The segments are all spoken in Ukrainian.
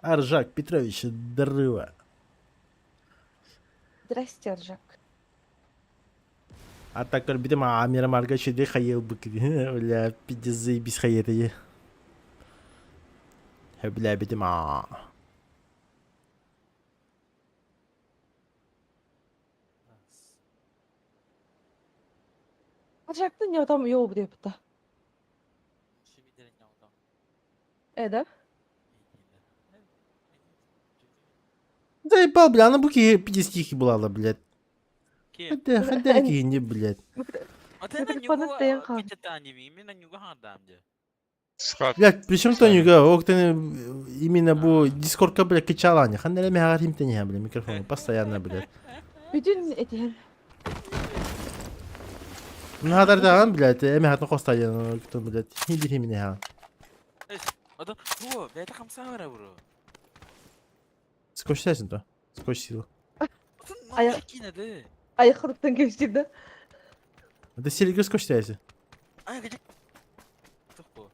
Аржак Петрович, здорово. Здрасте, Аржак. А так видимо, Амира Марга щедрый хаел быкри. Бля, пиздец, заебись хаетые. Бля, видимо. Аржактың не адам yok diye pıta. Да? Заебал, бля, она буки пиздистихи была, блядь. Kim? Хада не, блядь. Отена Микрофон нюго аттайын хан. кечетани ми, именно нюго хадамды. Склад. Блядь, причем то Сами. нюга, именно бу дискордка, блядь, качалани. Ханна me hagar himтени, блядь, микрофон, постоянно, блядь. Bütün etiyen. Ну, хадар даган, блядь, эми хатны костайын, кто, блядь, хинди химини ха. Ото, бро, бета хамсавара, бро. Сколько сесен то? Сколько сил? Ото, Aya- накинады. Ayaklıktan geçtiğimde. Это селигер сколько сесен? Ай, гачек. Тупо.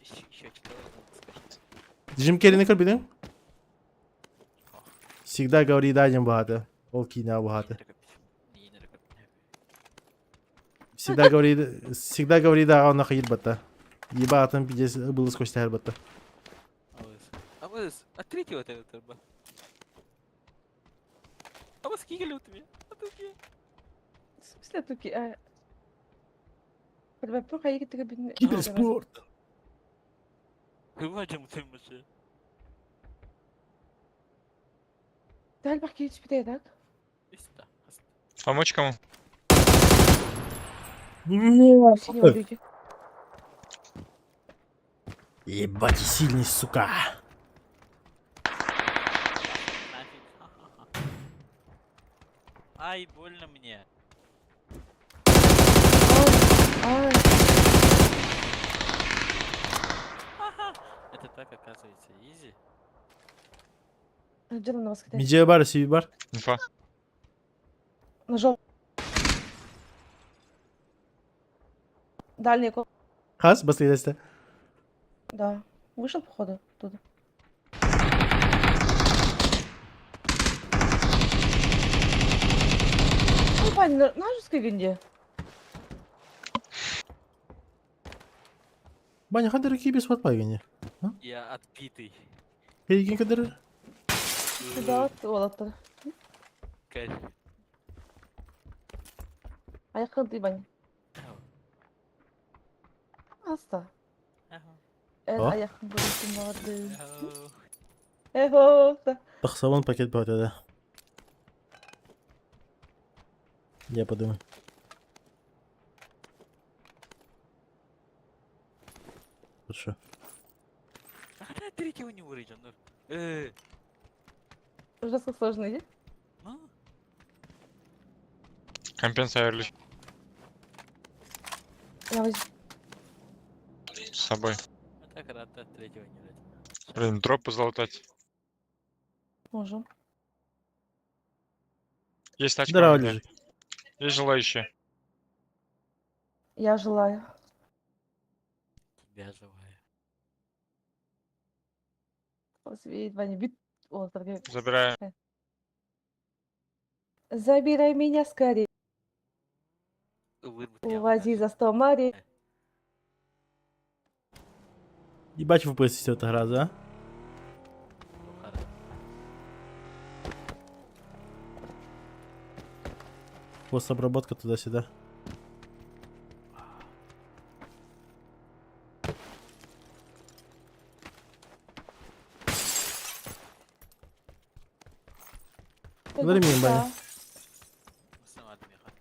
Еще что-то. Джим Керри не кабинет? Всегда говорит Дадим богато. Олкина богато. Всегда говорит, да, он нахуй бата. Ебатом пиздец было сквозь тягар бата. Абыз, а третьего ты турба. Абыз кигел утми. Атуки. В смысле таки? Ben bu kayı gittik bin. Киберспорт. Хывачем ты мыши. Del bak hiç bir tak. Иста. Помочь кому? Seni öldürdü. Ебать, сильный, сука. Нафиг. Ай, больно мне. Ay. Это так оказывается, изи. Canım namaz gider. Мидже бар, сиви бар. Инфа. Ножом. Дальний кол. Хас, быстрее. Да. Вышел походу оттуда. Ну, Вань, на жесткой винде. Баня, хадыр киберспорт байгани. Я отпитый. Хейген кадыр. Куда attı o attı. Кайф. Ayakkabı değil Vanya. Hasta. Evet Ah. ayakkabı için vardı. Ау. Eho. Пахсавон пакет бата, да. Я подумаю. Хорошо. А когда третьего не вырежем? Ужасно сложно, иди. Ну, Компенсировали Я возьму. с собой. а так рад от третьего не вырежем. Блин, дропы залутать. Можем. Есть тачка Здорово, у меня. Лежик. Есть желающие. Я желаю. Тебя желаю. Посвет, Ваня, бит. О, торгай. Забираю. Забирай меня скорее. Вырвут меня Увози удачи. за 100 мари. Ебать выпустить эта гроза, а? Бухара. Постобработка туда-сюда. Времени, Ваня. Сама отмеха.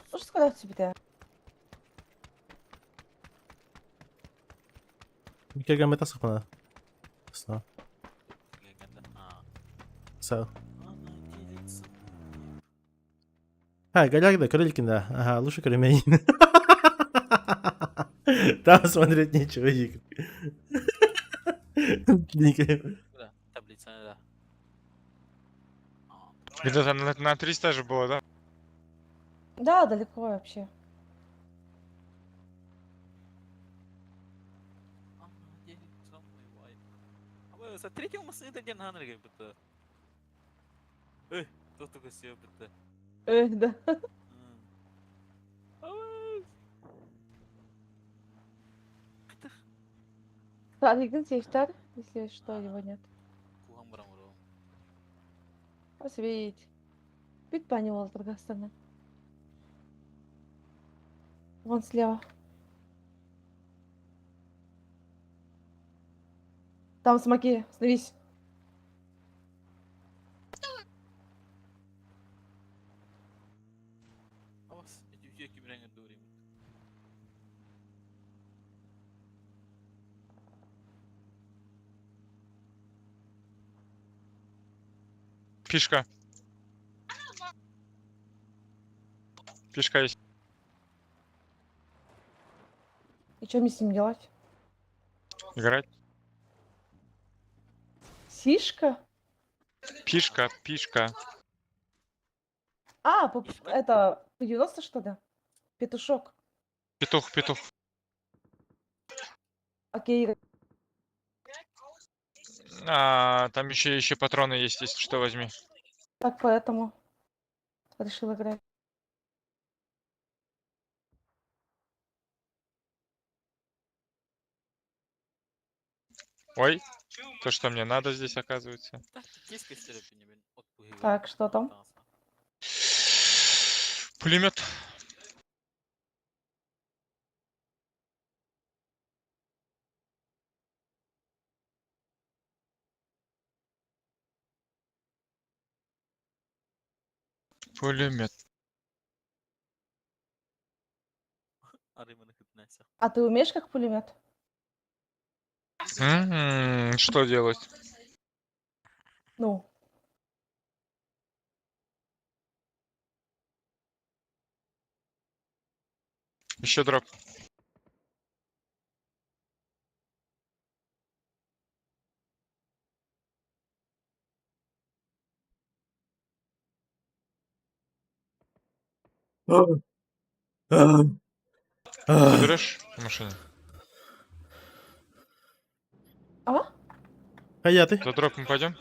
Что сказать тебе то? Микрограмм мета сыпана. Сно. Легенда. Сау. Она делится. Ha, Галягда, Крылькина. Ага, лучше Кремень. Там смотреть нечего, Игорь. Куда? Таблица, да. Где-то на 300 же было, да? Да, далеко вообще. Она делится мой вайб. просто третьего машины да ден ханры как будто. Кто только сел будто. Да. Таригін сейфтар, если что, его нет. Кугам барам ұрау. Посветь. Бит пани ол Кыргызстана. Вон слева. Там смоки, остановись. Авас, эти киберәңе дөрим. Фишка. Фишка есть. И что мне с ним делать? Играть. Сишка? Пишка, пишка. А, это по 90 что ли? Петушок. Петух, петух. Окей. Там еще патроны есть, если что, возьми. Так поэтому решил играть. Ой, то, что мне надо здесь, оказывается. Так, кескай стерепіне мен от бұғиға. Так, что там? Пулемет. Пулемет. Арыманы күтінәсі. А ты умеешь как пулемет? Что делать? Ну, Еще дроп. Заберешь в машине? а? Кая ты? За дропом пойдем?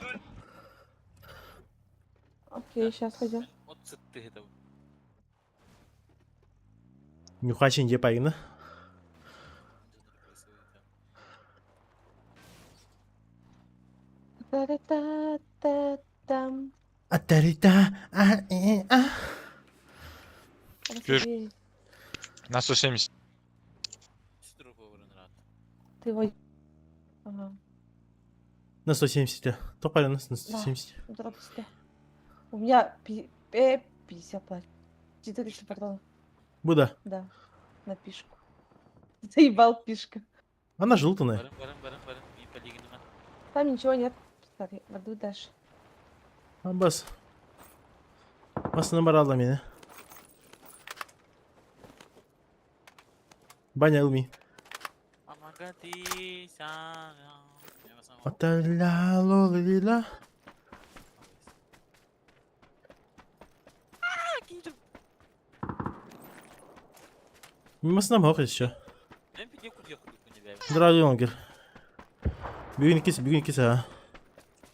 Окей, сейчас пойдем. От сетті гетау. Нюхачин где пайна? Та-та-та-та-там. Атарита, Вижу. Офигеть. На 170. Сідру поварен рад. Ты его... Ага, На 170, да. Топали нас на 170. дроп себе. У меня 50 платьев. 400 патронов. Буда. Да, на пишку. Заебал пишка. Она желтая. Барым. И полигонына. Там ничего нет. Смотри, воду дальше. А бас. Бас набрала меня. Баня уми. Амагати сана. Аталя лолила. Мимасына мог еще. Мен пиде кудия кудuk не бәйбі. Здравый лонгер. Бүгін кесі, а.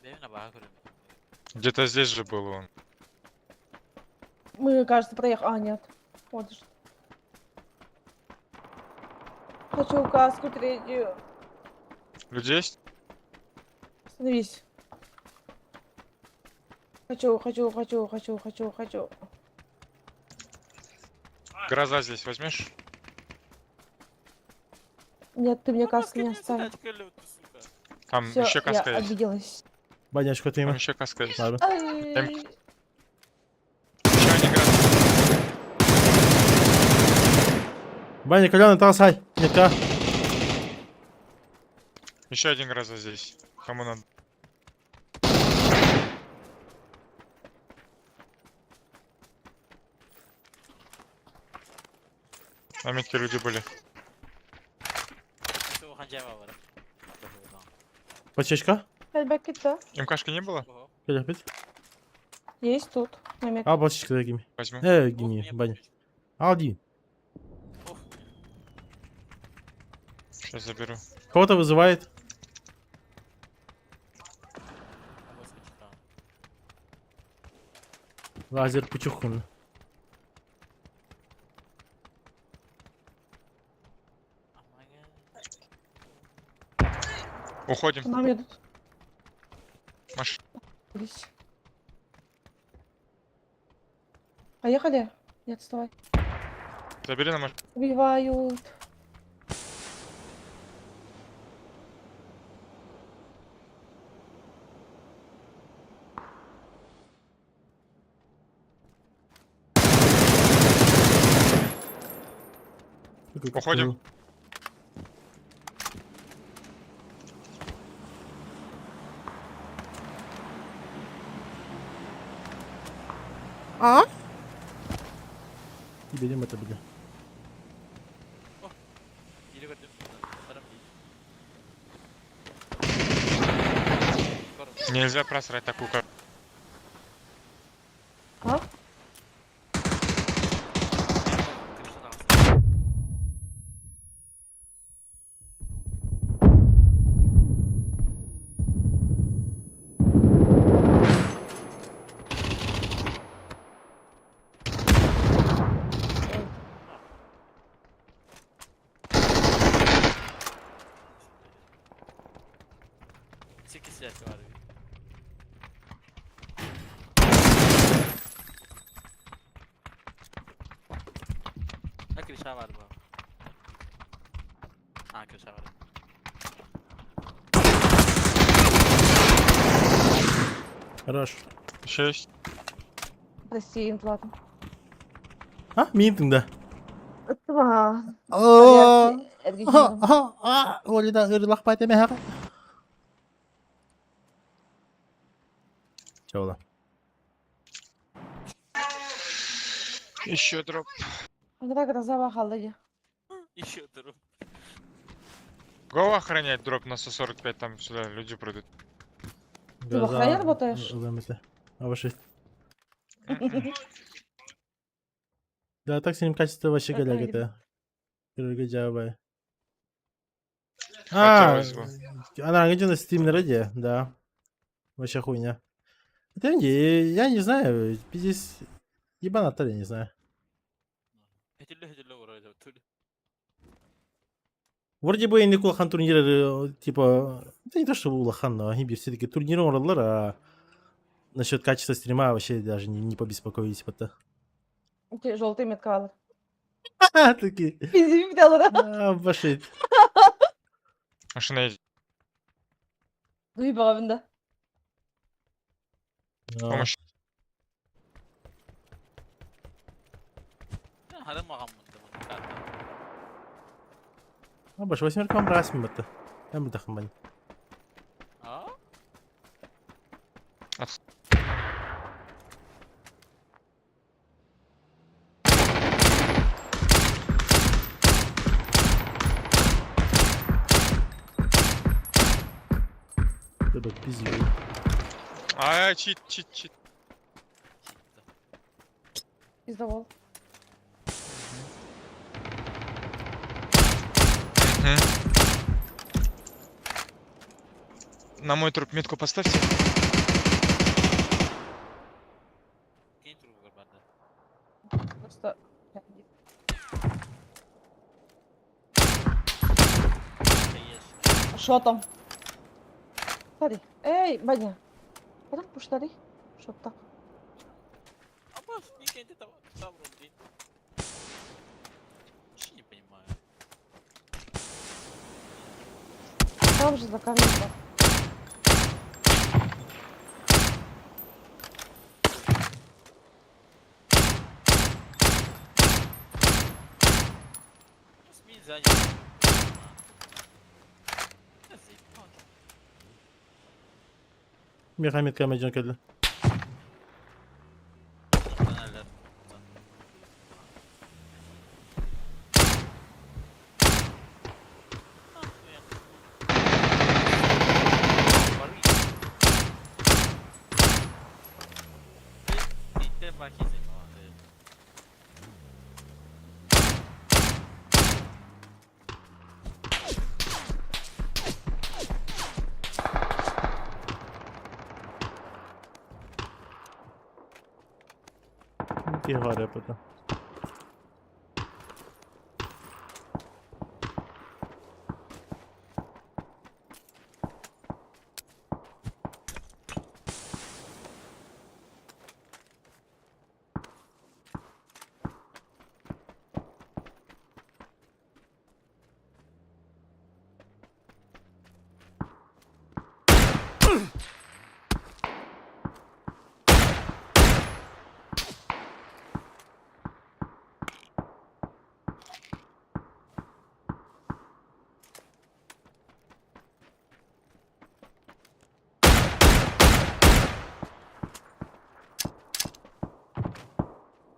Бәйбі на баға көрім. Где-то здесь же был он. Мы, кажется, проехали. А, нет. Вот же. Хочу каску третью. Люди есть? Остановись. Хочу. Гроза здесь возьмешь? Нет, ты мне каску не оставил. Там Все, еще я каска есть. обиделась. Банячку Там твоему. еще каска есть. Ладно. Ай. Еще один гроза. Баня, Колян, толсай. Метка. Еще один гроза здесь. Кому надо? На метке люди были. Пачечка. Опять бакета. МКшки не было? Коля, опять. Есть тут. Намек. А, пачечка, дай гими. Возьму. Гими, баня. Алди. Сейчас заберу. Кого-то вызывает. Лазер пучухун. Уходим. К нам едут. Маш... Здесь. Поехали? Нет, вставай. Забери на машину. Убивают. Уходим. А? Берем это, бля. Geri gördüm. Adam değil. Нельзя просрать такую карту. А? Kılıçtan alsın. Sekiz silah var. Ha klişe var bu. Ha klişe var. Хорош. Еще есть. Прости, ладно. Ha? Mintin de. Ытма. Aa! Ergen Aha, yedim. aha, aha. Öyle de ırlak bayteme ha. Çavla. Еще дроп. Когда гроза бахала. İşi oturup. Го охранять дроп на 145, там сюда люди придут. Ты в охране работаешь? А ваши. Да, так с ним качество вообще Какая голяк ребят? это. Кыргы жабай. Хотелось бы. Она где на Steam ради, да. Вообще хуйня. Это я не знаю, здесь ебанато, я не знаю. Hecille uğraşıyor. Tülü. Вроде бы не кулахан турниры, типа, это не то, что улахан, но они все-таки турниры уралар, а насчет качества стрима вообще даже не побеспокоились типа-то. Желтый меткал. Такие, Пиздец, да? башит. Машина едет. Дуй babında. Помощь. Harım ağamında bunu. Баш, восьмерка вам расмим это. Я бы дахмань. Aa? Это пиздец. А, чит. Çıktı. Издавал. Мгм. На мой труп метку поставьте. Genç ruhu var bende. Просто... Şey Что там? Смотри. Эй, Баня. Потом пуштари. Что так? Ama weekend'de tavrım değil. Hiç не понимаю. Там же за камнем. СМИ заняты. Я заебал. Мехамед камеджан келdi. Neler? Ті горе потім.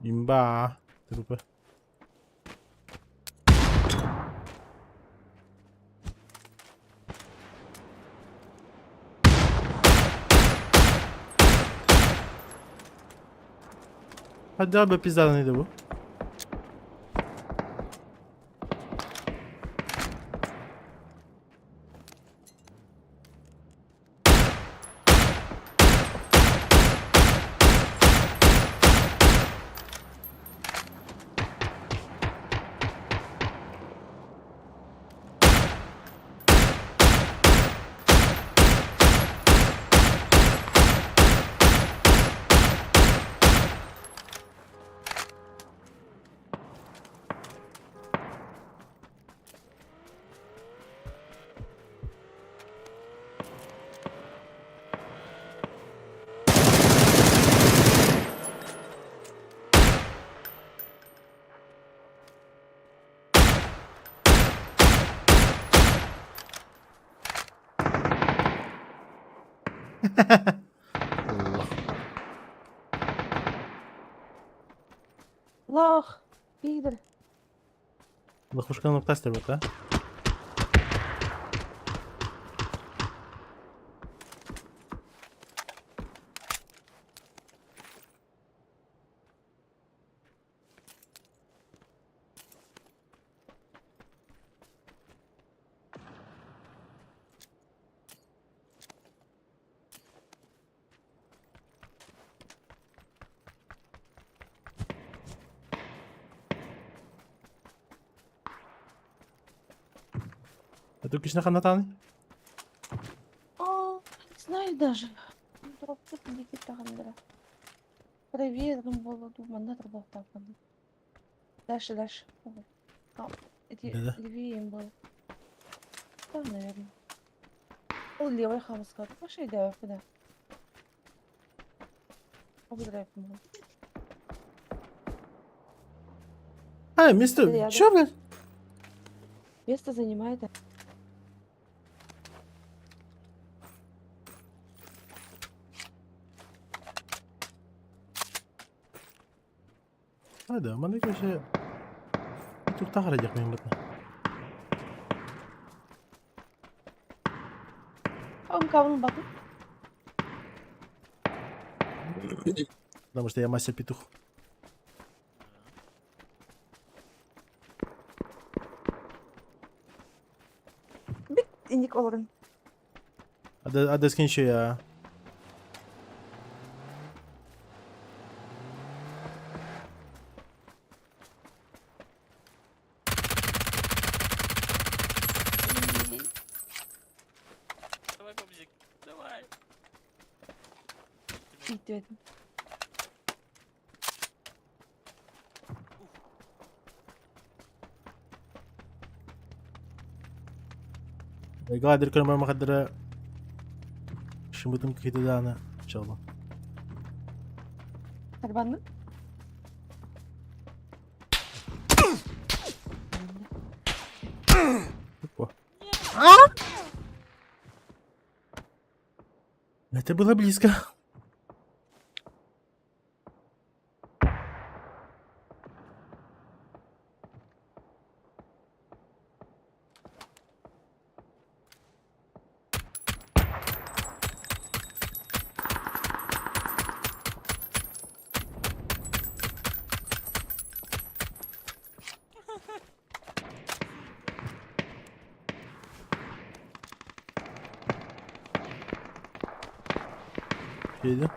Імба. Трупи. Hadi abi pizza neydi bu? Allah. Лох. Пидор. Лохушка ноктастер бak ha. А тут кишна ханатаны? О, не знаю даже. Дропты билети тағандыра. Проверим было, думаю, надо было так. Дальше, дальше. Эти Да-да. левее им было. Да, наверное. Ол левый хамска. Пошли, давай, куда? Побудрай, по-моему. Ай, мистер, Рядом. чё, блядь? Место занимает. هذا ما ادري ايش انتوا تخرج من بطنه Он кого баку? потому что я мастер петух. И Николрен. Ada skin şey ya. Давай, бабзик, давай. Бит قادر كل ما مقدر شمتم كده دانا ان شاء الله. Арбанны? Опа. Это было близко. Şeydi.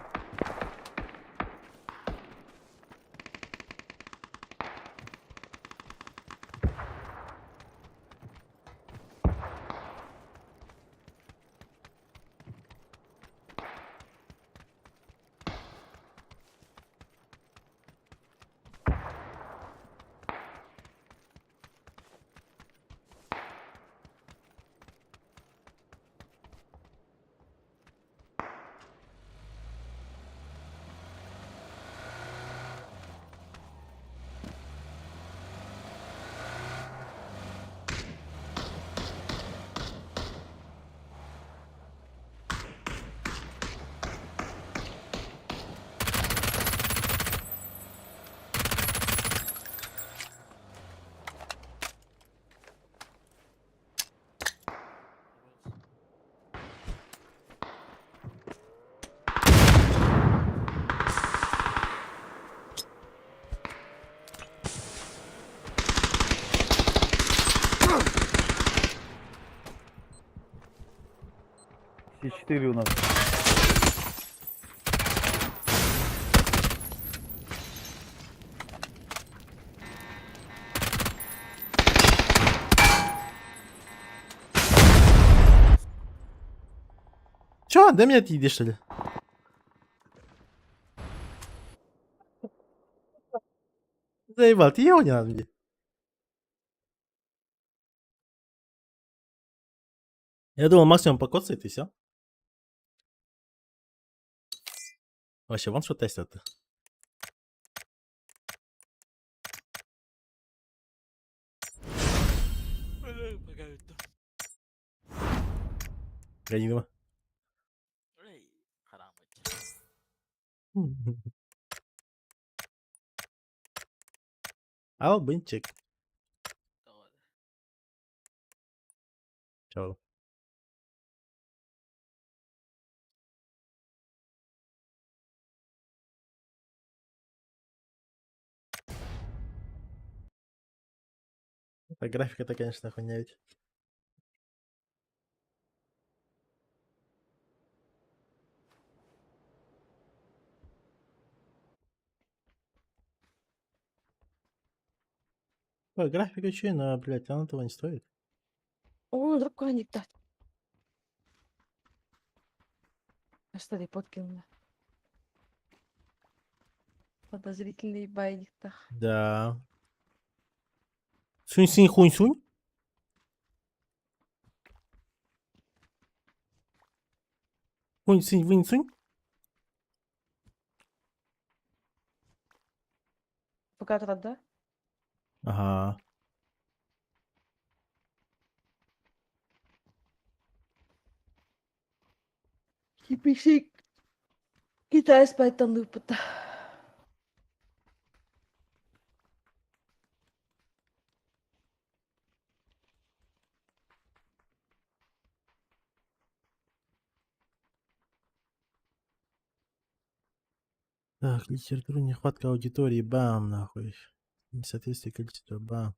4 у нас. Чё, дай мне отъеди, что ли? Заебал, ты его не надо мне. Я думал, максимум покоцает и все. Вообще, вон что тестят-то. Погоди. Ганима. Эй, харамать. Албынчик. Давай. Чё? Эта графика-то, конечно, хуйня ведь. Ой, графика чё, но, блядь, она того не стоит. О, драконик, да. А что ты подкинула? Подозрительный байник-то. Да. Сунь-сунь, хунь-сунь. Хунь-сунь, вынь-сунь. Пока да? Ага. Типичный китаец поэтому опыта. Так, литература, нехватка аудитории, бам, нахуй. Несоответствие количества, бам.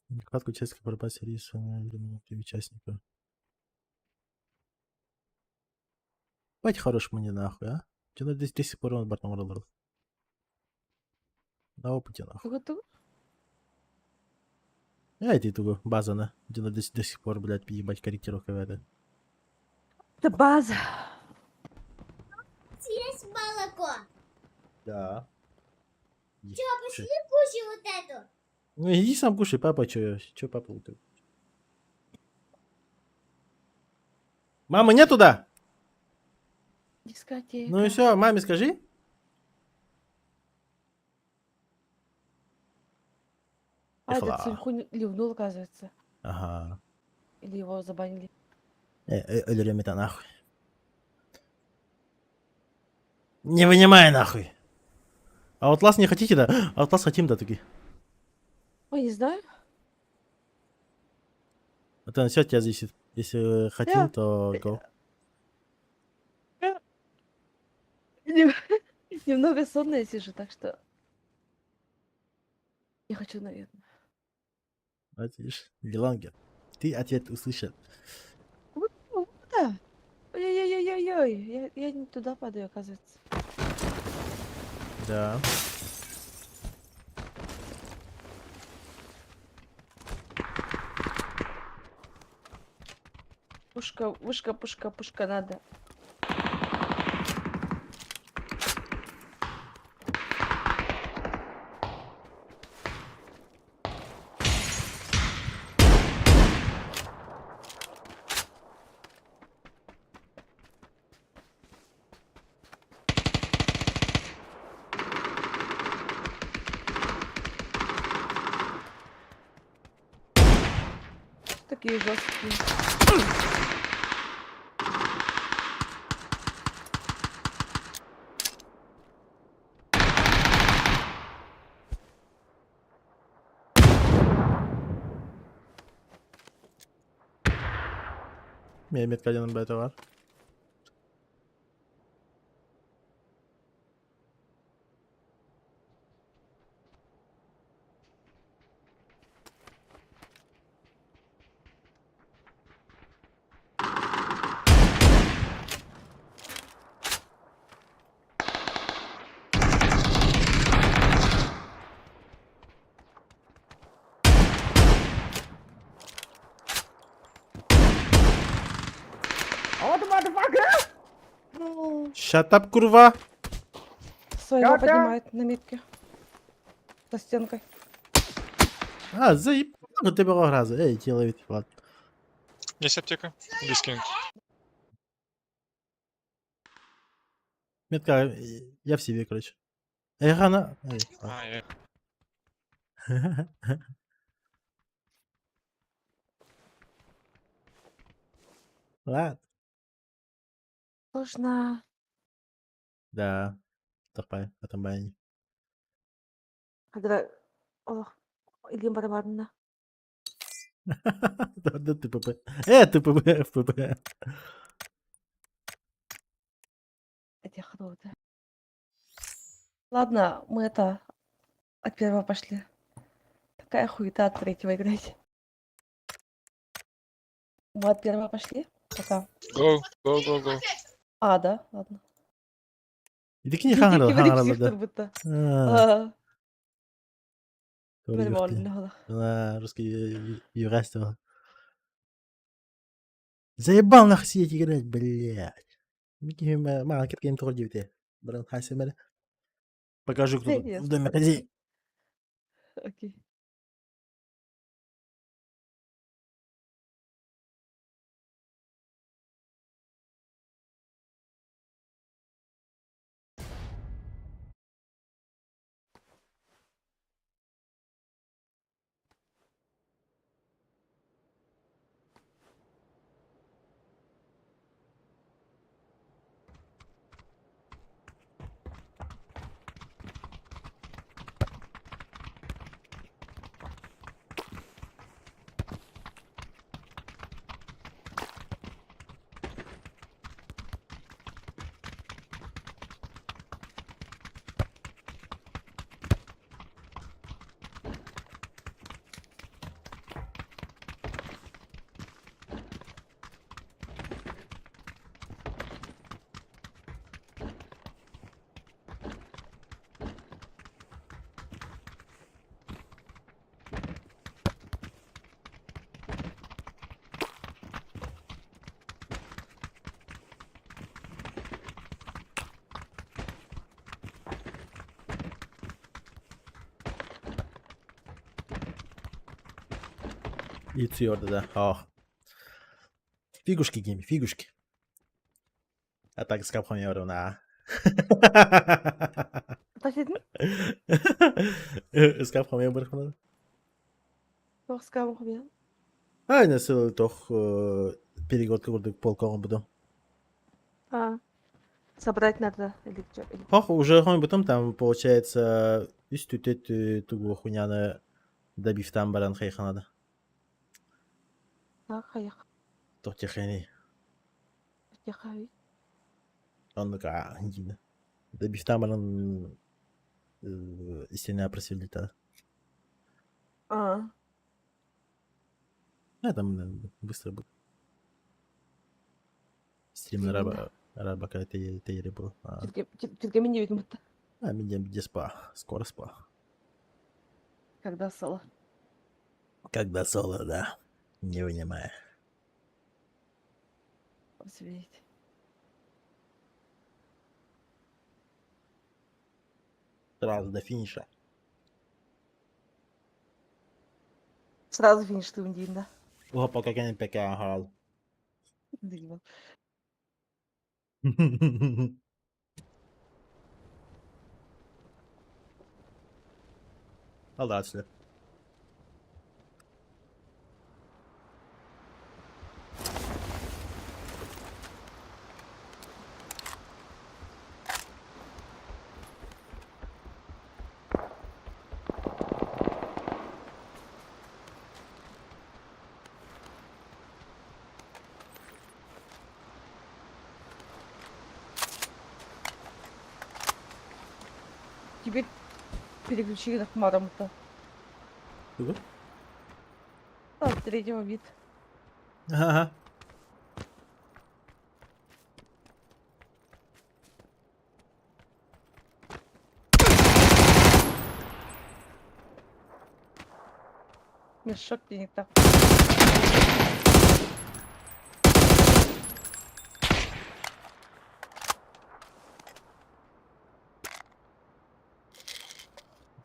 Нехватка участников борьба с рисом для участников. Бать хорош мне нахуй, а? Че на до сих пор он бортом роллер? На опыте нахуй. Готов? Я эти туго, база на. Где до сих пор, блядь, ебать корректировка это. Это база. Съесть молоко. Да. Чё, пошли кушай вот эту. Ну иди сам кушай, папа, чё папа утро? Мама, нет туда? Дискотека. Ну и все, маме скажи. А, этот Ехала. Суньхунь ливнул, оказывается. Ага. Или его забанили. Элеремета нахуй. Не вынимай нахуй. А вот лас не хотите, да? А вот лас хотим, да, таки. Ой, не знаю. Это все от тебя зависит. Если хотим, Да. то go. Немного сонная сижу, так что... Я хочу, наверное. Вот видишь, Лилангер. Ты ответ услышал. Да. Ой-ой-ой-ой-ой. Я не туда падаю, оказывается. Да. Пушка, вышка, пушка, пушка надо. Такие жесткие. Мне метка один бета var. Shut up, курва! Своего поднимает на митке. За стенкой. А, заеб... Ну, ты было раза. Эй, тело ладно. Есть аптека? Близкий. Метка, я в себе, короче. Эй, Хана. Эй, ладно. А, я... Ладно. Сложно. Да. Тахпай, атамбай. Когда... Ох, Илья барабанна. Да ты ПП. Ты ПП, ПП. Эти хроты. Ладно, мы это... От первого пошли. Такая хуета от третьего играть. Мы от первого пошли? Пока. Go, go, go, go. А, да? Ладно. Иди не хангар, хангар да. будто. Говори, Нормально. русский юраст. Заебал нахуй сидеть играть, блядь. Микки, мало каким трудив ты. Брат, хаси меня. Покажи, кто тут в доме хозяин. Окей. Yetiyordu da. Ah. Figuszki gemi, figuszki. A tak skapcham na. Başladın? Skapcham я бърхана. Yok скажем хубаво. Не се toch перегодка гордо полком буду. А. Собрать надо или что? Хох, уже хом потом там получается истутет тугу хуняна добив там баран хайханада. Так, хаях. То техени. Яхави. Он ка гина. Добив там баран истинная просвелита. А. Там быстро будет. Стрим на раба какая-то тейре был. Тільки мені відмити. Меня где спа. Скоро спа. Когда соло. Когда соло, да. Не вынимая. Посвіть. Сразу до финиша. Сразу фініш ти Ундін, да? Опа, как я не пекаю гал. Дивно. Алдачно. Теперь переключили на Хмарамута. Кого? А, третьего вид. Ага. Мешок ты не так.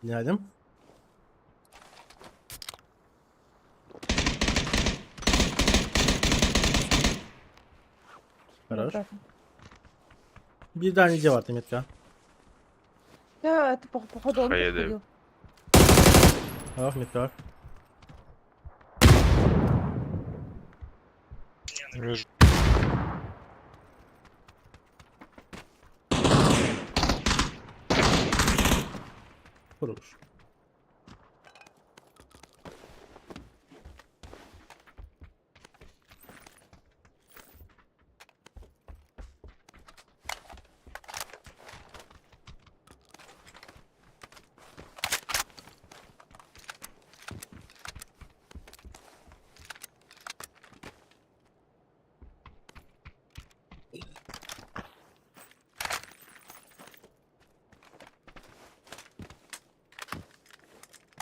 Глянем. Хорош. Обратно. Беда не делать, метка. Да, это походу он Хаеды. подходил. Ох, метка. Вижу. Хорош.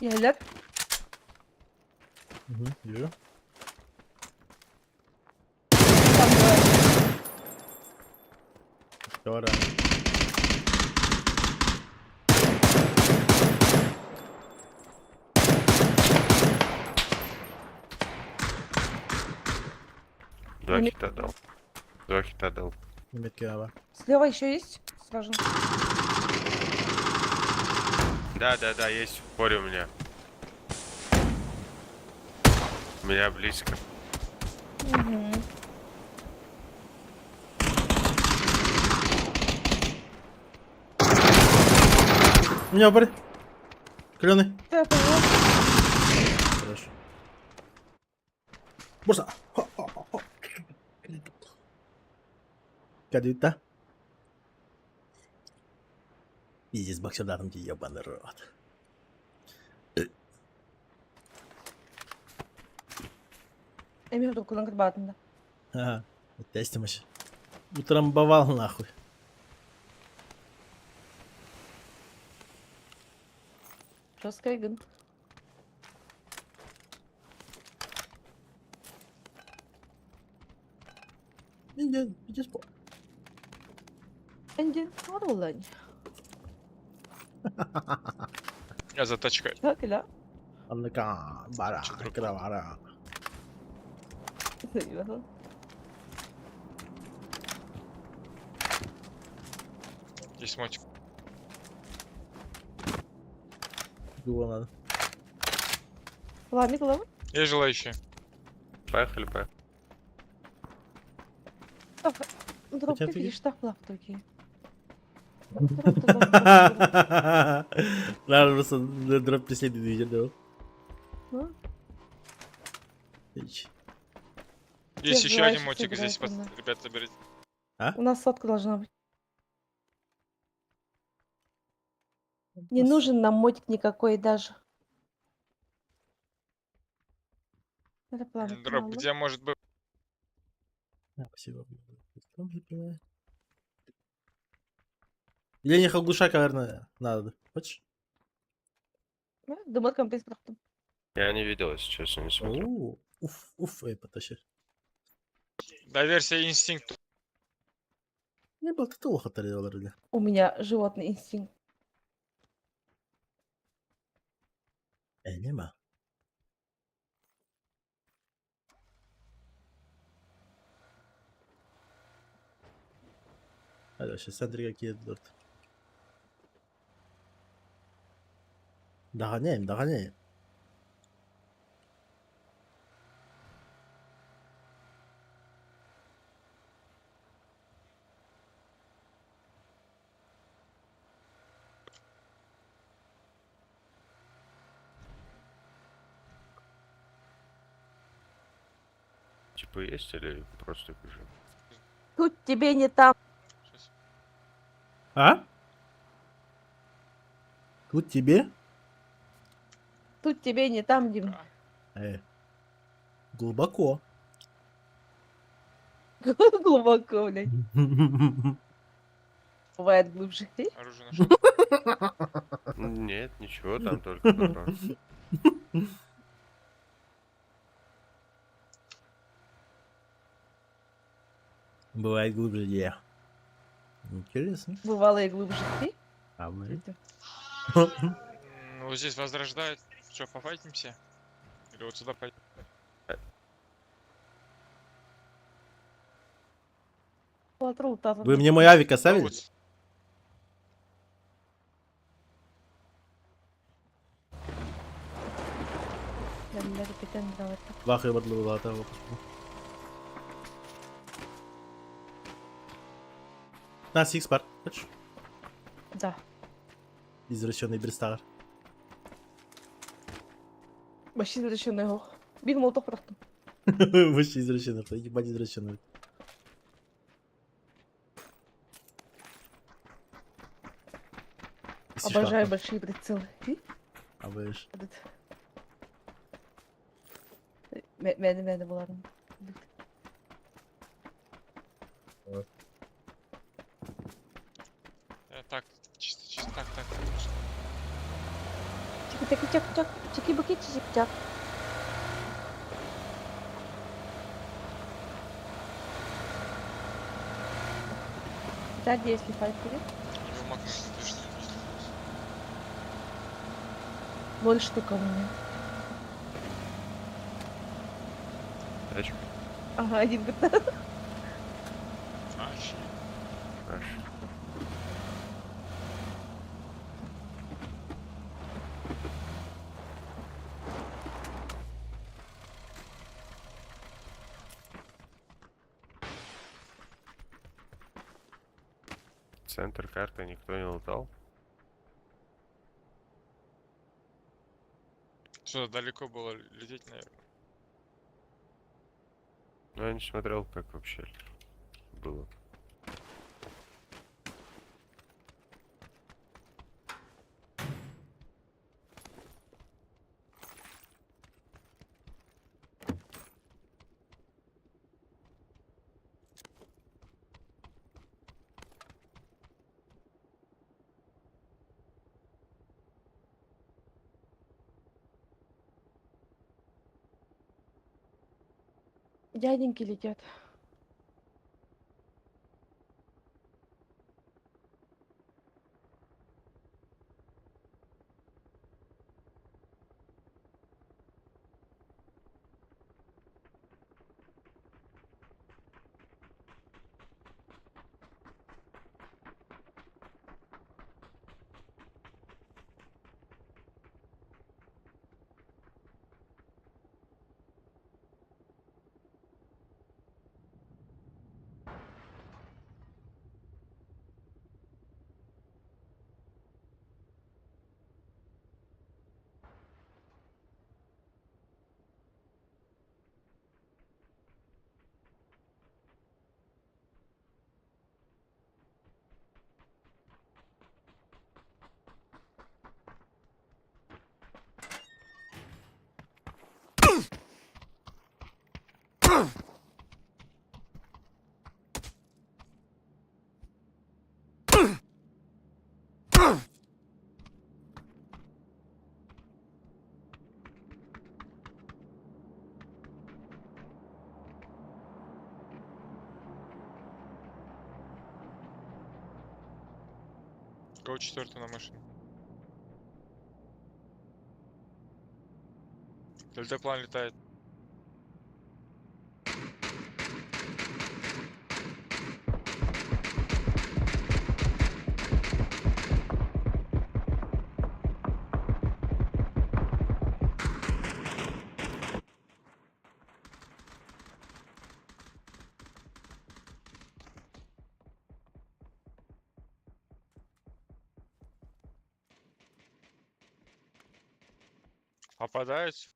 Yerler. Угу, вижу. Там двое. Вторая. Два Они- хита дал. Два хита дал. Метки ава. Слева еще есть? Сразу. Да, есть в поле у меня. У меня близко. Угу. У меня опоры. Кленый. Да, это вот. Хорошо. Бурса. Кадита. Пиздец, боксердаром тебе ебаный рот. Эмир вдруг на горбатом, да. Ага. Тестимось. Утрамбовал нахуй. Жесткая гын. Иди, иди спать. Энди, Орлань. Я за тачкой. Так, да. Анника, бара, Чё друг? кровара. Серьезно. Здесь мотик. Его надо. Ладно, голова. Есть желающие? Поехали. Дроп Хотя ты ты- видишь, так лаптоки. Надо просто дроп преследует видео, да. Ну, Ич. Есть Я еще один желающих мотик здесь, собираю, да. ребят, заберите. у нас сотка должна быть. Не нужен нам мотик никакой даже. Это плавно. Дроп, где может быть? А, спасибо. Там же пила. Или не оглушака, наверное, надо. Хочешь? Думаю, комплекс правда. Я не видел, если честно, не смотрел. Оу, уф, потащи. Да, версия инстинкт. Не был ты плохо тарелал, вроде. У меня животный инстинкт. Нема. Hadi сейчас смотри, какие дурт. Догоняем. Типа есть или просто бежим? Тут тебе не там. Щас. А? Тут тебе? Тут тебе не там, Дим. Глубоко. Глубоко, блядь. Бывает глубже. Оружие нашел. Нет, ничего, там только патрон. Бывает глубже, я. Интересно. Бывало и глубже. Ты? А мы? Ну, вот здесь возрождают. Что, пофайтимся? Или вот сюда пойдем? Латру, та, Вы мне мой авик Да, оставили? вот. Kendileri biten davet. Вахай бадлы лата. На, сикс пар. Хочешь? Да. Извращенный Берстагар. Баши зреченого. Биг молоток просто. Вообще извращенный. Ебать извращенный. Обожаю большие прицелы. Обожаешь. Мәді боларын. Так, чисто так. Чики-чак-чак. Чики-буки, чик-чак. Сзади, если файт будет. Его маг нужно точно. 0 штук у меня. Тачка. Ага, один говорит. А, щит. Аж. Центр карты никто не лутал. Что, далеко было лететь, наверное. Но я не смотрел, как вообще было. Дяденьки летят. Кого четвертый на машине? Дельтаплан летает. Попадаются?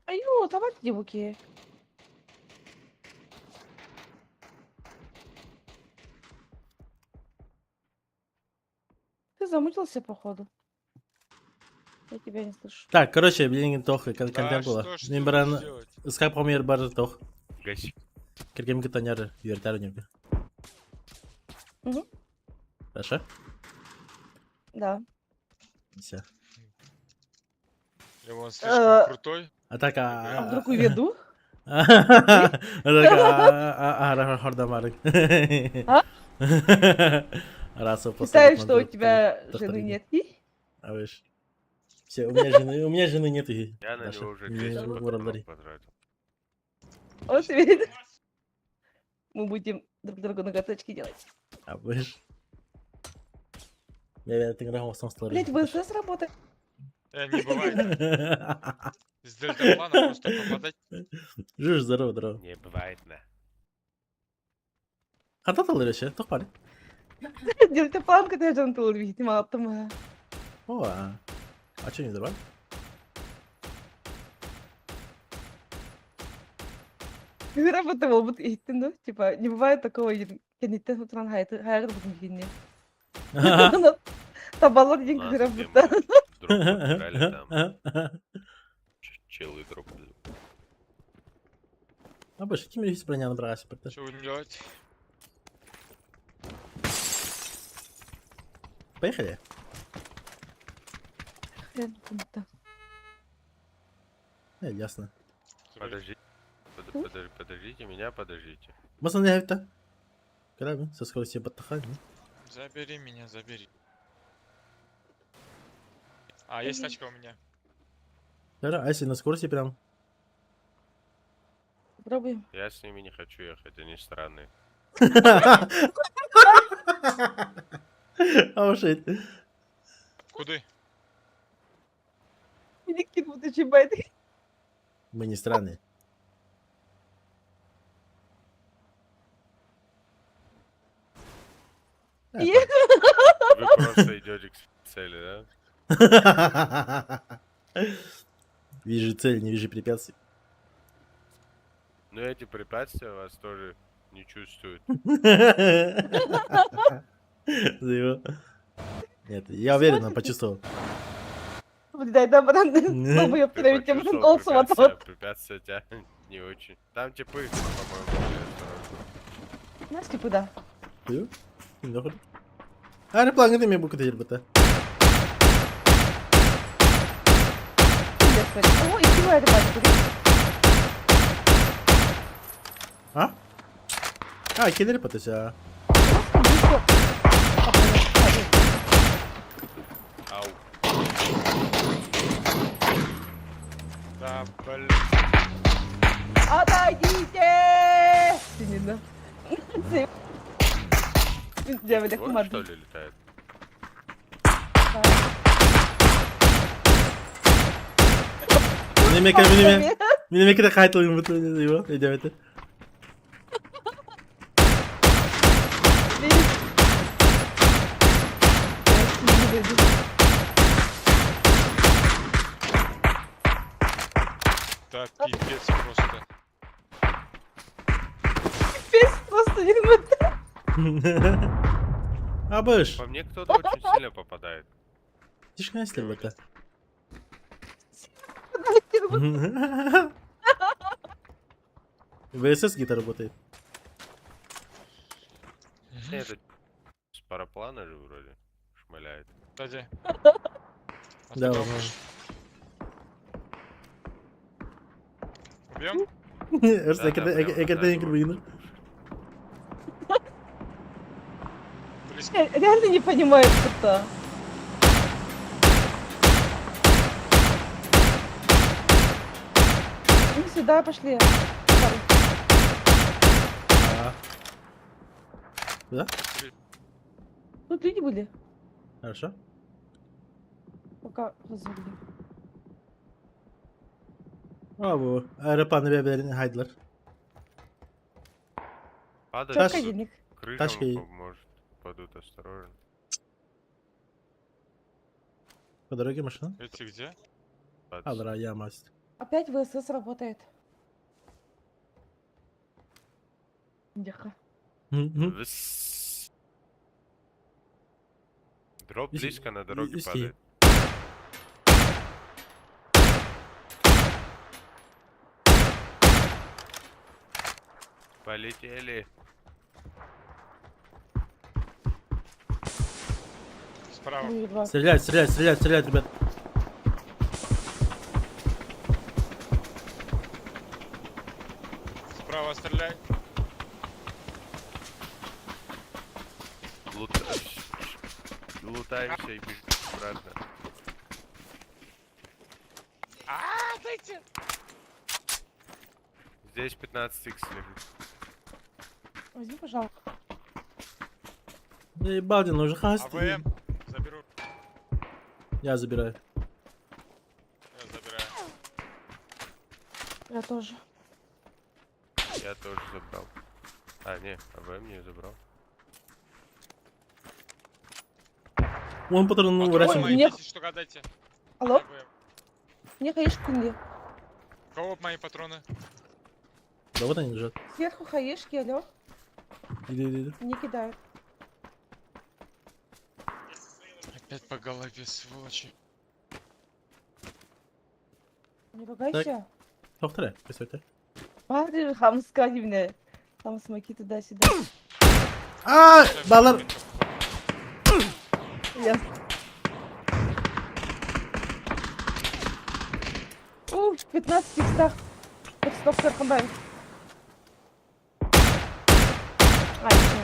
Аю, там девуки. Ты замутился, походу. Я тебя не слышу. Так, короче, блин, тох, контент Да, было. что Нимбран, сделать? скай помер бар тох. Гаси. Киргем китаняр, юртар нюбе. Угу. Хорошо? Да. Всё. И он слишком крутой. А так, А вдруг уведу? А так, хорда марик. А? Раз Считаешь, что у тебя жены нет? А вы ж. Все, у меня жены нет. Я на него уже не 200 могу патронов говорить. потратил. Он себе... Мы будем друг другу ноготочки делать. А вы ж. Я ты играл в сам Блять, ВСС работает. Не бывает. С дельтаплана просто попадать. Жиж, здорово. Не бывает, да. Хата талır еще, тохпали. Дельтаплан kadar olur büyük ihtimal attım ha. О, а что не взорвали? Как работал бы eğitim de. Типа, не бывает такого, kendinden oturan hayır bugün günü. Табалар У день нас как где работа. мы дроп подбирали, там челы дроп. А больше какими есть броня набралась? Что будем делать? Поехали. Хрен кому-то. Ясно. Подождите, меня подождите. Масан не это? Корабли, со скоростью баттахань. Забери меня, забери. А, есть тачка у меня. Да, а если на скорости прям? Попробуем. Я с ними не хочу ехать, они странные. Oh shit. Куда? Никит буду чебать. Мы не странные. Вы просто идете к цели, да? Вижу цель, не вижу препятствий. Но эти препятствия вас тоже не чувствуют. Нет, я уверен, он почувствовал. Дай добран. Чтобы я Ты проверить, тем почувствовал голосом отвод. препятствия тебя не очень. Там типы, по-моему, Знаешь, типа, да. Duyuyor. Şimdi okudum. Her planı demeye bu kadar bata. О, и чего это бачу? Ha? Ha, kenara patası ha. Ау. Да, блин. Отойдите! Именно. Девочка, Вот команда. что ли летает? Benim ekran kayıtlıyım mutlu diyor. Evet. Да, пипец просто. Пес просто не мотает. Абыш. По мне кто-то очень сильно попадает. Тишина если бата. ВСС где-то работает. Это с параплана же вроде шмаляет. Кстати. Да, ладно. Убьем? Örsa ekerden kırmayın. Близко. Реально не понимаю, что-то. Ну, сюда пошли. Да? Тут люди были, Хорошо. пока разули. А bu Avrupa'nın bebeğlerini haydılar. Падать Четко тут денег. крышам Тачкой. может падут, осторожно. По дороге машина. Эти где? Падать. Алır ya mast. Опять ВСС работает. Дяха. Вс. Дроп Ис- близко на дороге иски. падает. Полетели. Справа. Выебать. Стреляют, стреляют, стреляют, стреляют, ребят. Справа стреляй. Лутаемся и бежим обратно. Дайте! Здесь 15 х лежит. Возьми, пожалуйста. Да ебалдин, уже хаст. АВМ. Заберу. Я забираю. Я забираю. Я тоже. Я тоже забрал. А, не, АВМ не забрал. Он патрон, ну, Патроны врачом. мои мне- 10 штук отдайте. Алло? АВМ. Мне хаишку где? Кого мои патроны? Да вот они лежат. Сверху хаишки, алло. Иди, иди, иди. Не кидают. Опять по голове, сволочи. Не ругайся. Повторяй, присядьте. Бары хамска мне. Там смоки туда-сюда. А, балар. Я... Ух, 15 иксах. Вот стоп, Кархамбай. Ай, всё.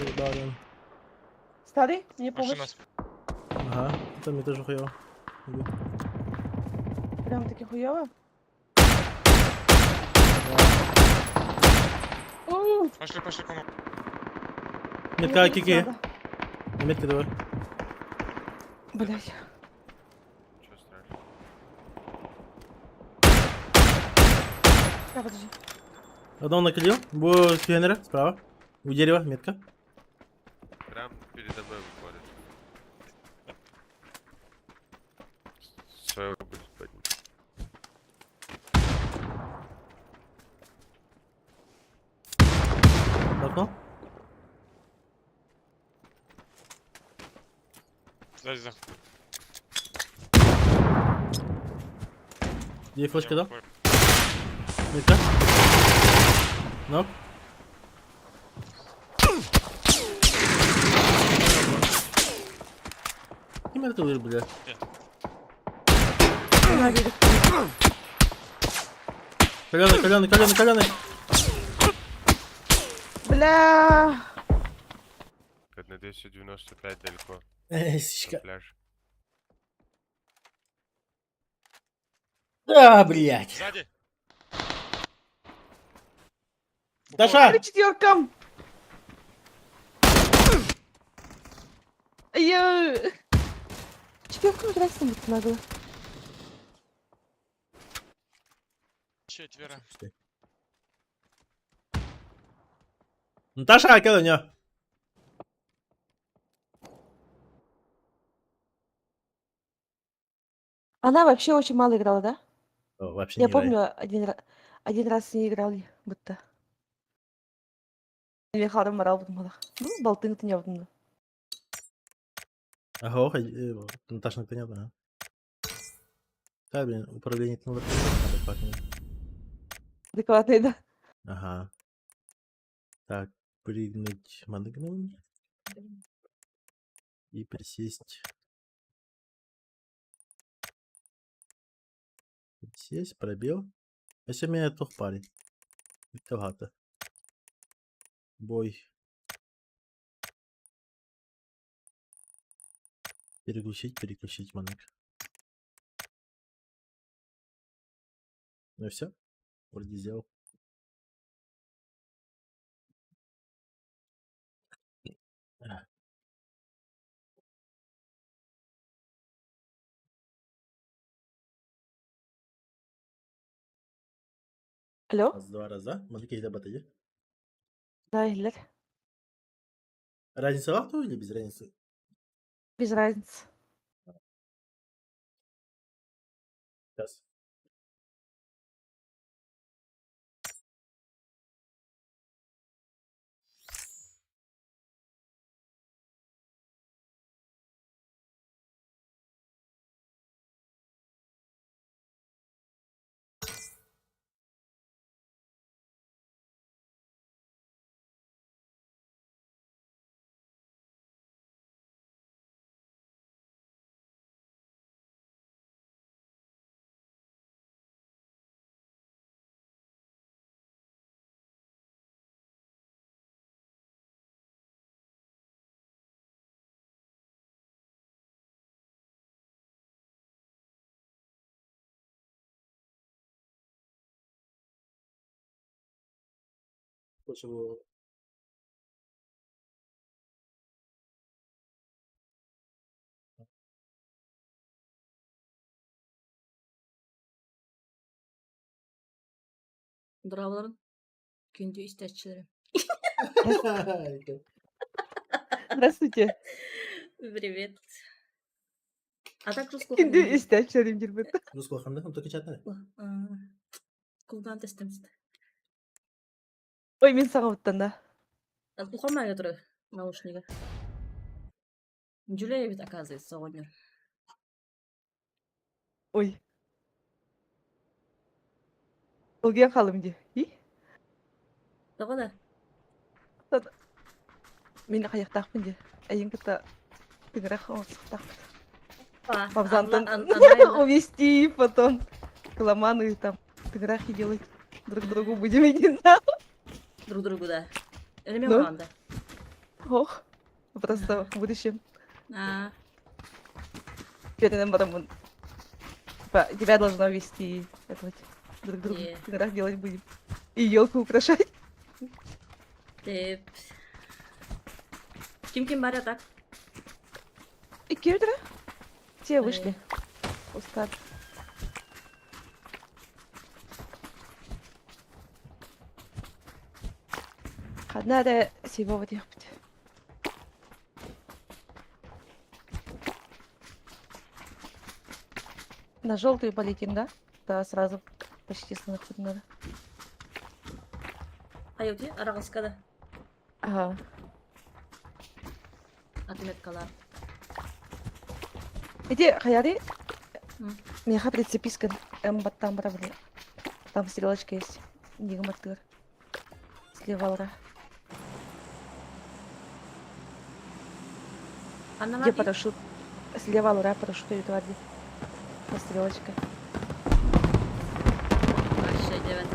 Ебалдин. Старый, мне Машина помощь. Ага, это мне тоже хуёво. Иди. Прям таки хуёво. Ух, Пошли, пошли, кому? Метка, мне кики. надо. На метке давай. Блять. Ничего страшного. А, подожди. Одного накидил. Бу фенера справа. У дерева, метка. Прям передо мной выходит. Своего будет поднять. Нокнул. Сзади за... Где флешка Я дал? выходит. Метка. Нок. И метка лишь, бля. Ненавижу. Каляный, каляный, каляный, каляный. Бля. Как на 295 далеко. Эй, На сучка. пляж. Да, блядь. Сзади. Даша! При четверкам. Я... Четверкам играть не надо. Четверо. Наташа, когда у неё? Она вообще очень мало играла, да? О, вообще Я не играет. помню, один раз с ней играли, будто. Или харам орал, думала. Ну, болтынка не вдумала. Ага, Наташа, понятно. Ага. Да, блин, управление это надо пахнет. Адекватный, да? Ага. Так, прыгнуть, модгнуть. И присесть. Присесть, пробел. А ще мене то в парі. Багато. Бой. Переключить, манек. Ну и все. Вроде сделал. Алло? Раз-два, раз-два. Манеки йде батарея. Да, Иллер. Разница в авто или без разницы? Без разницы. Сейчас. Почему? Дураларын күндү истечилери. Здравствуйте. Привет. А так русского Кинди ходим. истечилерим жүрбөт. Русского ханда там только чатны. Кулдан тестемист. Ой, мен сага буттанда. Ухамай туру наушниги. Джулия ведь оказывается сегодня. Ой. Ылген калым ди. И? Давай Мен каяктакмын ди. Айын кыта тыгырак оңсуктак. да. Павзантан Она увести потом кламаны там фотографии делать друг другу будем едино. друг другу да. Элемент Да. команда. Ох, просто в будущем. А, Перед барамон. Типа, тебя должно вести это вот, друг другу Не. фотографии делать будем. И елку украшать. деп. Ким бар так? И кирдра? Те вышли. Устат. Надо сегодня делать. На желтую полетим, да? Да, сразу почти с ног надо. Айоти, арағаскада. Ага. Атымет калар. Иди, хаяри. М. Меха прицепискан. Баттам бравли. Там стрелочка есть. Нигматыр. Слева лра. Анна Где парашют? Слева лра парашют и тварди. По стрелочка. Вообще девят.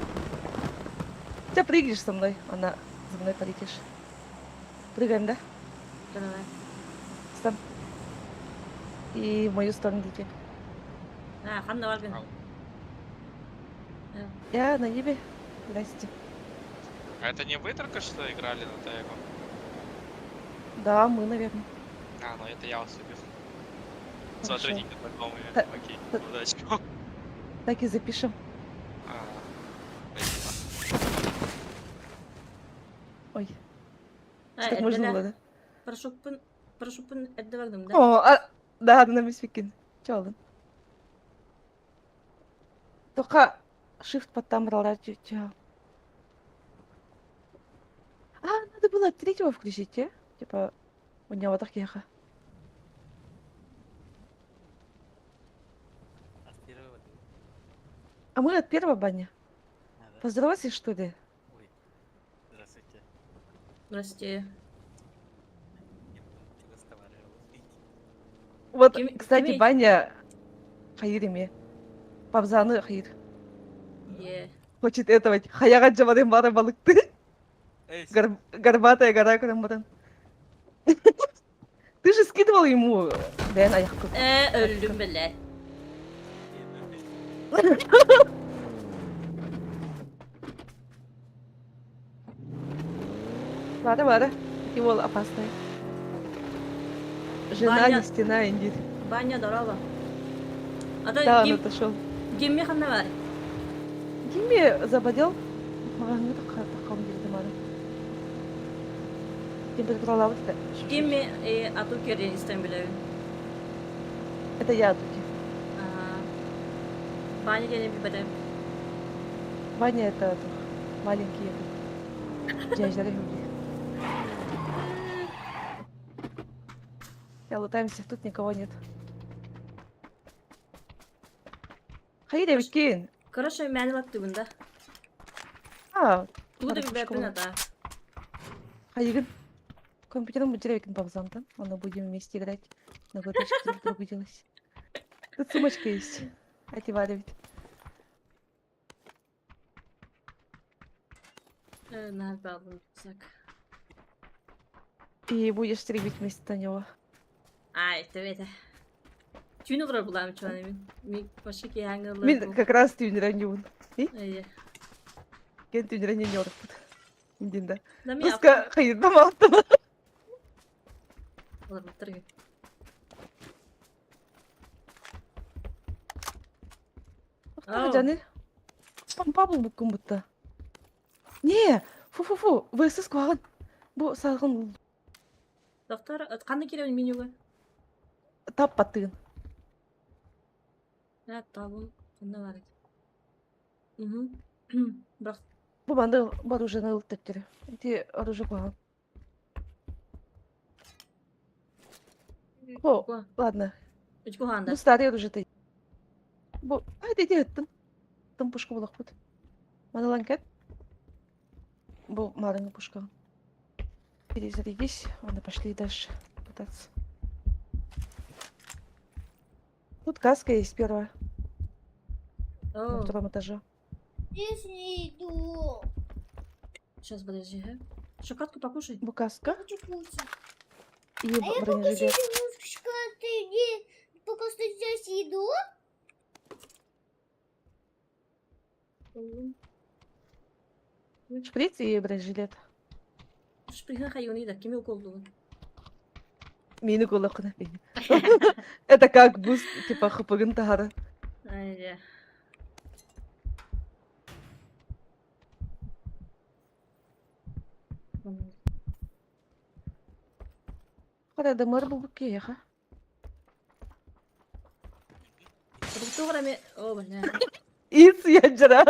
Ты прыгнешь со мной, она за мной полетишь. Прыгаем, да? Давай. Стан. И в мою сторону лети. А, ханна бар ген. Я на небе. Здрасте. А это не вы только что играли на Тайгу? Да, мы, наверное. А, ну это я вас убил. Хорошо. Смотрите, знакомые. Та- Окей, та- удачи. Так и запишем. А, спасибо. Ой, А, так можно было, да? Парашютпен эдде багдым да. О, да, на мисфикин. Чалын. Только shift потом брала чё. А, надо было третьего включить, а? Типа, у него так ехо. А мы от первого баня. Поздоровайся, что ли? Ой, здравствуйте. Здрасте. Я тебя разговаривал. Вот, Кем- кстати, кем- баня хайырыме. Павзаны хайыр. Е. Хочет этого. Хаяга джавадым бары балыкты. Эй, Горбатая гора крамбаран. Ты же скидывал ему, да, на яхку. Öldüm bile. Ладно. Его опасный. Жена Баня- не стена, индит. Баня дорога. А Да, то он гим отошел. гимме ханна бар. Диме забодел. Маған не так таком деле демады. Дим подграла вот это. Гимме ату керен истем биле. Это я тут. Баня келе bir бадам. Ваня это маленький. Дядя Я лутаемся, тут никого нет. Хайда викин. Короче, мәне бактı bunda. А, Туды Хорошо, bir бәпін школа. ата. Хайгин. Компьютером будет викин павзантан. Мы будем вместе играть. На глоточек друг другу делать. Тут сумочка есть. Отеваривать. Nerede aldım tutsak? И будешь стрелять вместе на него. Ay, evet. Tüyün olur bulam şu an emin. Mi başı ki Мен как раз ты не ранен. İyi. Кен ты не ранен. Индинда. Да мен Пуска хайырдам алтын. Олар бітірген. Ау. Жаны. Спампа бұл бүккін бұтта. Не, фу-фу-фу, высыз куағын. Бұл салғын Доктор, қаны кереуін менюға? тап баттығын. Ja, табын. Қында бар еді. Бірақ, Бұл банды бар уже на ылттеттері. Де оружие куағын. О, Ко? ладно. үч қоғанда. Бұл старый оружие ты. Бұл, айда де өттін. Тым пушка болақ бұд. Манылан кәт. Бұл марыңы пушка. Перезарядись, ладно, пошли дальше пытаться. Тут каска есть первая, на О, втором этаже. Здесь не иду. сейчас, подожди, га. Шоколадку покушай. Бұл каска Хочу кушать. и А я пока бронежилет. немножко ты не... Пока что здесь иду. Шприц и бронежилет. Шприхан хайуни да, кеме уколду. Мины кулакына. Это как буст, типа хапагын тахары. Айде. Қара дымыр бұл бүкке яха. Бұқты ғыраме... О, бәлі. Ис яджыра.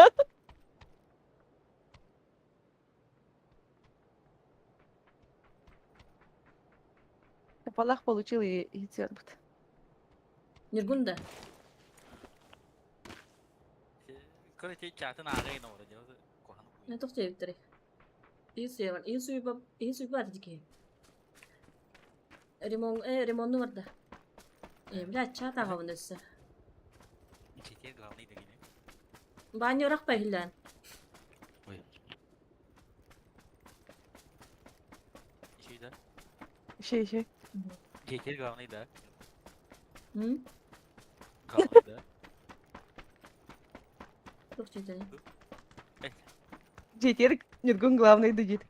Палах получил и тербит. Нергунда. Kau cek chat na cái nào rồi chứ có hắn. Не тоқтай біттірі. Үй сүй бар деке. Ремонну бар да. Блядь, чат ағауын өсі. Chỉ tiếc главный đấy này. Баня орақ па хіллән. Ой. Еще да. Еще. Chỉ tiếc главный да. Хм? Главный да. Тоқтай тәне. Жетер Нергун главный дудит.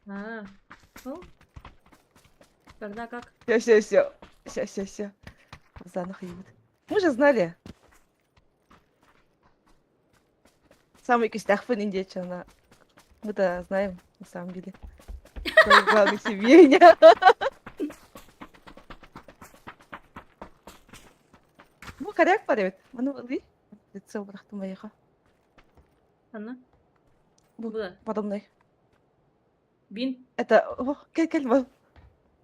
А. О. Когда как? Все. Занах ебут. Мы же знали. Самый костяхфын индейчана. Мы-то знаем, на самом деле. Кто главный семья. Ну, коряк парит. Ну, вы лицо брахту моеха. Анна? Бұл Бұда. подобный. Бин. Это... О, кель.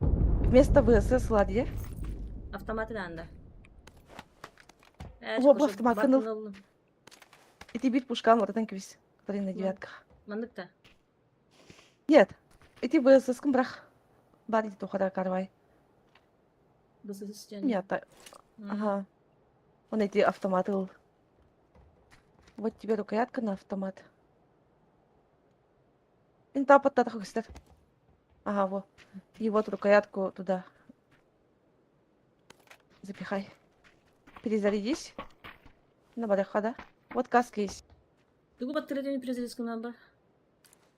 Вместо ВСС ладья. Автоматы да анда. О, бұл автомат кыныл. Эти бит пушкам вот этот квиз, который на девятках. Мандыкта. Нет, эти ВСС брах. Барить то хода карвай. Бұсы түстен. Нет, ага. Он эти автоматы. Вот тебе рукоятка на автомат. Инта подтатах кстати. Ага, вот. И вот рукоятку туда. Запихай. Перезарядись. На барахада. Вот каска есть. Дугу баттыры перезарядка нamba.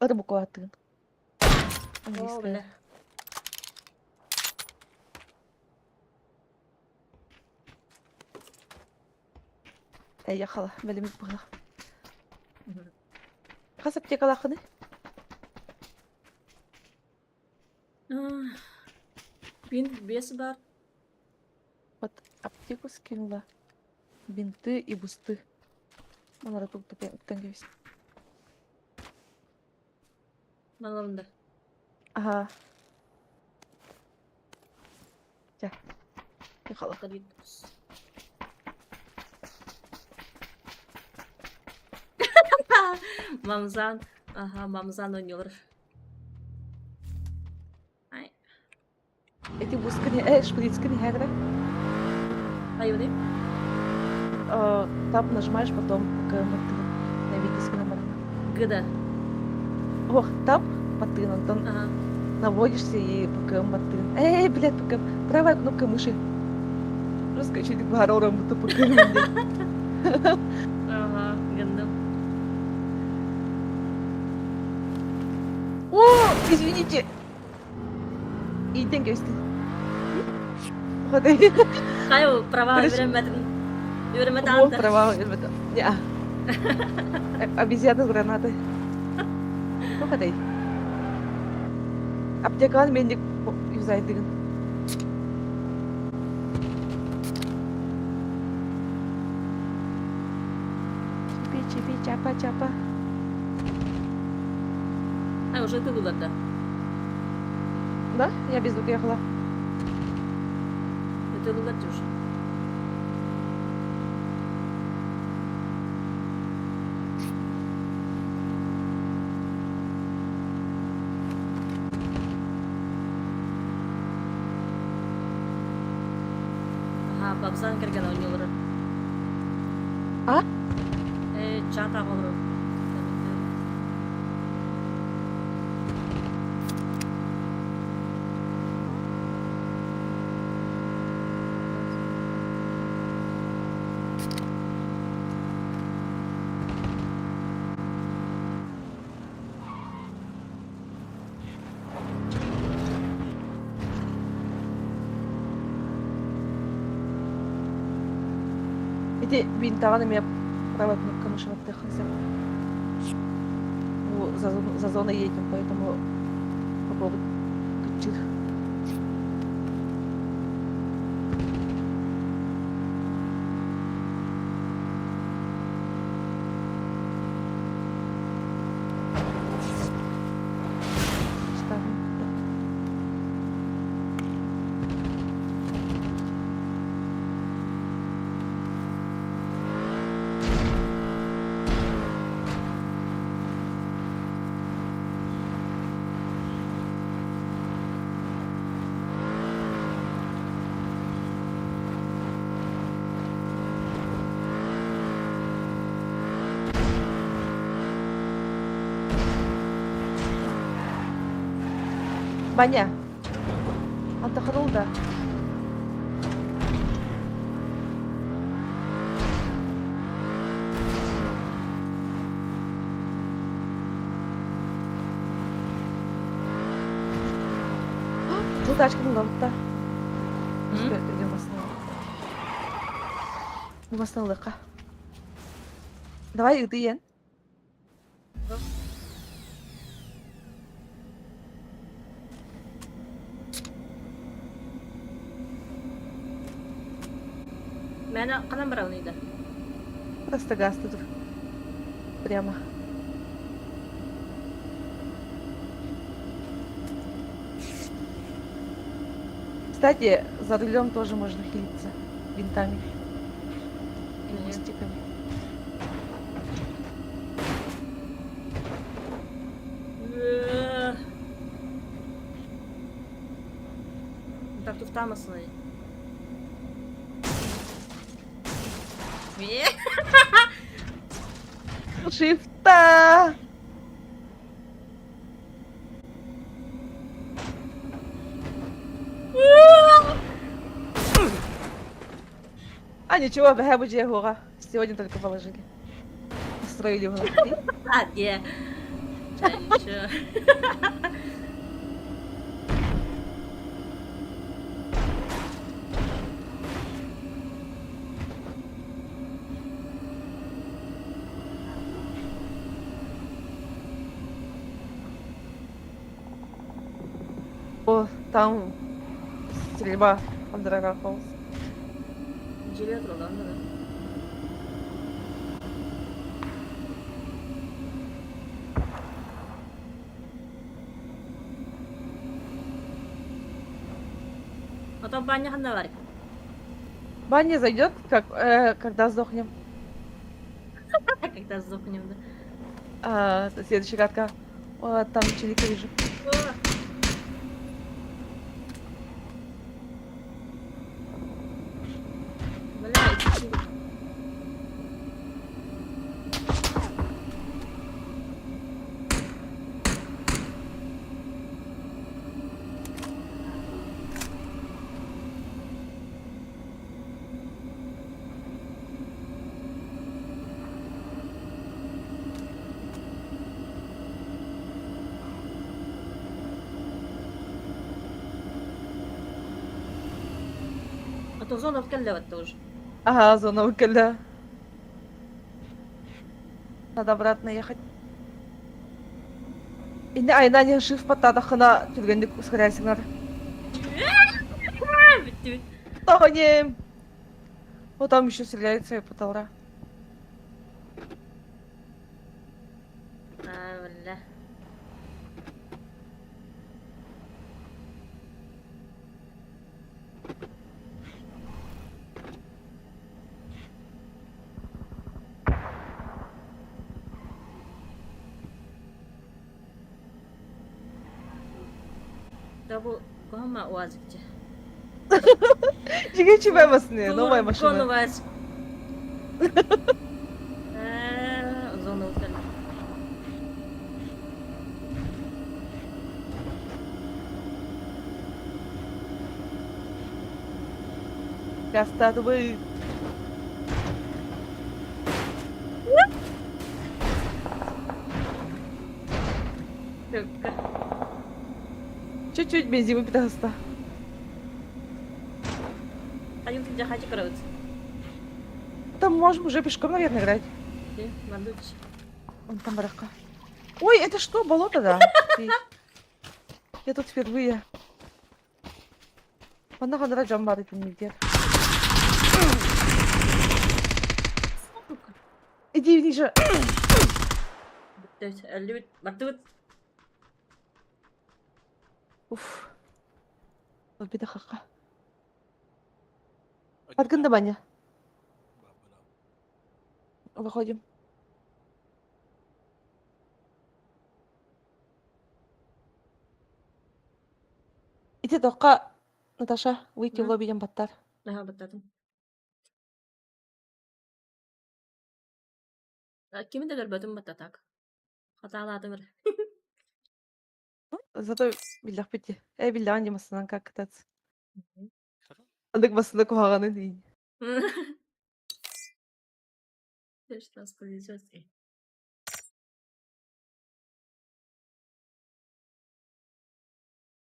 Рыбу куатын. О, бля. Яхала, бәлеміз бұға. Қас аптека лақыны? Бин бесі бар. Вот аптеку скинула. Бинты и бусты. Онları туктан кебес. Маларында. Ага. Жа. Яхала. Мамзан. Ага, Мамзан oynuyor. Ай. Эти бусканы, шприцканы хагра. Айуны. Там нажимаешь потом на видео номер. Гыда. Ох, там потын, Антон. Ага. Наводишься и ПКМ потын. Блядь, ПКМ. Правая кнопка мыши. Раскачать горором, будто ПКМ. Ага, гындым. О, извините. İyiden geçti. Hadi. Kayo, prava Terus- veremedim. Veremedim Oh, ante. права, это. Я. Обезьяна с гранатой. Ну, ходи. Аптеканы мендик юзайдыгын. Чипи, чапа. Ha, уже ты да. Да, я без рук ехала. Ты уже. Ага, бабзан кірген ойнылыры. А? Чата қалыры. Эти бинтованы меня правая кнопка мыши вот тихо. Ну, за зоной едем, поэтому попробуй тупчик. Баня. Отдохнул, да? Желтачка да. Масналыка. Давай иди, ен. Мәне қанан бір алынайды? Просто газ тут. Прямо. Кстати, за рулем тоже можно хилиться винтами и мостиками. Так, туфтамасın ayı. Шифта! А ничего, бэхэбуджи гора. Сегодня только положили. Устроили в голове. А, не. Ничего. О, там стрельба от Драга Холс. Жилет Роланда, да? А там баня хандаварик. Баня зайдет, когда сдохнем. Когда сдохнем, да? Следующая катка. О, там челика вижу. Блядь, чуть-чуть. А то зона вкалывать тоже. Ага, зона выколя. Надо обратно ехать. Инде айна шиф паттадахына түргендик ускоряйсыңар. Битти бит. Тонем. Вот там еще стреляют свои потолра. Валля. Да bu Goma uazıkçı. Чиги чибаймасны, новая машина. Гонуваз. Зона вкалывать. Гастады вы. Только. Чуть-чуть бензин выпитался. Один ты где хати кроется. Там можем уже пешком, наверное, играть. Где? Мандуч. Вон там барахка. Ой, это что, болото, да? Я тут впервые. Бана кадара жан бар екен мектеп. Иди ниже. Bitti. 50 bit. Battı bit. Уф. Беда хака. Откуда баня? Выходим. Иди тоққа, Наташа, выйти в Да. лобби баттар. Aha battadım. Kimin de görmedim battatak. Hataladın bir. Зато биллах бити. Биллах демасынан как кататься. Андык басында кухаганы дейін. Что нас повезет.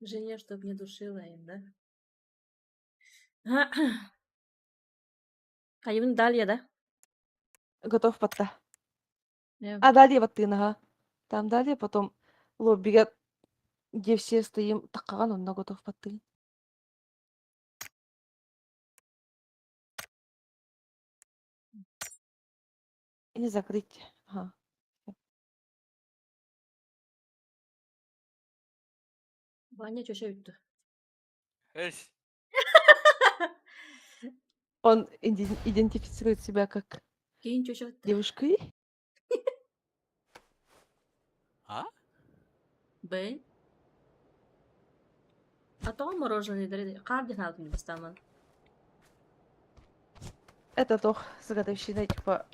Жене, чтоб не душила им, да? Кайын Далья, да? Готов батта. Я- А далее баттынаға. Там далее потом лоббиге где все стоим таққан онда готов баттыгын. И не закрыть. Ага. Ваня чөше үттü. Эш. Он идентифицирует себя как Кейін чөше үттü. девушкой. А? Бэй. А то мороженое дарили. Кардин алдым бастаман. Это тох с годовщиной, типа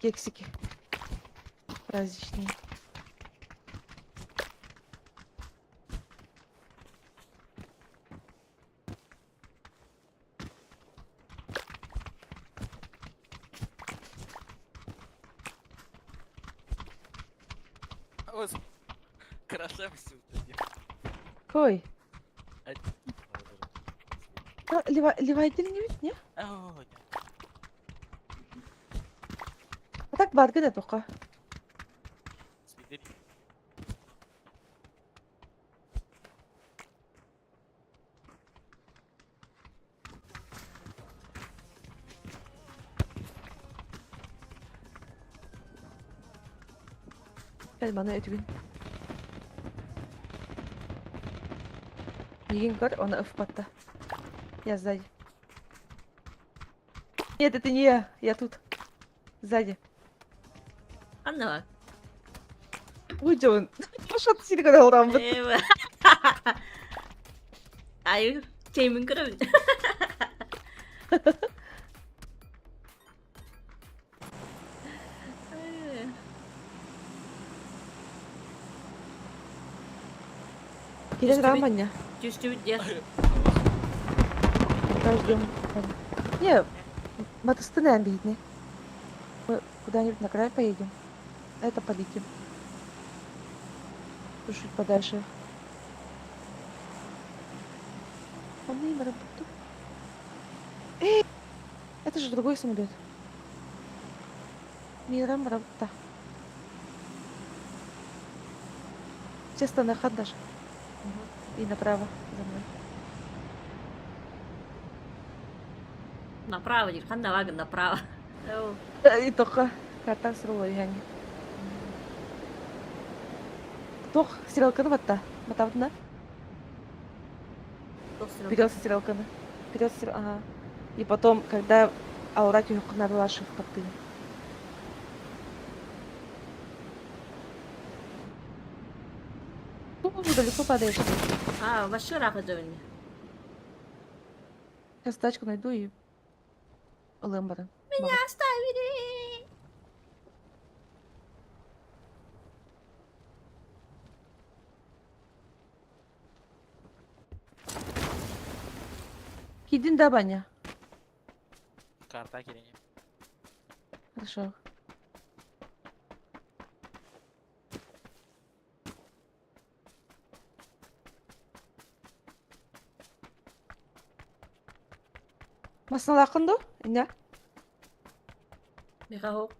кексики праздничные. Ось. Красавцы вот эти. Кой? Ай, Левайдер не ведь, не? Ау, не. А так бар гыда тоқа. Смотри. Gel bana ötübün. Егин көр, оны ыф батта. Я сзади. Нет, это не я тут. Сзади. Anne bak. Уйдем. Пошел ты сильно когда урам. Eyvah. Ay, şeyimin kırı. Келе Üstü раманя. Düştü bir yer. Подождем. Не, мотостыны видны. Мы куда-нибудь на край поедем. Это полетим. Чуть подальше. другой самолет. Миром работа. Честно, на ход даже. И направо за мной. Направо, Дирхан, давай направо. Оу. И только карта с рулой яни. Тох, стрелка вот та. Мотавна. Вперед стрелка. Вперед стрелка. Ага. И потом, когда Аураки надо ошибка ты. Далеко падаешь. А, вообще раха дönüyor. Сейчас тачку найду и Лэмбора. Меня оставили. Хидин да, Баня. Карта керене. Хорошо. Масналакын до? Не? Михаил.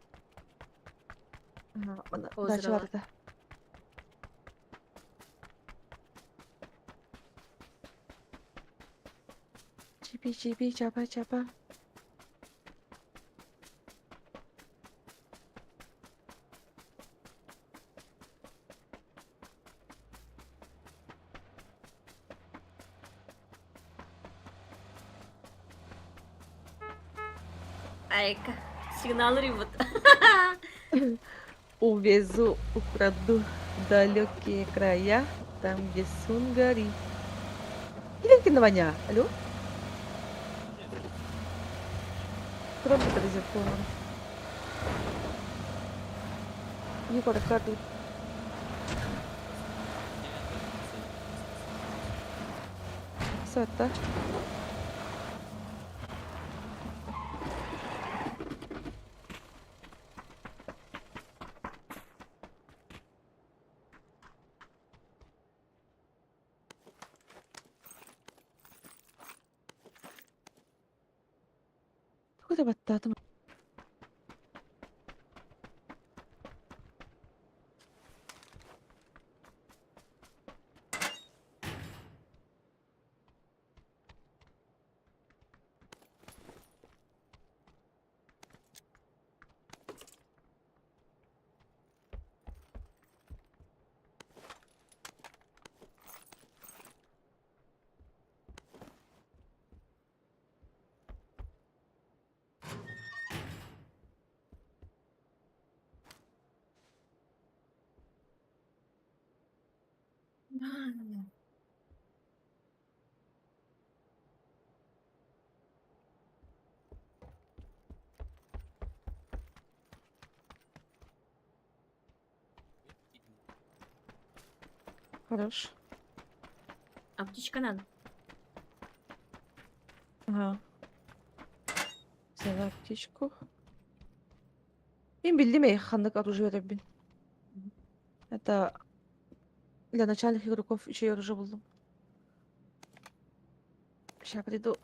Озеро Дача бар. бар да. Чипи, чапа. Айка. Сигналы ревут. Увезу, украду в далекие края, там, где Сунгари. Или Ваня, алло? Пробуй резервуар. Не карту. Сата. Куда баттатым? Хорош. А птичка надо. Ага. Взяла птичку. Им билдим я хандык оружие ребин. Это для начальных игроков еще я оружие булдым. Сейчас приду.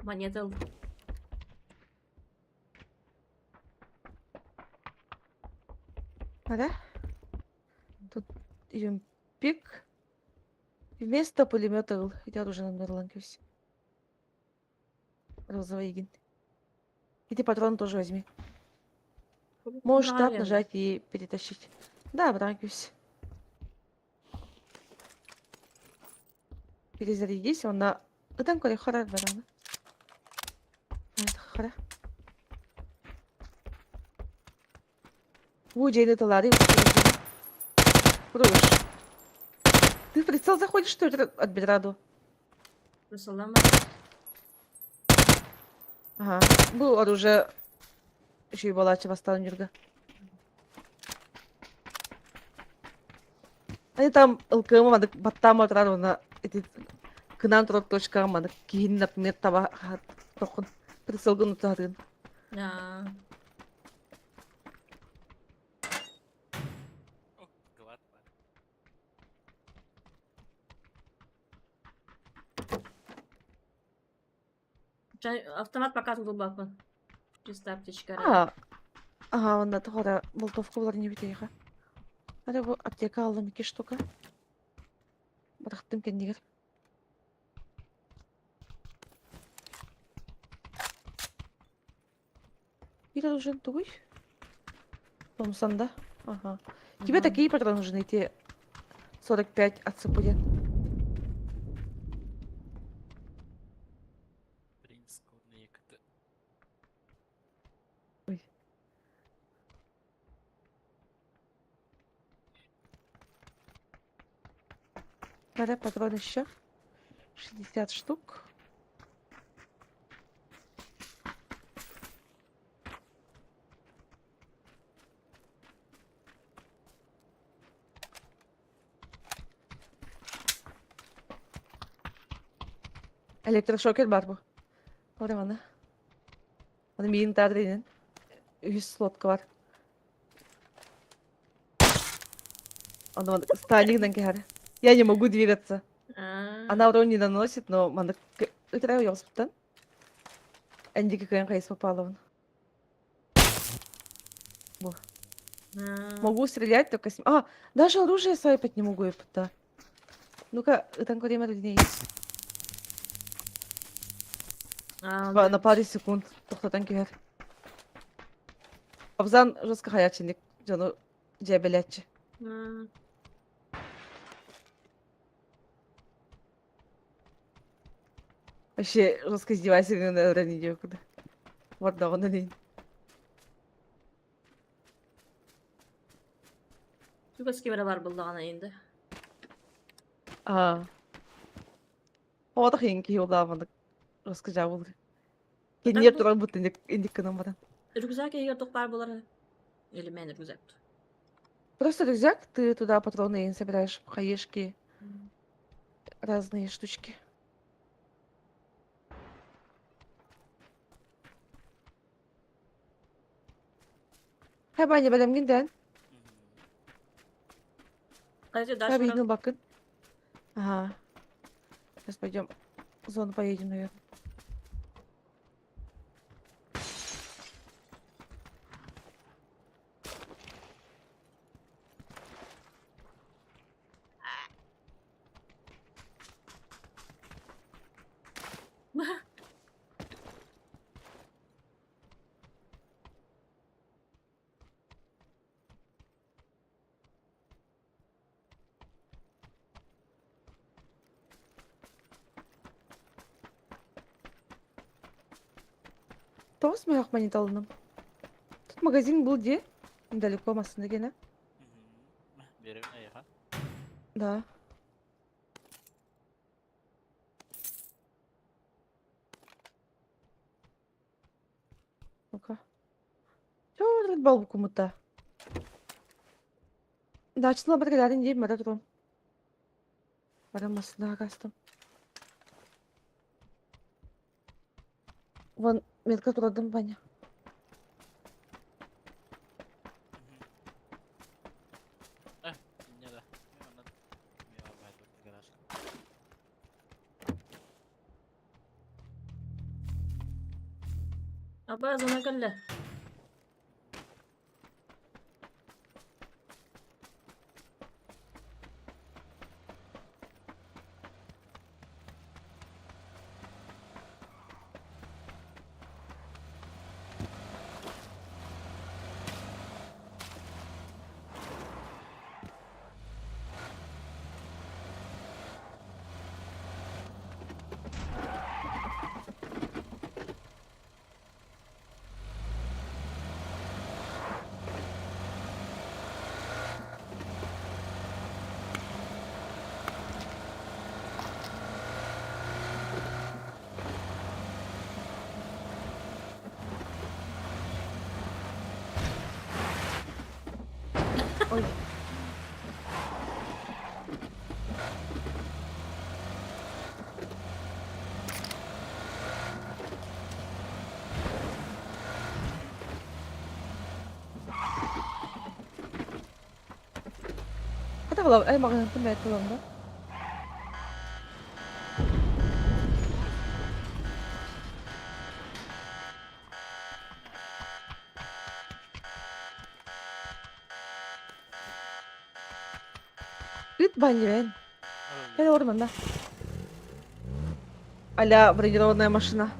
Монета алdım. Ага. Тут идем пик. Вместо пулемета хотя оружие на Нерланкевсе. Розовый егин. Эти патроны тоже возьми. Можешь тап Правильно. нажать и перетащить. Да, Бранкевс. Перезарядись, он на... Ыдан коре харар барана. Хара. Жейны талары. Пруешь. Ты в прицел заходишь, что ли, от бедра до? Русалама. Ага. Был оружие. Еще и балачи восстал Нюрга. Они там ЛКМ, маны баттам отрару на эти кынан турат точка, маны киhin например таба тохун прицелгын утарын. Да. Автомат пока тут бакмын. Приставьте чекара. Ага, онда тухара болтовка булар не битейха. Ара бу аптека алдым 2 штука. Бырактым кендигер. Бир нужен тугуй. Томсанда. Ага. Тебе такие патроны нужны, эти 45 отсыпали. Принц kodunu yıktı. Надо патрон еще. 60 штук. Электрошокер бар bu. Ora bana. Onun bir internetin 100 slot var. Она Сталингдан кер. Я не могу двигаться. Она урон не наносит, но мана играю я успетан. Энди какая хайс попала он. Могу стрелять только с... А, даже оружие свайпать не могу, да. Ну-ка, там время людей есть. На пару секунд. Тоқтатан кер. Абзан жестко хаячинник. Жану жебелячи. Вообще жестко издевайся, на уровне куда. Вот да, он не. Çok eski biri var buldağına indi. А. O da hinki yolda жестко жабылды. Кенер туран бут индикканам баран. Рюкзак егер тоқпар болар. Или мен рюкзак. Просто рюкзак, ты туда патроны собираешь, хаешки, разные штучки. Hemen ne benim günden. Кстати, дальше Tabii раз- ну bakın. Ага. Сейчас пойдем в зону поедем, наверное. Тост мы мониталным. Тут магазин был где? Недалеко Массандагена. Беремне ya. Да. Ну-ка. Чё тут балбу кому-то? Да, честно, благодарен день, мада турон. Барамасына кастым. Вон, метка турадым, Ваня. Ne de. Ya ben de garaj. Abba zona kalle. Ой. Kata kalau makan tempat tulang dah. Кыт банивен. Кел орнында. А-ля бронированная машина.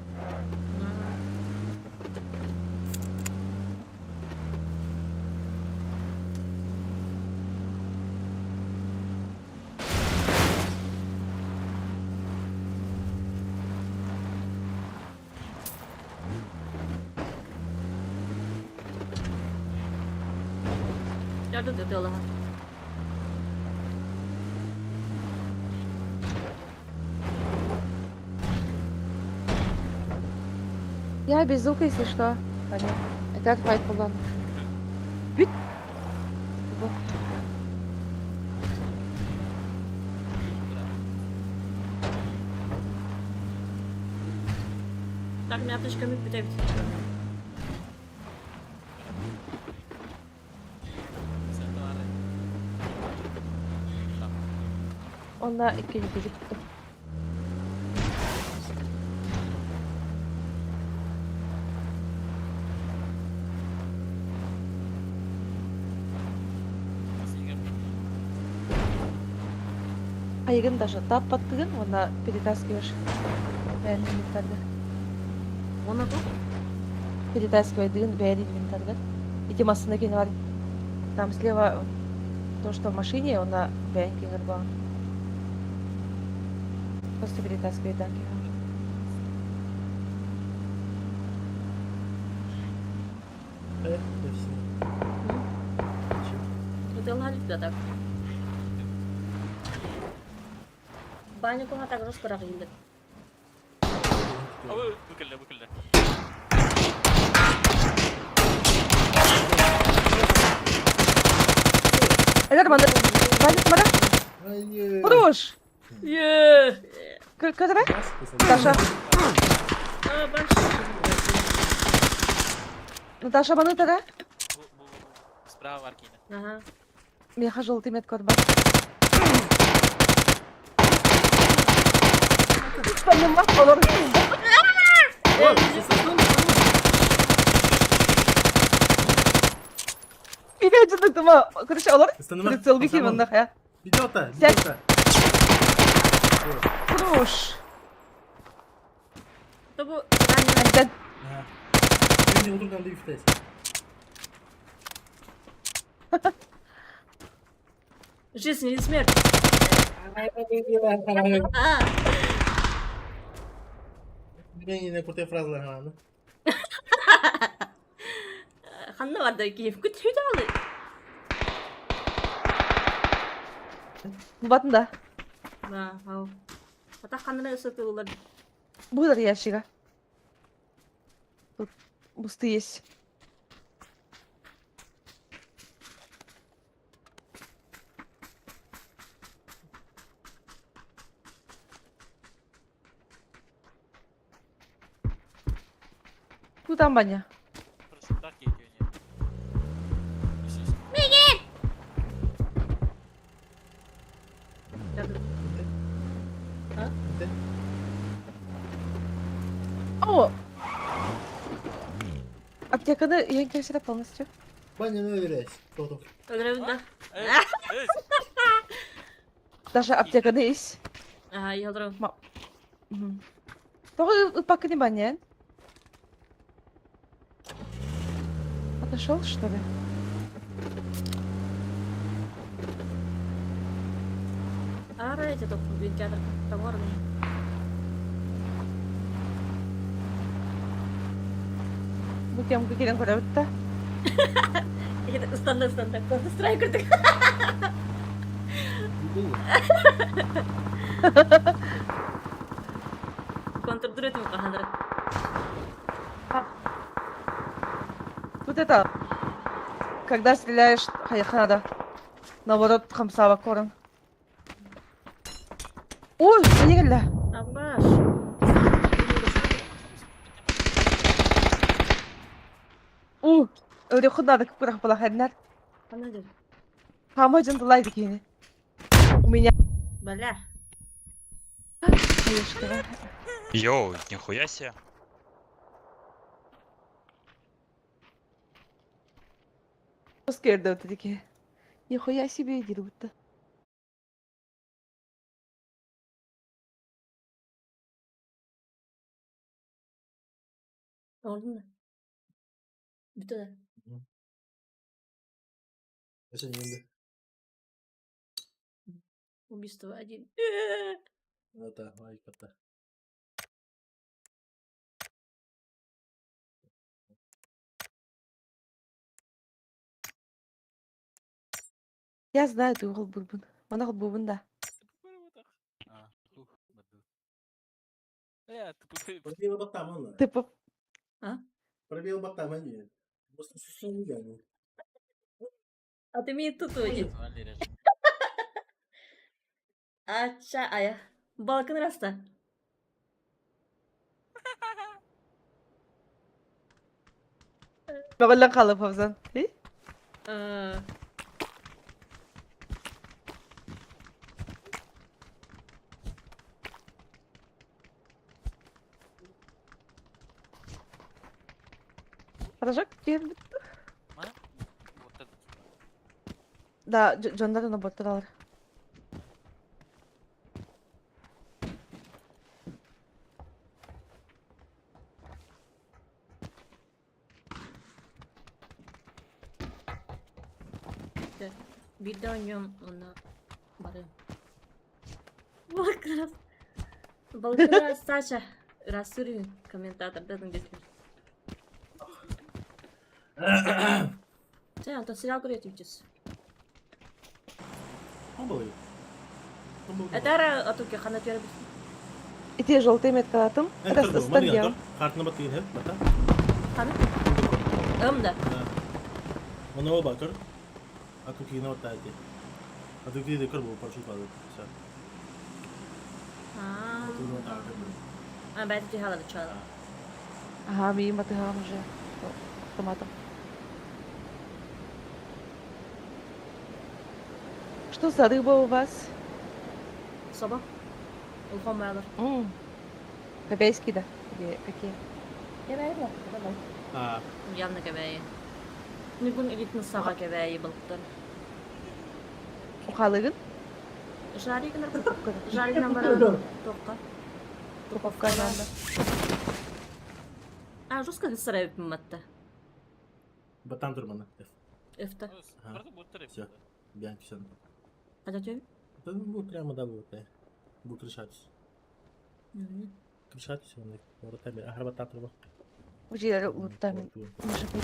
Yardım dedi Allah'a. Я без звука, если что. Понятно. Это файт был. Бит. Вот. Так, меня аптечками питает. Ona ikinci gözüktü. Ayıgın даже таппаттыгын, оны перетаскиваешь. Бәрін инвентарда. Ona bu. Перетаскивайдыгын бәрін инвентарда. И темасына кені бар. Там слева то, что в машине, она бәрін кені бар. Просто перетаскивай танки. Это все. Это Аллах тебя так. Баня кого так распораг инде. Быкылды, быкылды. Элер баны. Бәлік мара. Хорош. Еее. Кадра? Наташа. А, баш. Наташа баны тара. Bu sправа var ki yine. Ага. Меха желтый меткод бар. Tanımak olur. Били acıdıktıma. Kırış olur. Станыма. Прицел бики мында ya. Идет-то, Сядь. идет-то. Хорош. Да bu ранее. Әддән. Ага. Şimdi oturdan da üfteyiz. Жизнь или смерть? А, Ben yine kurtaya frazlar hemen. Ханна var da keyif. Күт хүйді алы. Батында. Да, ау. Ата ханна ысыты олар. Бұлар ящига. Тут бусты есть. Куда баня? Burası dark geliyor yine. Üstüne. О! Аптеканы ең кешірі полностью. Баня не öyle. Toto. Öldürebildi. Evet, evet. Даже аптеканы есть. Ага, yıldırım. Только пока не баня. Отошел, что ли? Арайте топ bir kadar. Tamam mı? Bu темка келен көріп өтті. İşte ıstanda. Counter Strike kırdık. Counter duruyor mu kahanlara? Тут это, когда стреляешь, надо, наоборот, хамсава корон. Ой, не geldi. Abaş. Öyle kudladık bırak bırak henler. Bana diyor. Hamacın dolaydık yine. У меня... Bala. Йоу, нихуя себе. Скерді өтті деке. Нихуя себе дейді бұтты. oldun da. Bitti de. Mesela şimdi. Убийство 1. Это, ай, кота. Я знаю, ты угол бурбун. Он угол бурбун, да. А, ух, баду. Ты Пробил батам, он. Ты по... А? Пробил батам, они. Просто сусуня. А ты меня тут уйди. Валерия. Aşağı aya. Balkın rasta. بقول لك خلف فوزان ايه Aa, رجعك كتير Mana? Вот этот. да جندر انا بطل işte bir de oynuyorum ona. Barıyorum. Balkın rasta. Balkın rasta aşağı. Rastırıyorum. Комментатордан geçiyor. Sen anta silah üreticisi. Он был. Он был. Это атуки ханат yarı bitsin. эти желтые метка атом Это это был. стадион Картна батын хеп, бата. Ханат? Ömde. Он его бакер. А тут кино тайти. А тут где декор был паршут падает. Все. Aa. Тут вот так. Ha ben de hala çağırdım. ага мимо ты гам уже автоматом что за рыба у вас Sabah. Ulfan bayalar. копейские да или какие Gebeği mi? Tamam. А, Yanına gebeği. Nükün gittin sağa gebeği balıktan. ухалыгын Жари гэнэр упаковка Жари гэнэр баран. Топка. упаковка надо А, жестко гысырай биматта. батан турмана. Эфта. Ага. Всё. Бянки все. Хада тёй? Да ну прямо да вот. Буду кричать. Кричать все. Вот там. А батан турма. уже вот там может быть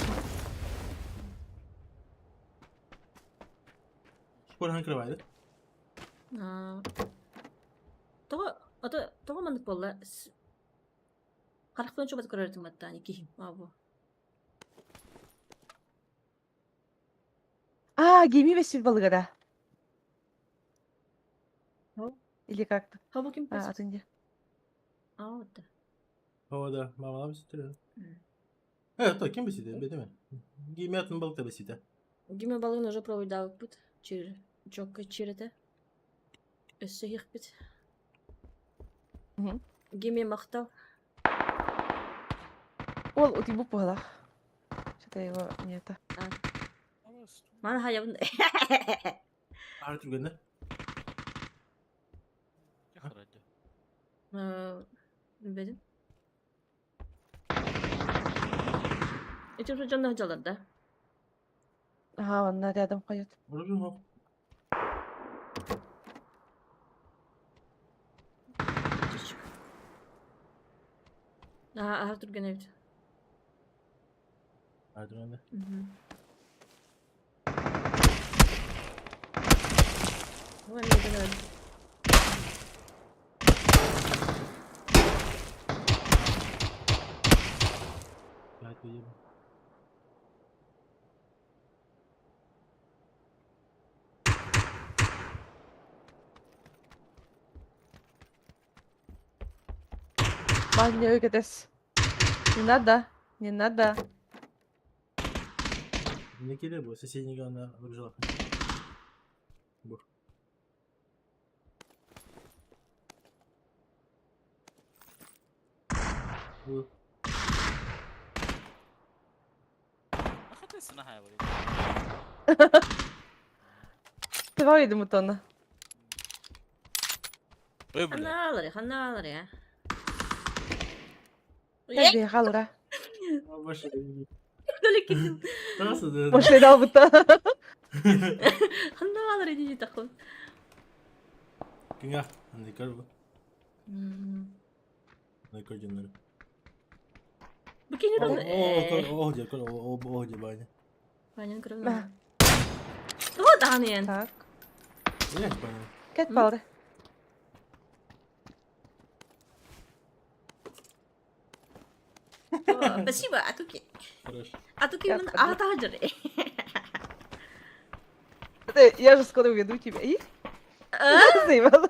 Скоро накрывает. Того мандык болла. Характан чобат көрөрдүм атта ани кихим. Абу. гейми весит болгара Хо? или как-то Хабу ким пес? атынде А, вот. О, да. Мама биситер. Мгм. То ким биситер? Бедеме. Гимятын балыкта биситер. Гиме балыгын уже провойдалык бит. Чир. Чокка чирете. Өссө хих бит. Мгм. Гиме мактал. ол у тебя было что-то его не это Мана хаябын. Ары түргенде. Bilmedim. İçim canlı hocalar da. ага он рядом ходит Вроде ну. Çocuk. Aha, Arthur gene evet. Ары түргенде. Bu neden öldü? Gayet iyi. Мань, не выгодес. Не надо, не надо. Ne gelir bu? Соседний гана выбежала. Бур. Бур. أخذت السنة هاي وليد. Твои Мутона. إيه بلا. Hanaları ya. Hadi halra. Böyle kesin. Nasıl dedi? Машина албыта. Anlamalar edici takım. Günah. Hadi kar bu. Hmm. Ne kocanları. Bu kini Oh, de. oh, oh, banyak. Banyak keren. Nah. Oh, tahan ya. Так. Ini banyak. Кет балды. Спасибо, Атуки. Хорошо. Атуки Я мен пойду. атажыр. Я же скоро уведу тебя. И? Заебал.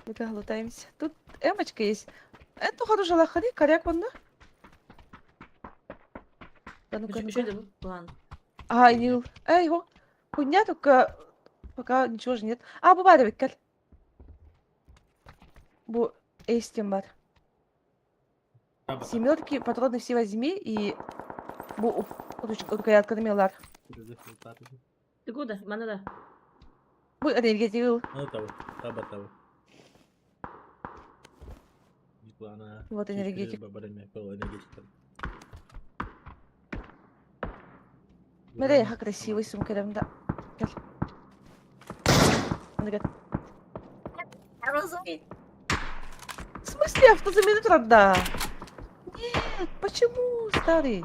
Ну-ка, лутаемся. Тут эмочка есть. Это хорошая лохани, коряк вон, да? Да ну-ка, ну-ка. Şöyle bu. Ulan. Ай, Нил. Эй, его. Хуйня, только пока ничего же нет. А, бывает, Виккер. Бу, эстим бар. Семерки, патроны все возьми и... Бу, рукоятками Ты куда? Бana da. Бу, энергетик. Tahu. Gimana? Вот энергетик. Смотри, как красивый сумка, да. Он говорит, в смысле, автозамену тогда? Нет, почему, старый?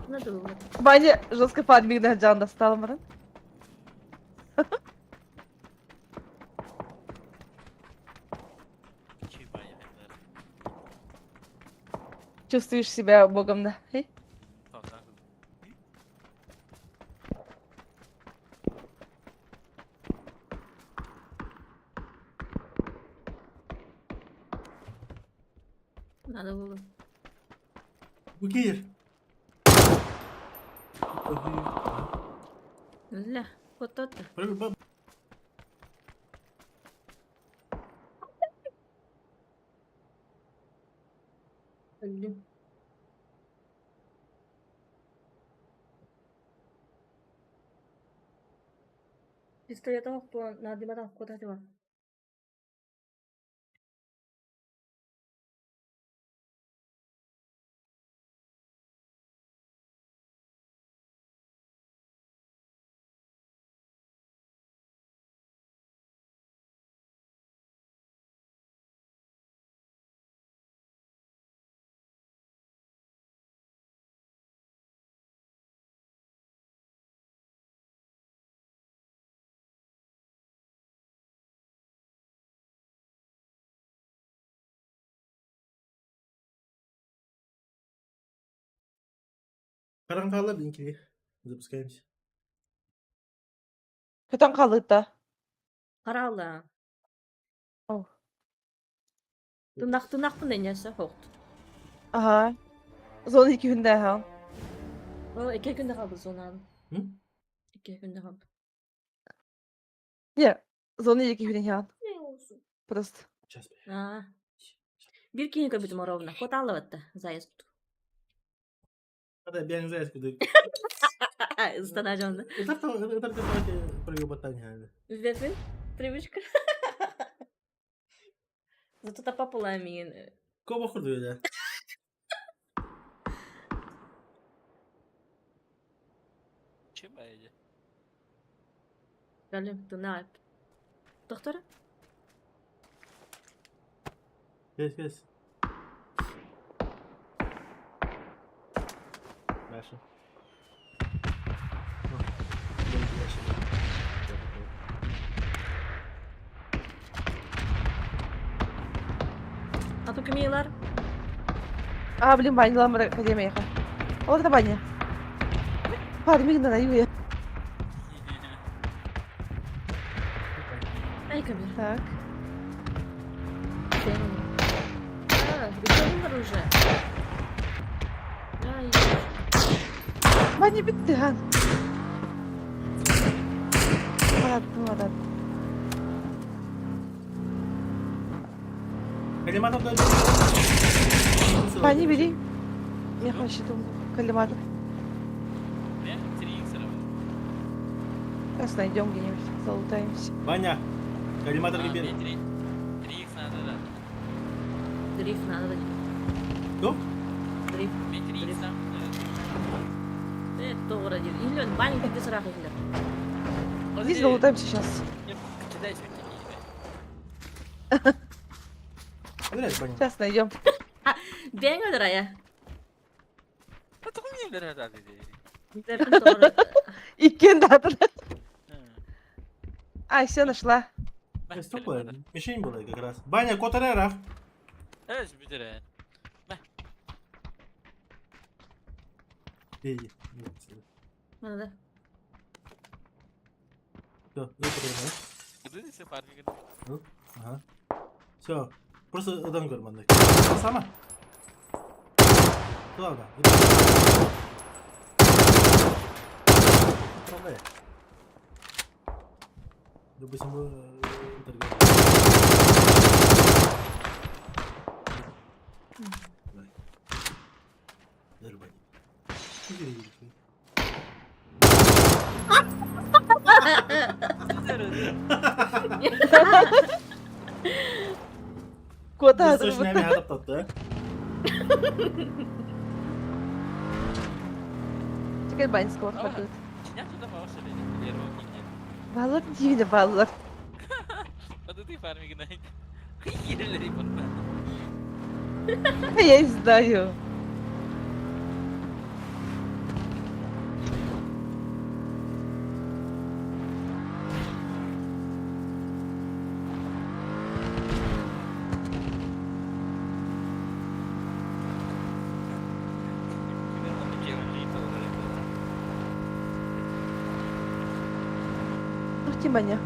Надо. Баня жестко фарминг на Джан достал, Маран. Чей баня, Хайдар? Чувствуешь себя богом, да? Эй? Tamam, tamam. Надо было. Bugir. Ля, вот это. Öldüm. Пистолета yok bu. Nadime'den kod var. Каранкалы, блинки. Запускаемся. Кто қалды? Kararlı. Oh. Tırnak mı deneyese hokt. Ага. Зон 2 günde ha. O 2 günde kaldı sonra. Hı? 2 günde kaldı. Не, зон 2 günde ha. Ne olsun? Просто. Сейчас. Ha. Bir kini köbütüm orovna. Kod alıvattı. Zayıs. Ada biang saya kudu. Istanacağım da. Entar pergobatan. Вефин? Привычка. Зато та папа ламин. Kau bakır diyor ya. Чей баня? Galim, tu ne yap? Doktora? Kes. Başla. А tu kimiler? А, блин, баня, ламбра, академия ехала. Вот это баня. Фарминг на юге. Ай, kabir. Так. Бетонlar уже. Ай, Баня bitti ha. Ладно. Калиматов да. Баня бери. Я хочу там коллиматор. Ne? 3x var. Сейчас найдем где-нибудь, залутаемся. Ваня, коллиматор А, гибель. мен 3x надо да. Дрифт надо. Кто? Дрифт. Мен 3x надо. Doğru değil. İlhan banyo gitti sıra kıyılar. Здесь залутаемся сейчас. Кидай сюда. Блядь, Ваня. Сейчас найдем. Ben öder ya. А то мне берет так идея. Derdim doğru. И кендатор. А, все нашла. Стекла, мишень была как раз. Баня, Котарера. Evet bitiren. Иди. Bana da. Все, выпрыгнул. Куда ты парни? Ну, ага. Все. Просто адам görmedik. Sama. Туда, да. Управляй. Допустим, Дербань. Кота Слышь, меня hadap tattı. Теперь баньского хватает. Чиня туда бавша dedi. Diğer o kinye. Баллар дивно, баллар. Adı değil farmı günay. Yerleri bunlar. Я не знаю. Внимание.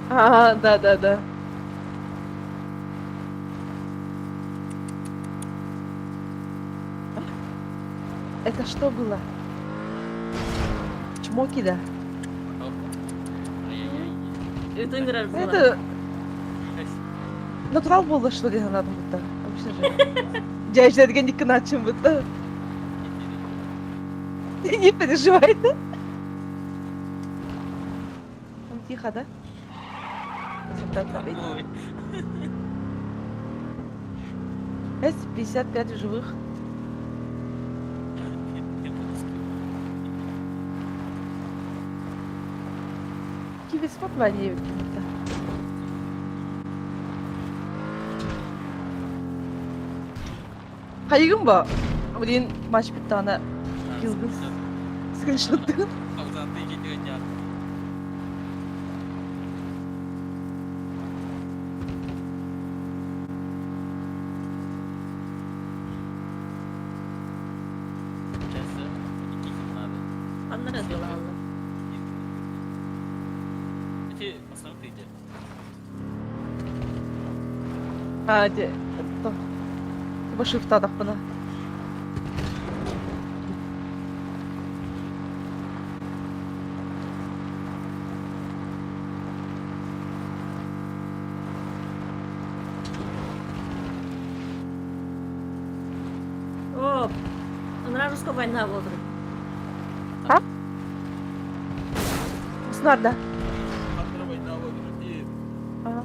А, да. Это что было? Чмоки, да? Ötün girer bu bana. Это натурал было, что ли, надо будто? Вообще же. Дядя деген не начнем будто. Ты не переживай, да? Там тихо, да? Результат победы. С-55 живых. Киберспорт валеют какие-то. Hayırım bu. Ulan maç bitti ana. Yıldız. Screenshot'tu. Uzattığı gidiyor ya. Kesse. 2 kim abi? Anlar yazıyorlar valla. İki masanın kıydı. Hadi. Tamam. Chyba shifta tak pala. Оп. Onlar Rusko война болды. Снарда. Kandıra bayına bakıyorum diye. Ага.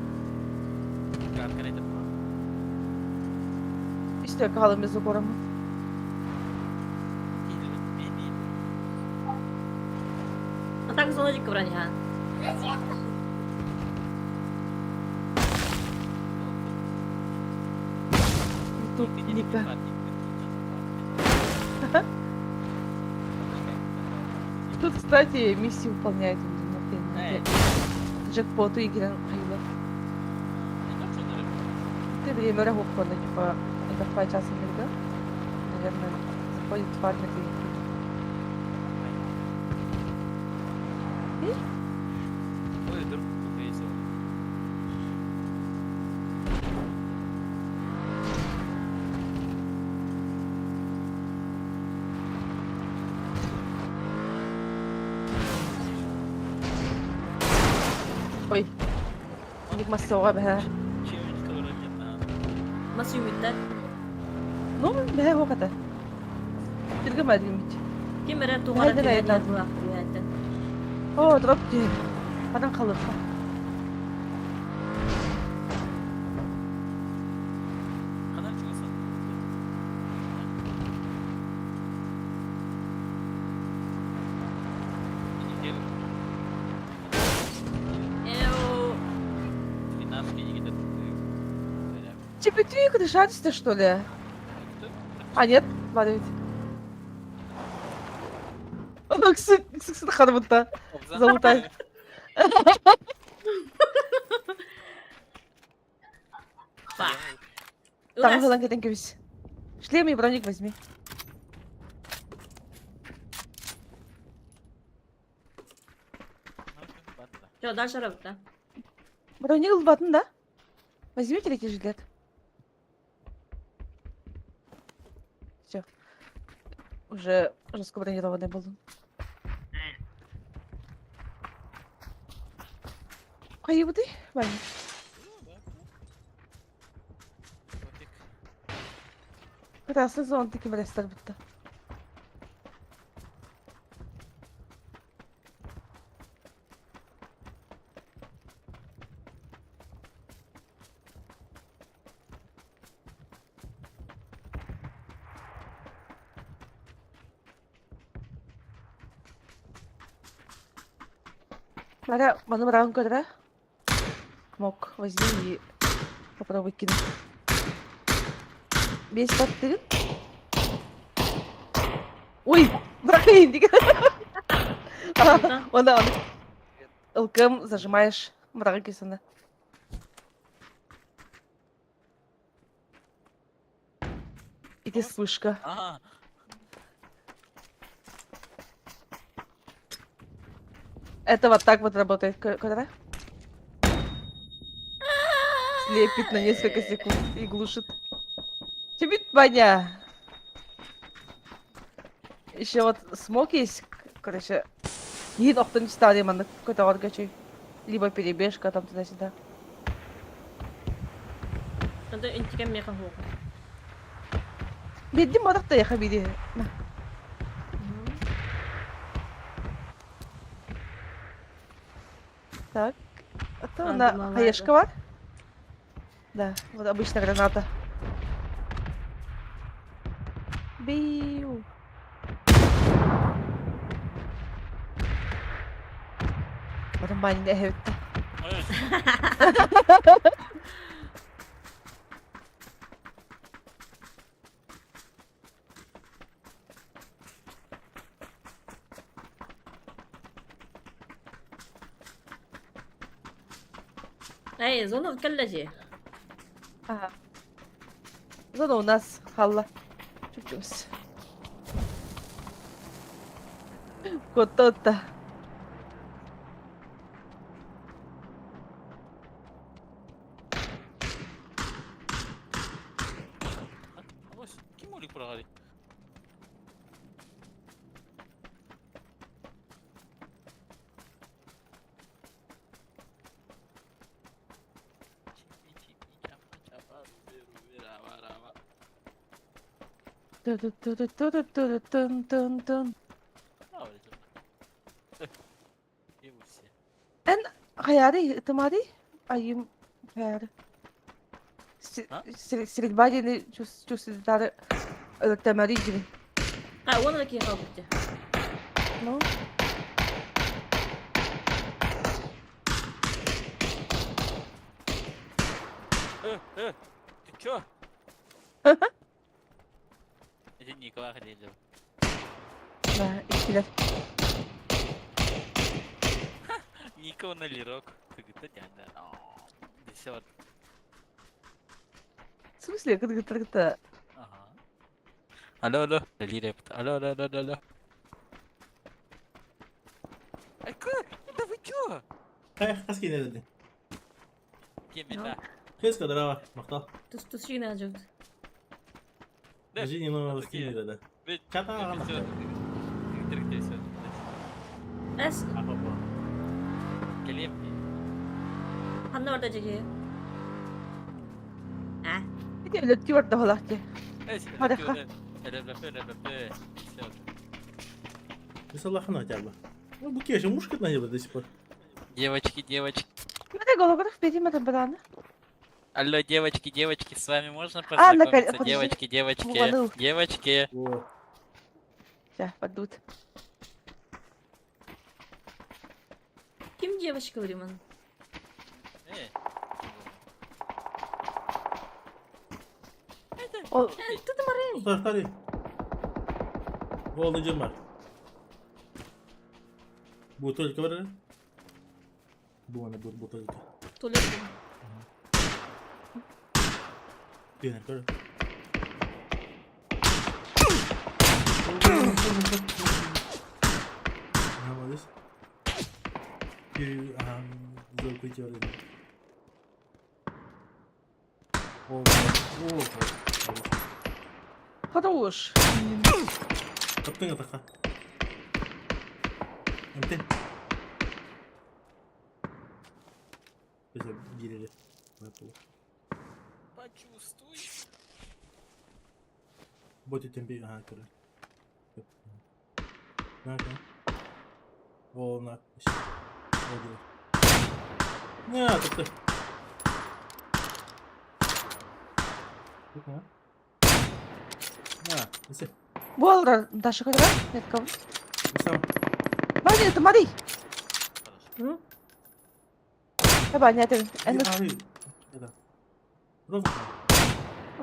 Arkana edip. İşte kalın biz oramı. А так зоночка броня. Тут Ника. Тут, кстати, миссии выполняют. Джекпоту игры hayırlı. Ты время рахунка, типа, это 2 часа иногда. Наверное, заходит в фармит и... Ой, dur. Neyse. Ой. Ник масова бе. Kimin kıvıracak lan? Nasıl ümitler? Ну, бе, o kadar. Bilgemedim hiç. Kim birer tuğara Haydi, tüyden haydi. yazılı tüyden. Oo drop diyor. Adam kalır. Kadar çıkasın. Gelin. Ew. Финансы не идут. Тебе ты дышать-то, что ли? А, нет, ладно. Ксы ханымында. Золотая. Bak. Там Uras. falan кетен кебіс. Шлем и броник возьми. Yo, дальше работа, да? Броник лбатын, да? Возьми третий жилет. Все. Уже жестко бронированный был. Кайыбыды? Бәлі. Красный зон таки бәрәстер бітті. Lara, баны бұрағын көрі. Мок, возьми и попробуй кинуть. Бес баттырын. Ой, бұрақайын деген. Оны ылкым зажимаешь бұрағын кесіні. И ты вспышка. Ага. Это вот так вот работает, когда слепит на несколько секунд и глушит. Тебе баня. Еще вот смог есть, короче. И нахто не стали на какой-то оргачей. Либо перебежка там туда-сюда. Надо интигам меха хук. Бедный морок-то я хабиди. Так. Это А, на думала, хаешка вот. Да, вот обычная граната. Биу. Нормально, это. Эй, зона в коллеже. Ага. Зато у нас халла. Чуть-чуть. Вот-то. Kim olik buraları? Тун-тун-тун-тун-тун-тун. Hayari, tamari? Ayım hayari. Ha? Стрельба или чувствую дары электромари gibi. Ha, onu da ki kaldıkça. Ну, Ты чё? Это Николай ходил. да, искелет. Нико на лирок. Ты говоришь, да. Десят. В смысле, как-то... Ага. Алло. Лиреп. Алло. Ай, да вы чё? Kas gidelim. Kim это? Kes kadar ha. Maktal. Tuz yine acıdı. Жизни много стилей dedi. Çata ağam. Es, Apa bu? Geleyim. Hanna orada çekiyor. Ha, Bir de öyle diyor da halak ki. Hadi, ha. Öyle. Biz Allah'ın acaba. Bu kişi muşkut ne yapıyor до сих пор? Девочки, девочки. Мене голограф, берімо брани. Алло, девочки, девочки, с вами можно Наконец- познакомиться? подожди. Девочки, девочки, Муланул. девочки. О, Ща, падуть. Kim девочка в Риман? О, Тут Мария. Старый. Волны Джемар. Бутылка var ya. Bu ne bu butulka. Туалет. Dene kör. Молодец. Зол кутер. О, хорош. Kaptın ataka. Ente. Bize girelim. Yapalım. Почувствуй. Боти темпи, ага, кurde. Naka. O, na. Oldu. Ne yaptı? Bakın ha. Ha, neyse. Bu alır Даша kadar. Нет кого. Сам. Мари, это Мари. Ну, Hemen ne dedim? Энес. Это. Ровно.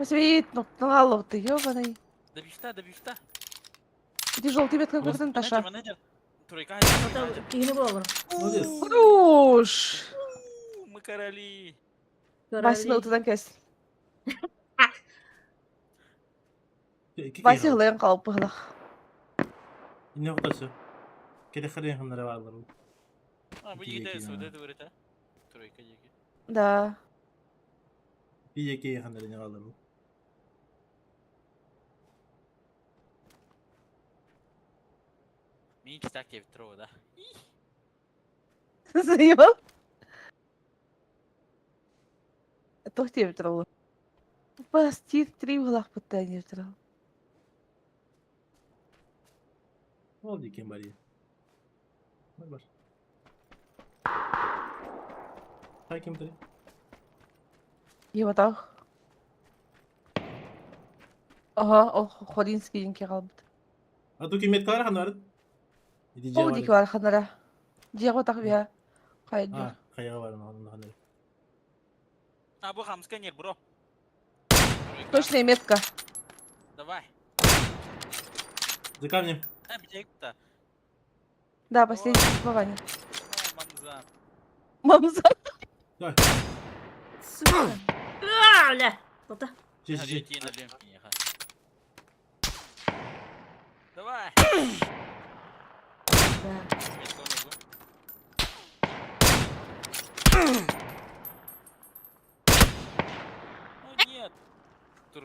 Свет, ну, налог ты, ёбаный. До бифта. Иди желтый метка куртын Даша. Менеджер. Турика, hatta iğne bulalım. Молодец. Хорош. мы короли. Вася ылтыдан кәс. İki Вася kere. ылайын қалып бұғылақ. Ne yaptı? Kede xarın xanlara varlar. А, вы Какие не кино? сюда говорите. Тройка, деки. Да. Bir yeke xanlara ne varlar. Минчи так я ветро, да? Заебал? Toch die heeft er al. Pas die 3 бұғылақ бұттайын heeft er al. Oldu kim bari. Var. Hay kim tadi? Ема тау. Ага, ол Ходинский енке қалбыд. А tu kim etkar xanlar? Idi Ол деке бар қанара. Жеғо тақ бия. Қайд Ha, kaya var onun xanlar. А, бухам сканер, бро. Точная метка. Давай. За камнем. Объект-то. Да, последнее существование. Мамза. Мамза. Давай. Süper. Öyle. Baba. Çiş Hadi çiş. yetiğin alayım ki ya. Давай. Да. Метка у него. О, нет. Тур.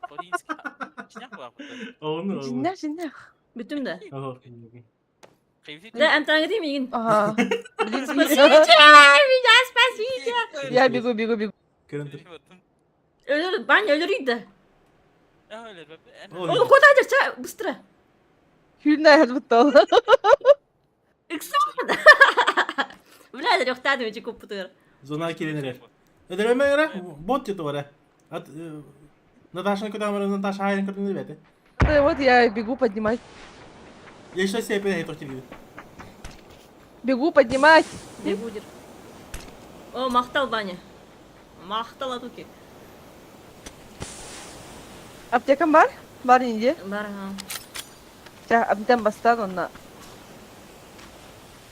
Полинский. Чиняк var burada. Onu. Cinler cinler. Bütün de. Aha. Kayıflı De emtana gideyim mi yine? Ага. Блин, Spasibo. Я бегу. Görüntü. Ölür. Ben ölürüydü. Ya öyle be. Oy. Oğlum kodaydır. Çay. Bıstıra. Hülna yazbıttı. Иксан. Бля, yok daha önce kopuyor. Zona kilenere. Ödeme göre bot tutu var. At Наташа куда мы Наташа Хайен куда не веты. Вот я бегу поднимать. Я еще себе пинаю то тебе. Бегу поднимать. Ne budur? O mahtal bana. Mahtal atuki. Аптекам бар? Бар ненде? Бар ha. Сейчас аптекам бастан онна.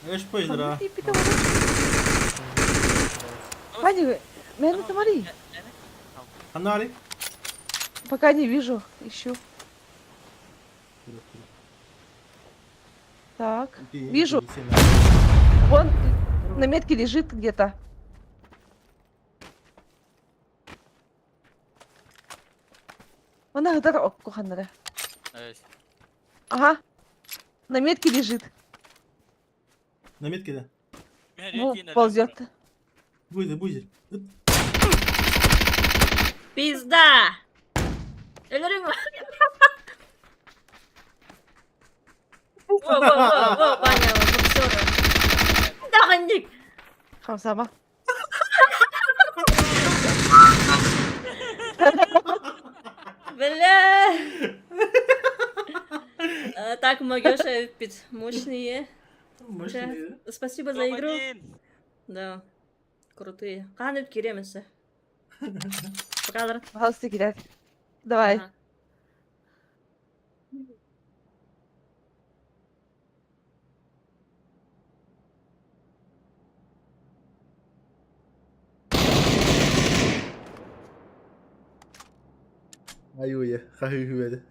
Я ж поездра. Пани, меня смотри. Ханали. Пока не вижу. Ищу. Так. Вижу. Вон на метке лежит где-то. Она где-то кухонная. Evet. Ага. На метке лежит. На метке да. Ну, ползет. Бузер. Pizda. Ölürüm. Во, Ваня, боксера. Да, Ник. Хамсама. Бля. Так, Магёша выпить. Мощные. Мощные. Спасибо за игру. Томанин! Да. Крутые. Канып керемесі. Покалар. Халсты кидер. Давай. Ага. Аюя, хахюхюэді.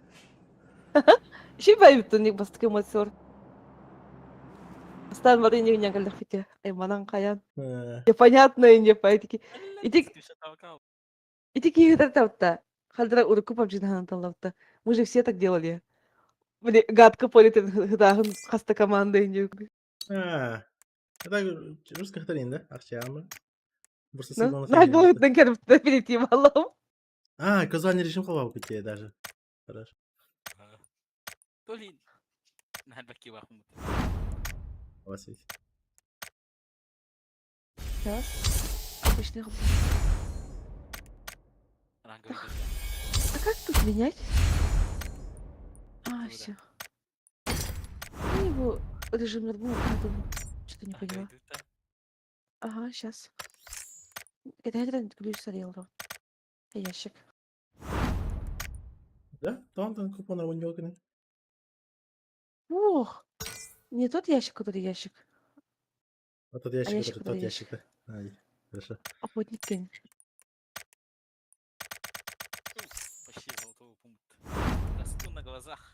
Ще байыптын ник бастык эмоциор. Стан бары не нягалдык фите. Айманан каян. Непонятно не пайтики. Итик итик игры тавта. Халдыра урку пабжин талавта. Мы же все так делали. Мне гадко политен хыдагын хаста команда инде. Это русская хтарин, да? Ахчамы. Просто Ну, сыгнал нагло тенкер перед тем аллам. казуальный режим хавал пути даже. Хорошо. Толин! Нахал баки бахмут. У вас есть. Сейчас. Обычный хаб. Ранговый А как тут менять? Туда. Все. Ну, его режим нормально, что-то не поняла. Ага, сейчас. Это я ключ сорел. Ящик. Да? Там купон равнёкный. Ох! Не тот ящик, который ящик. Вот тот ящик, ящик, который который тот ящик. Да. Ай, хорошо. Охотник тень. Почти золотой пункт. Расту на глазах.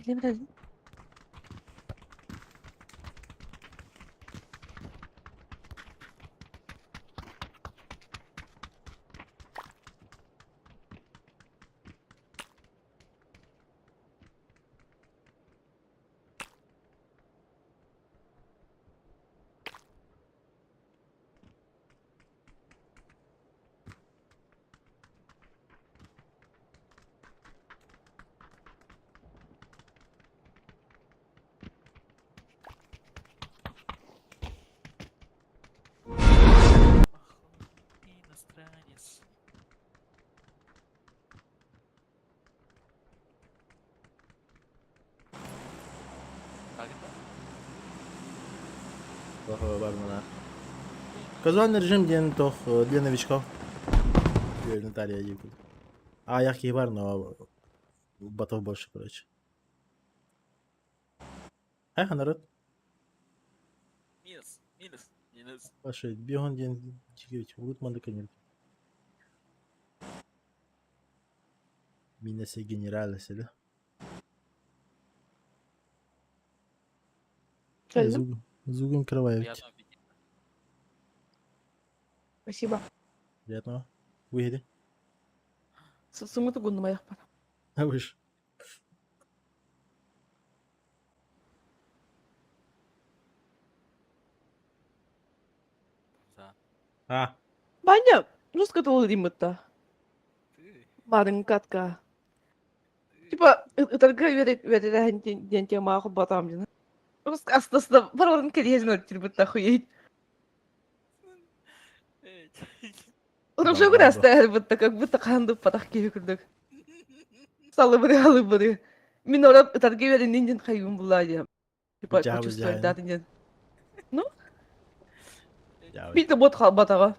Bilemiyorum. Иностранец. Как это? Плохого бармена. Казуальный режим для новичков. Или Наталья Юкут. А яркий бар, но ботов больше, короче. Эх, народ. Минус. Ваши бегон день чекивить. Урут мандаканир. Минусы генералы, да? Зугом кровавить. Приятного аппетита. Спасибо. Приятного. Выходи. Сумы тугун на моих пар. А вы ж. Да. А, Баня, ну скатывал римыта. Ты. Барын катка. Типа, ытарга веререн ден тема аху батам дина. Рус астасында барбарын келезін өттір бұтта хуейд. Рушо Бабаба. күрәсті әр бұтта, как будто қанды патақ кеу күрдік. Салы бұры, алы бұры. Мен орап ытарга верен ден қайын бұла дем. Типа Жабы, почувствовать, жабы. да, ты нет. Я Бить бот батаға.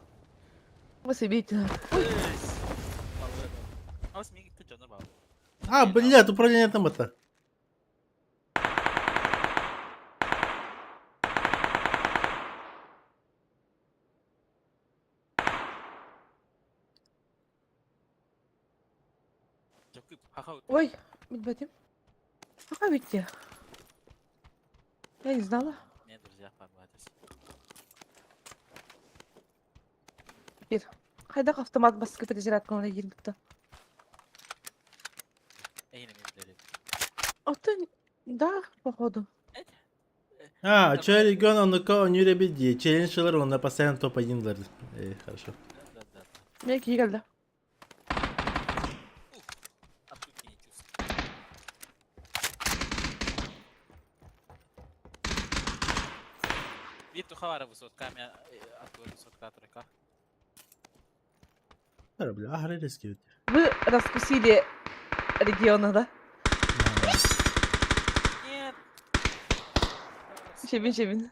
Вы себе Ау смен гитті жаныр бау. А, блядь, управление там это. Жөкіп, хақау. Ой, бітбәтім. Пока битте. Я не знала. Мен друзья погладись. Теперь. Хайдақ автомат басқа перезарядка ona girdi. Әйіне мен дәрет. А ты... Да, походу. А, че регион ну-ка не ребеди. Челленджер он на постоянно топ-1 хорошо. Да. Мне ки geldi. Абсолютно не чувствую. Виту хавара высотками, отвой высотка тройка. Бля, агры риски. Вы раскусили региона, да? Нет. Şebin.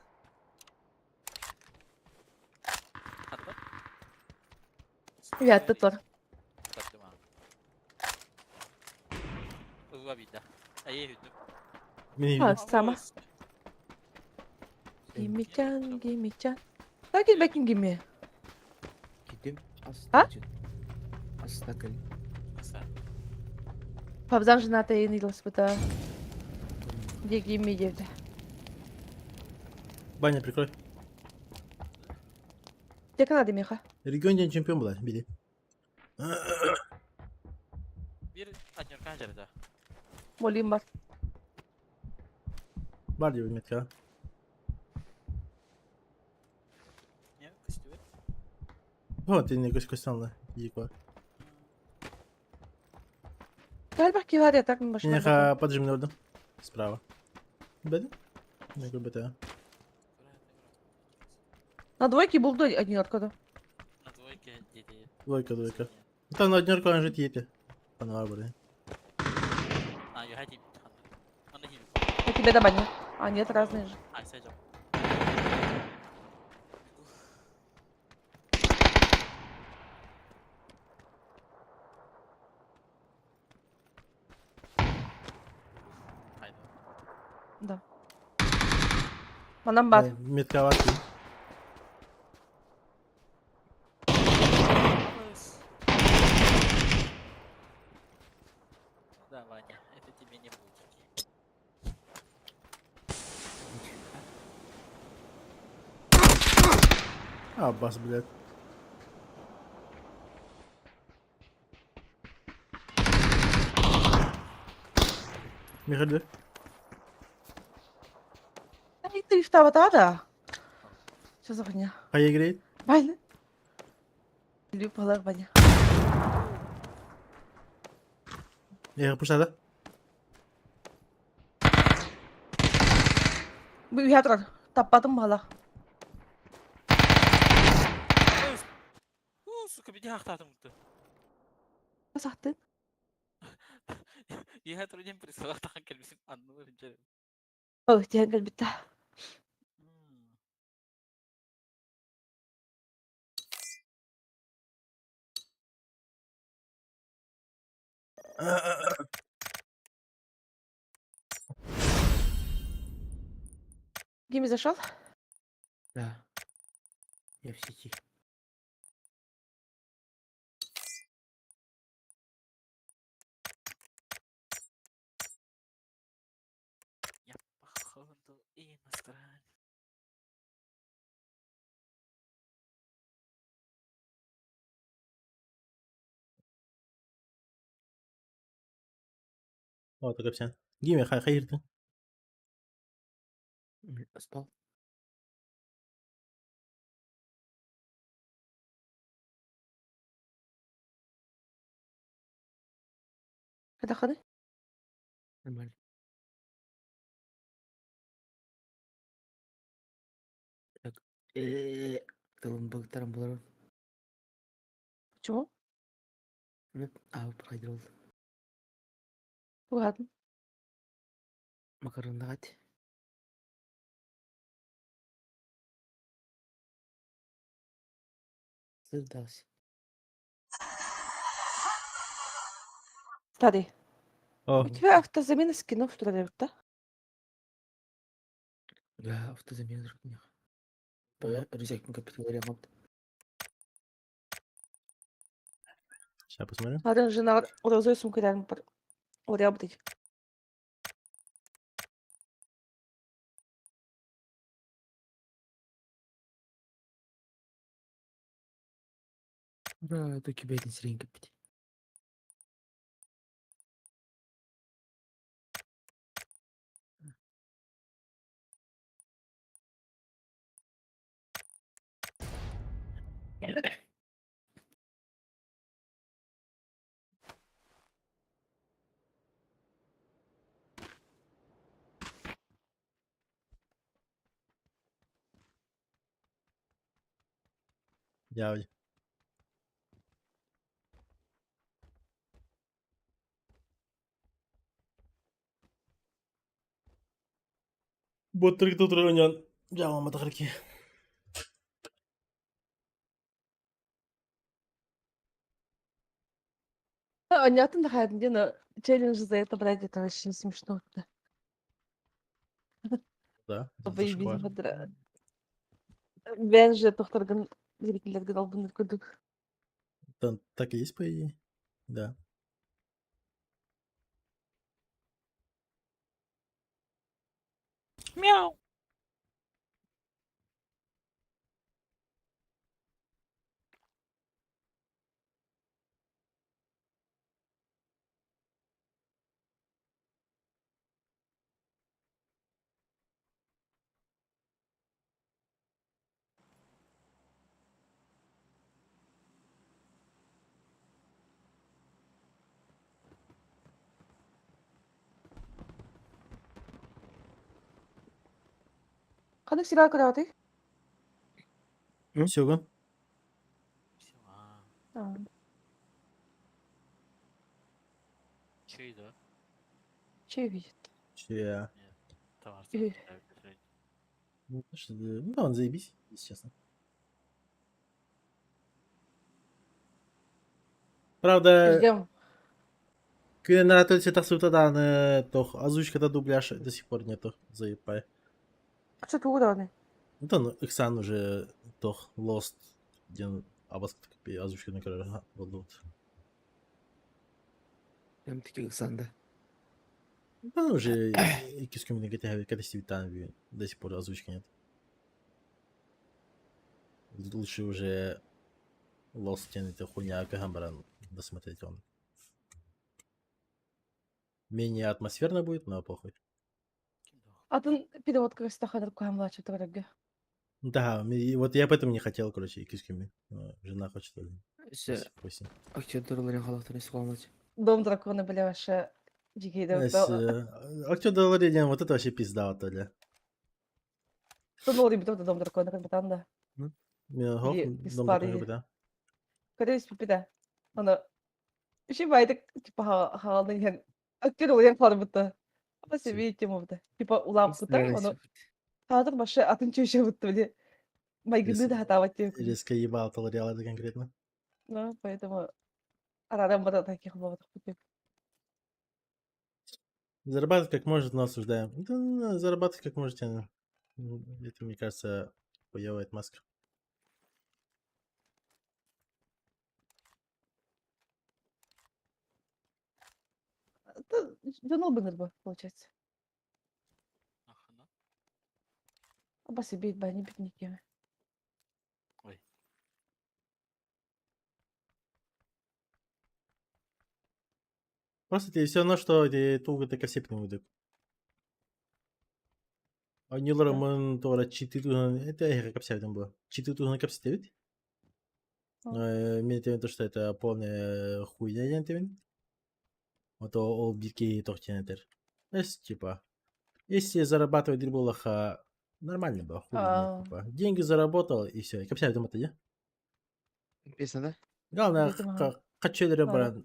Hatta. Evet, tutar. Tattım abi. Uva bir daha. Ayı hüdüm. Мини. Sama. Gimmican. Daha gel bakayım gimmi. Gittim. Ha? Астакал. Nasıl? Pabzan жената yenilась быта. Где гимми girdi. Баня, прикрой. Где Канада, Миха? Регион день чемпион была, бери. Bir anyor canjarıda. Moliyim var. Бар диyor метка. Ne? Kıstıyor. Вот, ты не костян, Диква. Gel bak var ya takım başına. Неха поджимный орден. Справа. Беда? Не ГБТ. На двойке buldu один откуда. На двойке dedi. Двойка. Там на однерку он жить епе. По выбору. А, я хотим. Он не А тебе да баня. А нет, разные же. Ай, sayacağım. Haydi. Да. Manam var. Метка вас. Да, Ваня, это тебе не будет. А, бас, блядь. Михаил, Ай, ты что, вот да? Что за баня? Хай играет. Баня. Любала баня. Я пушада. Bu uyatır. Tapadım bala. Сука, меня ахтатым мутты. Nasıl attın? Я трудем присылал так келбисин анны бинчер. Oh, jangan gel bitti. Гимми зашел? Да. Я в сети. Я походу иностранец. Вот, так все. Гиме, хай иртің. Спал. Kada ханы? Нормально. Так. Талымбактарым булар. Почему? Пройдер oldu. Ладно. Макаронда кать. Заждался. Тади, О, у тебя автозамена скинов, что ли, да? Да, автозамена друг них. Рюкзак капитал ремонт. сейчас посмотрим. Ладно, жена розовую сумку реально работать. Да, это кибетный сиренька пить. Явно. Боттырик тут районен. Жаман матахарки. Понятно, да, но челлендж за это брать, это очень смешно. Да, это Заебись, шикарно. Ben же тоқтарған зрительдерге алдын көрдік. Так и есть, по идее. Да. Мяу. Қандай сериал көріп Сёгун. отыр? Чей, да? Че видит? Че. Товар. Ih. Ну, да, он заебись, если честно. Правда, Ждем. Când era tot ce ta да, то озвучка-то дубляж до сих пор нету, заебай. Что ты уровни? Ну, то, ну, Иксан уже, то, Lost, где абас озвучка на краю будут. Там таких санда. Ну, уже, кисками негативы, когда Стивитан до сих пор озвучки нет. Лучше уже Lost тянет хуйня Кагамбара досмотреть он. Менее атмосферно будет, но похуй. Атын перевод кырыстахадыр куам лачы тұрырыгы. Да, и вот я поэтому не хотел, короче, кисками. Жена хочет. Все, Пусть. актерлерин халықтан есі қалмады. Дом дракона были ваши жигейді өтті. Актер Долоридиан, вот это вообще пизда, вот это. Кто был ребята дом дракона, как бы там, да. Или без пары. Когда есть пипида. Она... Еще байды, типа, халны ген. Актер олен қалар бұтты. Апа себе тему бұтты. Типа, улап бұтты, оны... Халатыр башы атын чөше бұтты, біле. Майгынды да хатават деп. Резко ебал Толориал это конкретно. Ну, поэтому... Арадан бата таких ловотых бұтты. Зарабатывать как может, но осуждаем. Да, зарабатывать как можете. Это, мне кажется, хуевая отмазка. Это Джонал Беннер бы, получается. Ага. Апа себе бай, не бедники. Ой. Просто тебе все равно, что ты туго так осепный выдак. Ойныларымын туара читы туган... Это я как там было. Читы туган капсите ведь? Мне то, что это полная хуйня, я не вот ол бирки тохтенетер. Типа, если зарабатывать в дрибулах, нормально было, хули нет, типа. Деньги заработал и все. Капсите там это, да? Песня, да? Главное, Видимо. качелері Ладно. бар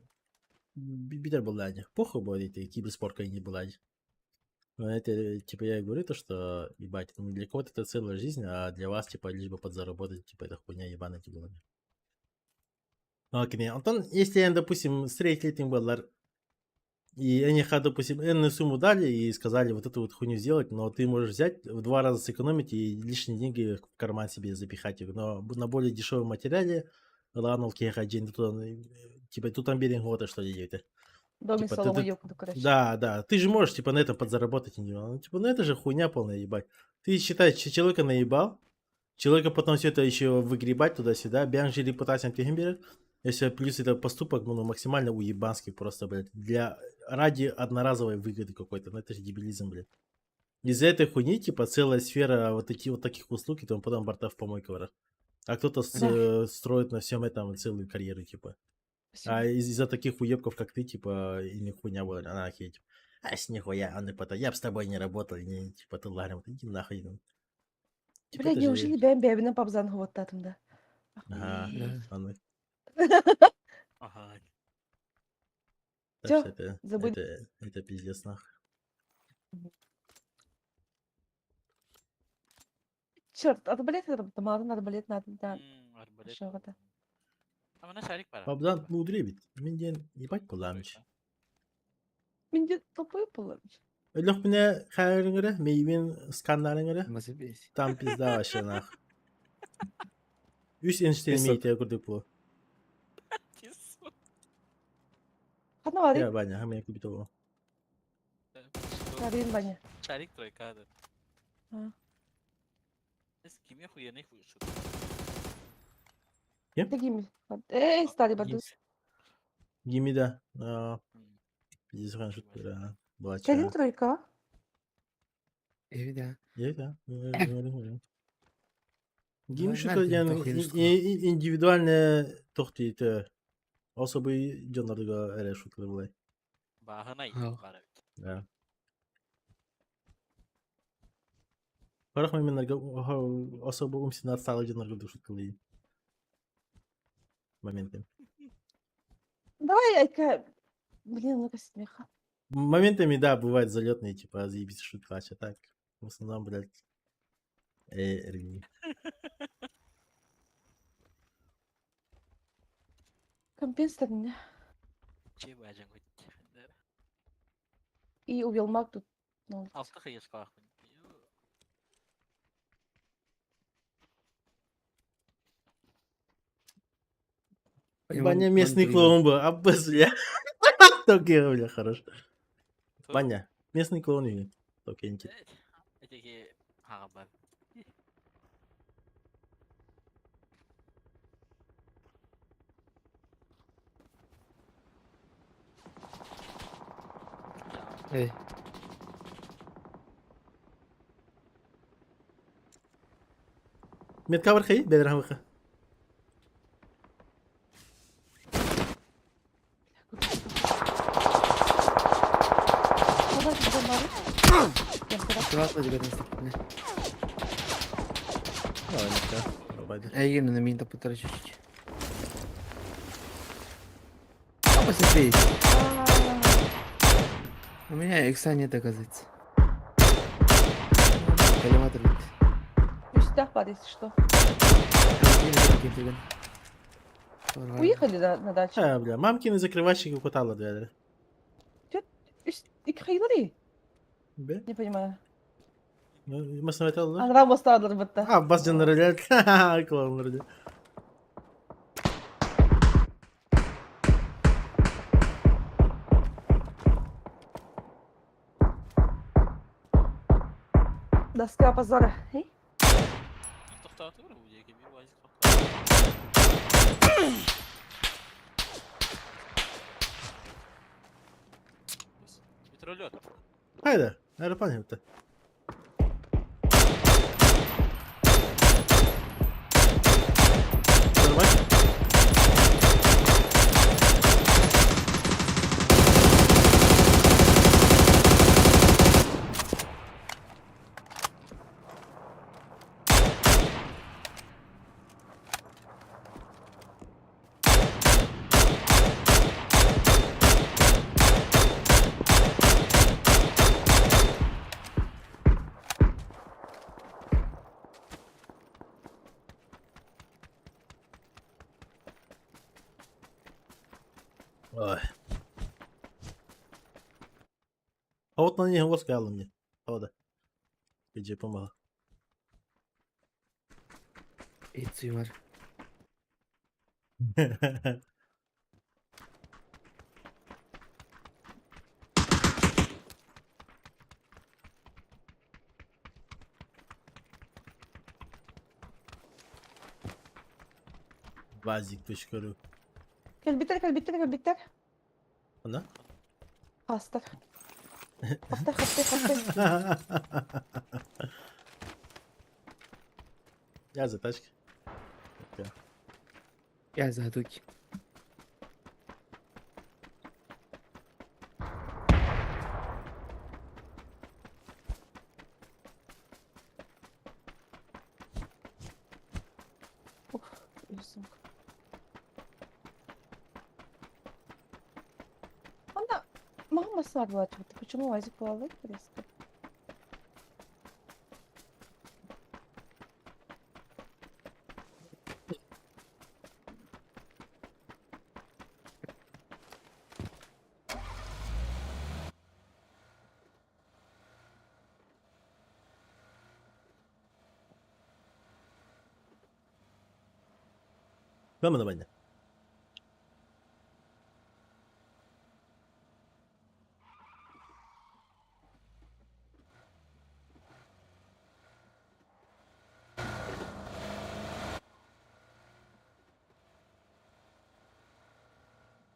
битер болады. Похуй будет, и киберспортка не болады. Но это, типа, я и говорю, то, что, ебать, ну, для кого-то это целая жизнь, а для вас, типа, лишь бы подзаработать, типа, это хуйня ебаная, типа. Окей. Антон, если, допустим, среднелетним баллар, и они, допустим, энную сумму дали и сказали вот эту вот хуйню сделать, но ты можешь взять, в 2 раза сэкономить и лишние деньги в карман себе запихать их. Но на более дешевом материале, ладно, типа, тут там берем вот что ли делать. Доми Типа, солома ёбну, короче. Да, да. Ты же можешь, типа, на этом подзаработать индивидуально. Ну, типа, ну это же хуйня полная, ебать. Ты считаешь, человека наебал, человека потом все это еще выгребать туда-сюда, бянжи репутациям берет. Если плюс это поступок, ну, максимально уебанский просто, блядь, ради одноразовой выгоды какой-то. Ну, это же дебилизм, блядь. Из-за этой хуйни, типа, целая сфера вот таких услуг, и потом борта в помойку врат. А кто-то строит на всем этом целую карьеру, типа. А из-за таких уебков, как ты, типа, и не хуйня была, она охереть. Типа, с нихуя, он и потом, я б с тобой не работал, не, типа, ты лагерем, иди нахуй. Ну. Типа, Блядь, это же- неужели бәм бәбінен пабзан вот татымда? Ага, Да. ладно. Ага. Так Всё, что забудь. это пиздец, нахуй. Черт, арбалет это тамадын арбалет надо, да. Арбалет. Что это? А мына шарик бар. Пабдан мудрее бит. Менден ебать куланыч. Менде тупой полович. Лёг меня хайрингere, мейвин скандарингere. Мазы бейся. Там пизда вообще, нахуй. Üst Einstein Песок. я курдук bu. Хадна вари, Я баня, хам я купит его. варин баня. Шарик тройкаdır. Ha. Siz kim yapıyor ne yapıyorsun? Таги ми. Стали баду. Гимида. Пиздец, хан шутка. Была Кадин тройка. Evi de. да. Ну, Гим знаете, шутка yani такой шутка. индивидуальная тохтиты. Особый жонларга эре шуткалар булай. Bahana Ha. var. Да. Бірақ менлерге особо умственно отсталый жонларга да шуткалар. Моментами. Давай, Айка. Блин, ну-ка смеха. Моментами, да, бывает залетные, типа, заебись шутка, а так, в основном, блядь, рви. Компенсатор меня. Şey bacım koç. И увел маг тут. Ну, Altı kıyız kalkın. Баня местный клоун был, Аббас, бля. Только, бля, хорош. Баня, местный клоун или? Только не Öteki haber. Ey. Медкавр хей, бедер хамыха. Давай, где мары? Я вчера. Atla juga nasıl ne? Давай, медка, пробайдер. Ey yine мин топотар чуть-чуть. Посмотри. У меня икса нет, оказывается. Коллиматор нет. Пустяк бар, если что. Уехали на дачу. Бля, мамкины закрывальщики кутала двери. И хайдали. Бе? Не понимаю. Мы смотрели, да? Анрам осталар бытта. Аббас жанры, ха-ха, клоун вроде. Доска позора. Эй, Tohtatı var bu diye gibi vazif tohtatı. Vitrolет. Haydi, aeroplan yaptı. Normal. Ой. А вот на ней воска алым мне. Хода. Иди помогла. Эти var. Vazik dışkırı. Кәлбиттер. Ana? Хастар. Хастар. Я за тачки. Я задуки. Уф, Юсинг. Анда мама сарла что-то. Почему Вазик плавает резко? Vamos na banha.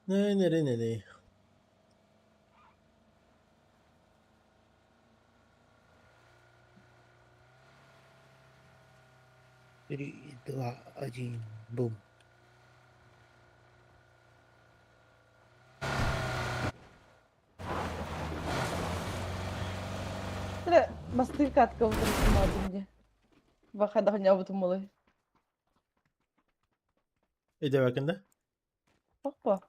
Ne. 3, 2, 1, бум. Тірі бастырка атқа отырып мне. Бақада ғана бұтым олай. Ede bakında. Бақпа.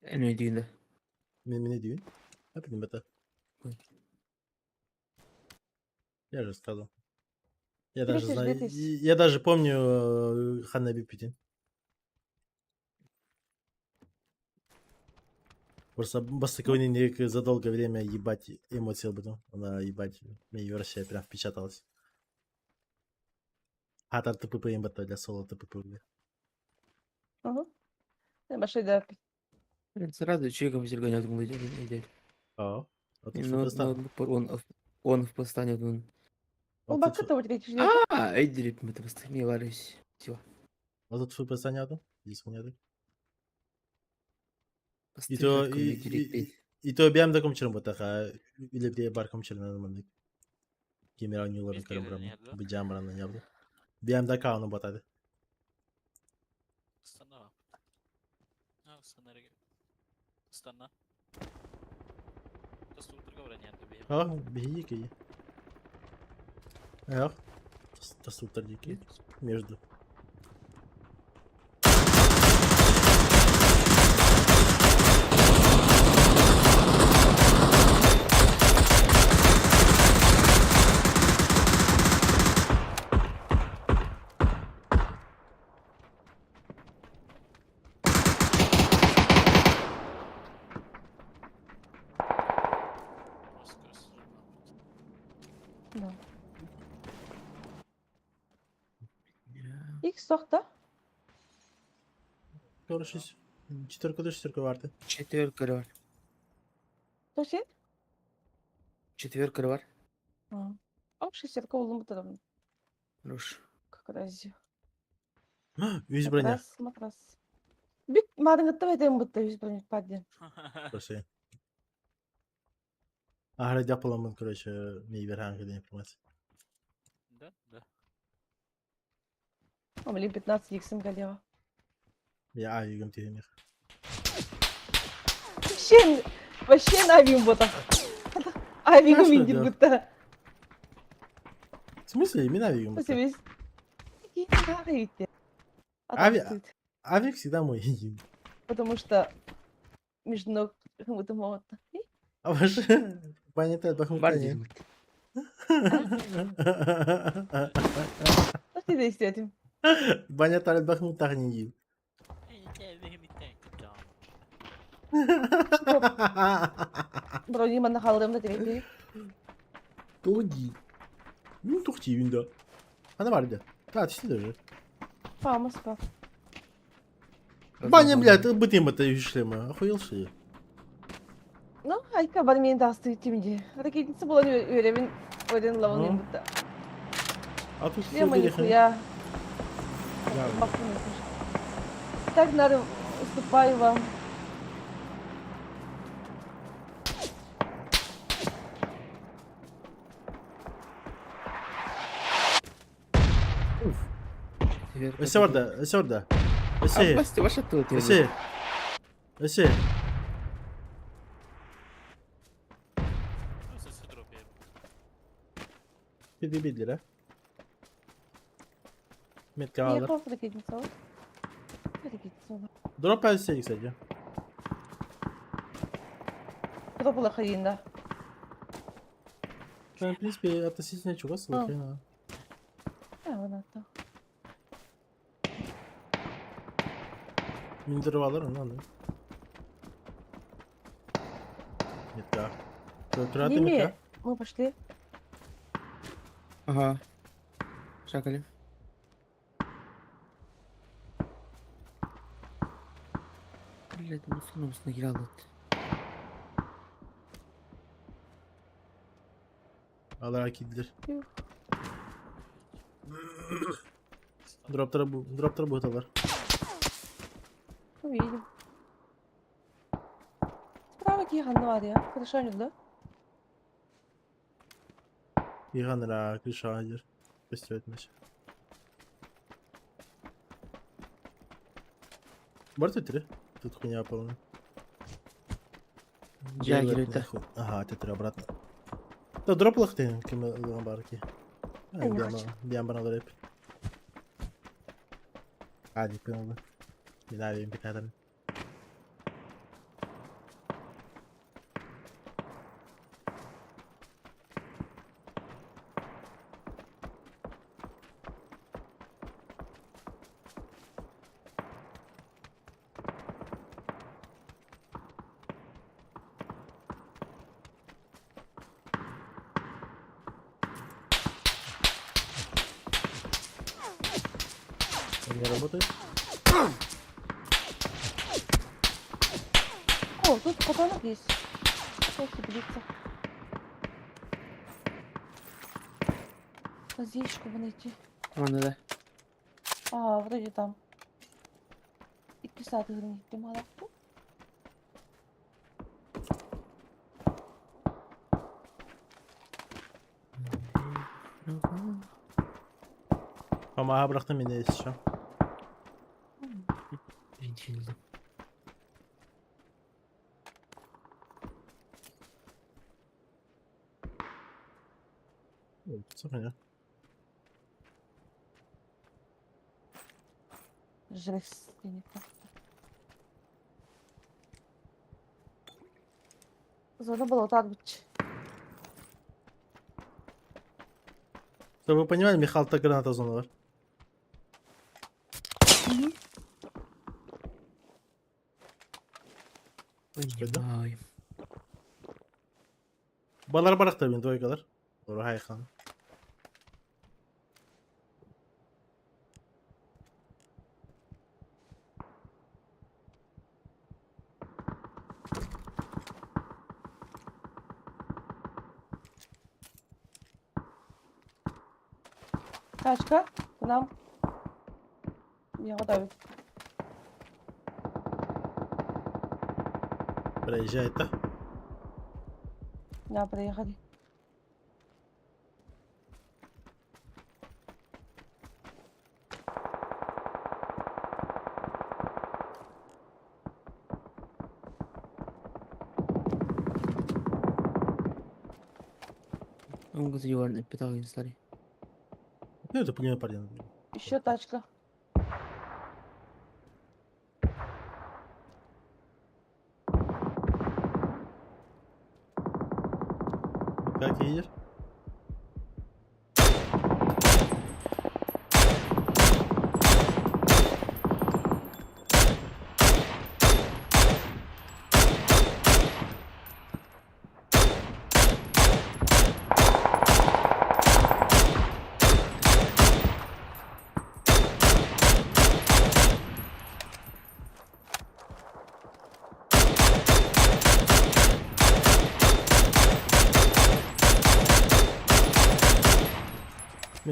En ödüğünde. Ne diyorsun? Hepini bata. Ой. Я же сказал. Я Тебе даже же знаю. здесь. Я даже помню Ханаби Путин. Просто Бастыковый за долгое время ебать эмоции об этом. Она ебать. Мне ее Россия прям впечаталась. Хатар ТПП имбата для соло ТПП. Ага. Башайда. Ben сразу чеком зерганя думал, идет. А. Вот И что достал. он в пластане думал. Ол Вот бақыта отырайды. Эйдерит мы просто не варюсь. Все. тут фу постаняду. Здесь понятно. И то bir anda komşularım bu taka. Bile bile bar komşularına anlamadık. Kimler oynuyorlar Biz karım gelirler buram. nerede? Bir cam burandan yaptı. Bir anda kaonu batadı. Stanna. Ha, stanna rege. Stanna. Та структура варианта бе. А, беги кей. Эх. Тасутар дикий. Между. Да. Икс тоқта. Görüşürüz. Четверка vardı. Четверка var. То сен? Четверка var. Шестерка олым бұтырым. Хорош. Как рази. Yüz bроня. Матрас. Бит мадыңытты бәтем бұтты yüz броня падден. Просто. Ahra yapılamın короче, не верханга да информация. Да, да. Амали 15 иксім галева. Я айгам тегенер. Вообще на авим бұта. Авигім Хорошо, индир да. бұтта. В смысле, именно айгам? Посебес. Какие-то Авик всегда мой. Потому что между ног кому-то могут. А ваш понятно, Var бахмутание. dedim. Что ты здесь с этим? Баня тарит бахмут тахнин. Bronimanda kaldığımda direkt değil. Тоді. Ну, тухті він, да. А не варде. Та, ти сюди вже. Спам, спам. Баня, блядь, битим это шлема. Охуел что ли? No, harika bana beni de hasta ettiğim diye. Hareketisi bulan görevin öğrenin lavını Hı. yanında. А тут Шлема все нихуя. Да. Махну. Так надо, уступаю вам. Эсе orada, Эсе orada. Эсе, Басти, ваша тут. Эсе. Эсе. Sesi drop yerim. Bir lira. Metka Niye alır. korku hareketisi olur? Hareketisi olur. Drop else sadece. Drop'la kayında. В принципе, относительно чего слухай. Ha, onu hatta. Mindirov alır onu alır. Метка. Тураты Не метка. Мы пошли. Ага. Шагали. Блядь, ну фоном снагирал это. Alır akidilir. Yuh. Drop'lara bu alır. Увидим. Справа Кихан var ya. Крыша önünde. Yıkanır kışa hayır. Göster etmiş. Бар тетри? Тут хуйня полная. Джаггер Делать это. нахуй. Ага, тетри обратно. Да дроп лахты, кем ламбарки. не хочу. Бана дроп. Hadi kanalı. Bir daha bir tane. Не работает? О, тут патронок есть. Сейчас длится. Лазейку бы найти. Ладно, да. А, вроде там. 2 saat hızlı gittim hala. Ama bıraktım yine şu an. Birinci yıldım. Sıkın ya. Жесть, я не так. Зона была вот так быть. Чтобы вы понимали, Михалта граната зона var. Понимаю. Balar bıraktı beni doy kadar. Doğru haykan. Тачка, к нам. Я готовлю. Приезжает-то. Да, приехали. Он газовый питал инсталли. Ну это понимаю, парень. Еще тачка. Как едешь?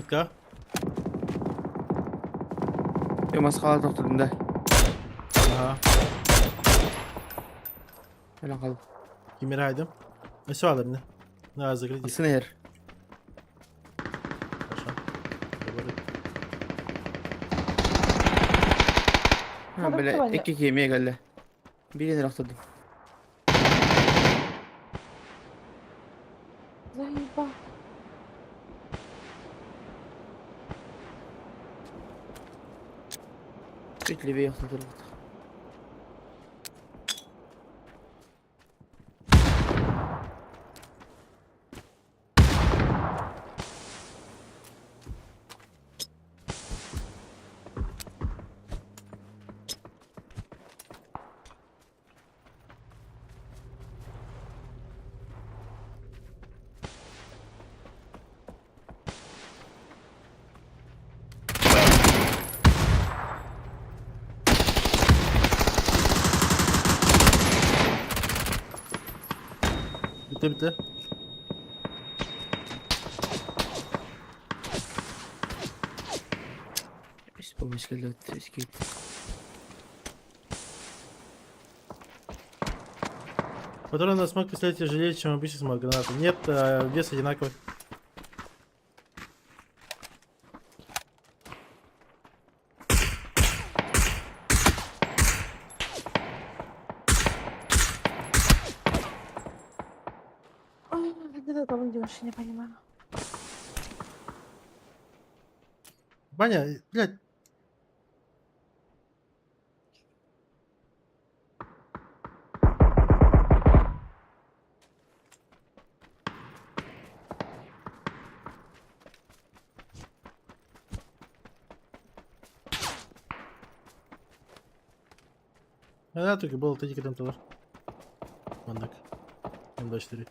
Мітка. Я масқала тоқтадым да. Ага. Öyle kaldım. Kimleri haydım? Ne sağlar ne? Ne az zakır değil. Isın yer. Aşağı. Doğru. Ha Kaldım böyle kıvayla. ekmek yemeye geldi. Birini toқтадым. Заеба. Чуть левее тоқтадым. Bitti bitti. С помощью geldi. Eski. Патроны на смог пистолет тяжелее, чем обычный смог гранаты. Нет, вес одинаковый. Где ты там идешь, не понимаю. Баня, блядь. Да, только было тоді там товар. Мандак. М24.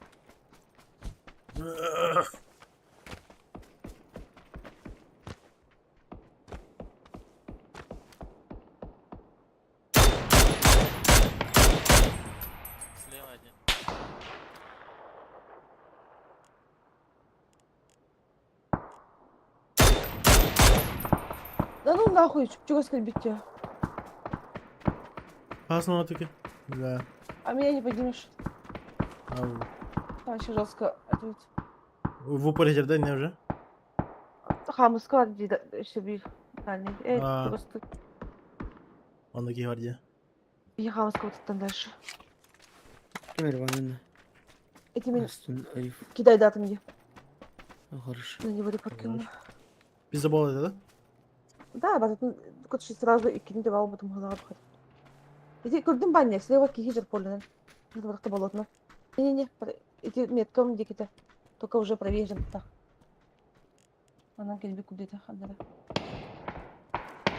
Слева один. Да ну нахуй, чего скорбить тебя? Пасно таки. Да. А меня не поднимешь. А Вообще жестко ответь. в упор жерде не вже? Хамыска дейді еще bir yani. Aa. Просто Ondaki var diye. я хамыска вот там дальше. Ver bana ne? Этими Astın ayıp. кидай даты мне. Хорошо. На него репоркину. Biz de bol dedi. Да, бататын көтші сразу икинде бал бутым хылаға бахат. Иди көрдün бе не? Слева кихи жер полінен. Это бірақ болотно. Не-не-не. Иди метком диките. Только уже проверен. Так. Она келбе куда-то ходила.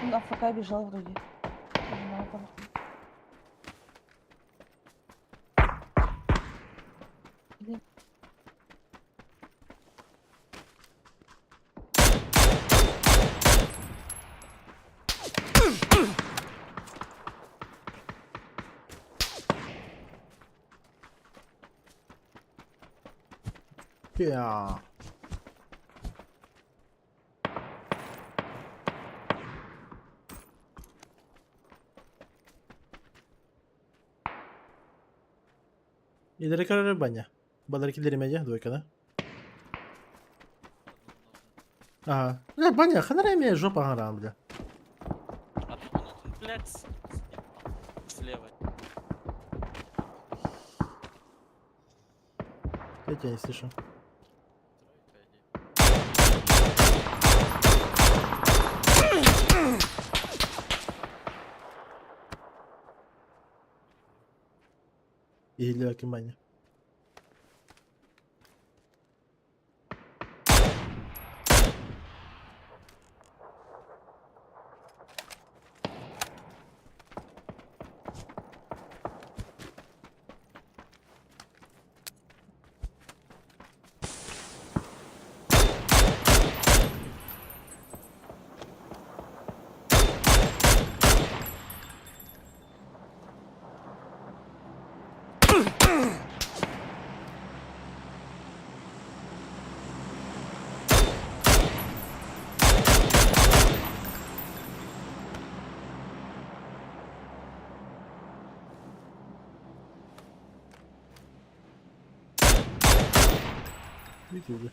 Он АФК бежал вроде. Не знаю, там. Или- Ya. İleri karar banя. Balarkilerim aja, двойка, да? Ага. Бля, баня, ханара имея жопа гарам, бля. Блядь. Слева. Я тебя не слышу. Или bakayım banя. bitirdi.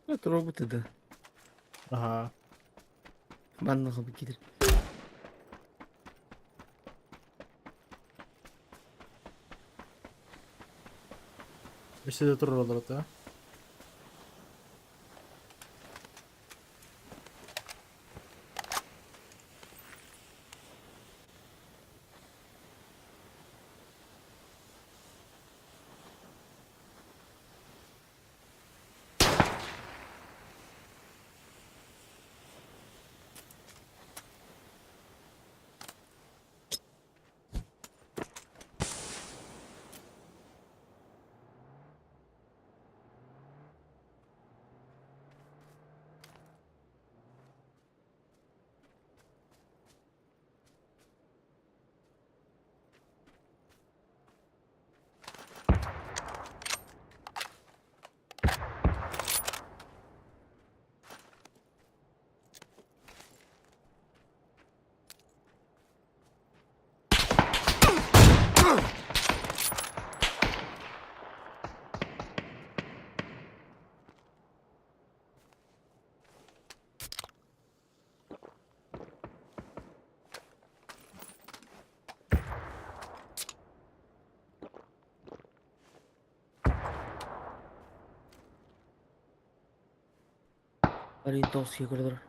Это роботы, да. Ага. Банного выкидывать. İşte de durur olur hatta. Ориентовский коридор.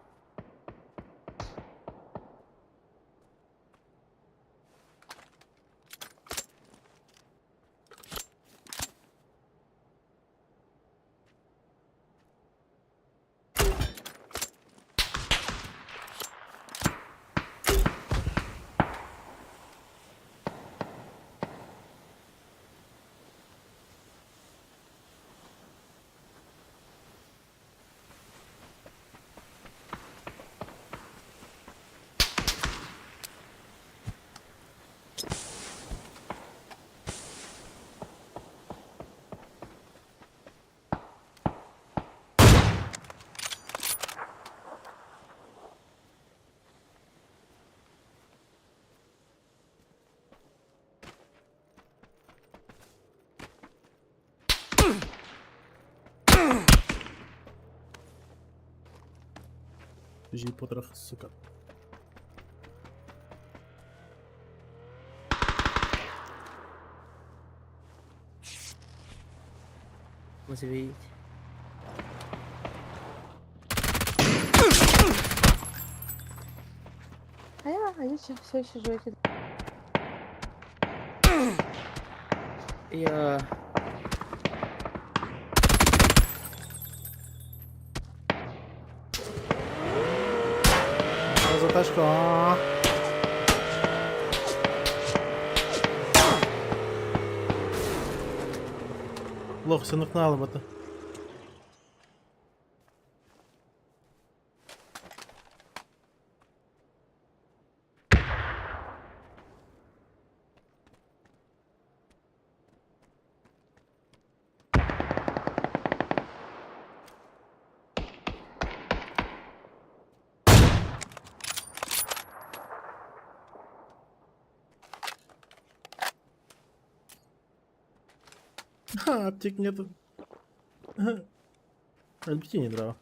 Жи потрох, сука. Можете видеть. Они все еще живете. Я... Затачка. Лох, сыныкналы бата. Ха, аптек нету. Альбити не дрова.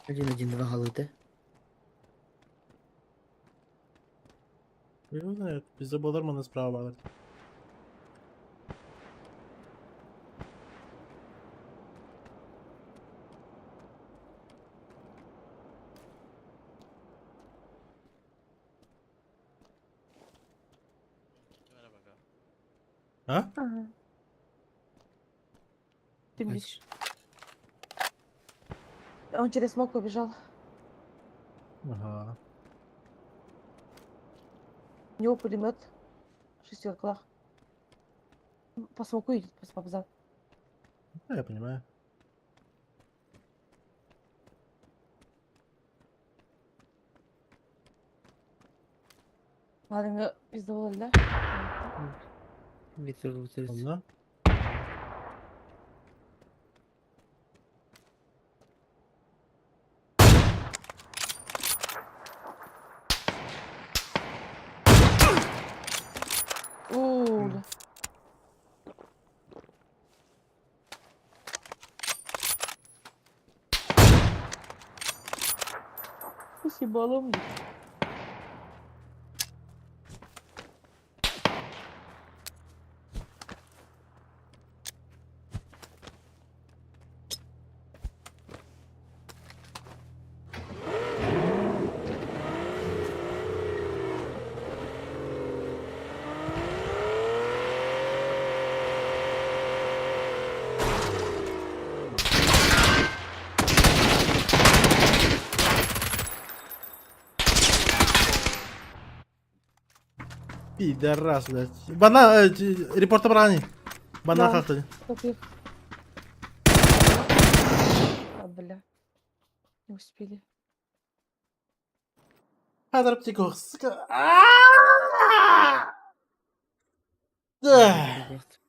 1-1-2 галити. Його знає, пізде болар мене справа валить. А? Ага. Ты Ай. видишь. Он через смог побежал. Ага. У него пулемет. Шестерка. По смоку идет, по попза. Да, я понимаю. Ладно, пиздовал, да? Вітер витереться. Ладно. Уля. Спасибо, Алам. Пидорас, блядь. Бана, репорта брани. Бана Да. хахтали. Окей. А, бля. Не успели. Хадар птико, сука. А! Да. Роберт.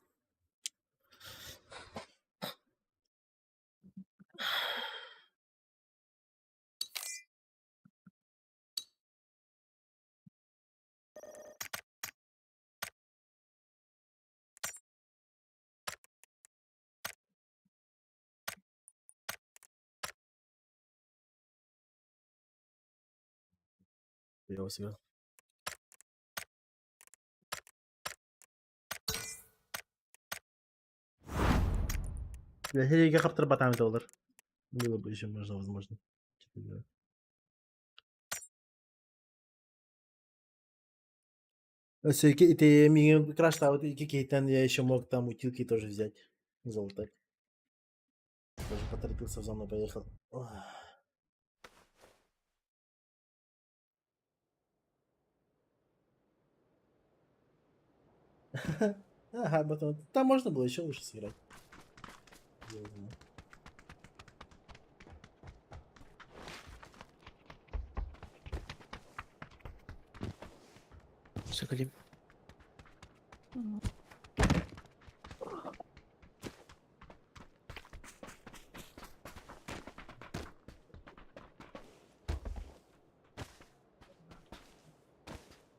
Я его сыграл. Я Херига хаптар батами доллар. Было бы еще можно, возможно. Все-таки ты мне краш вот какие-то я еще мог там утилки тоже взять. Золото. Тоже поторопился, за мной поехал. Ох. Ага, батон. Там можно было еще лучше сыграть. Я знаю. Шакалім. Мгм.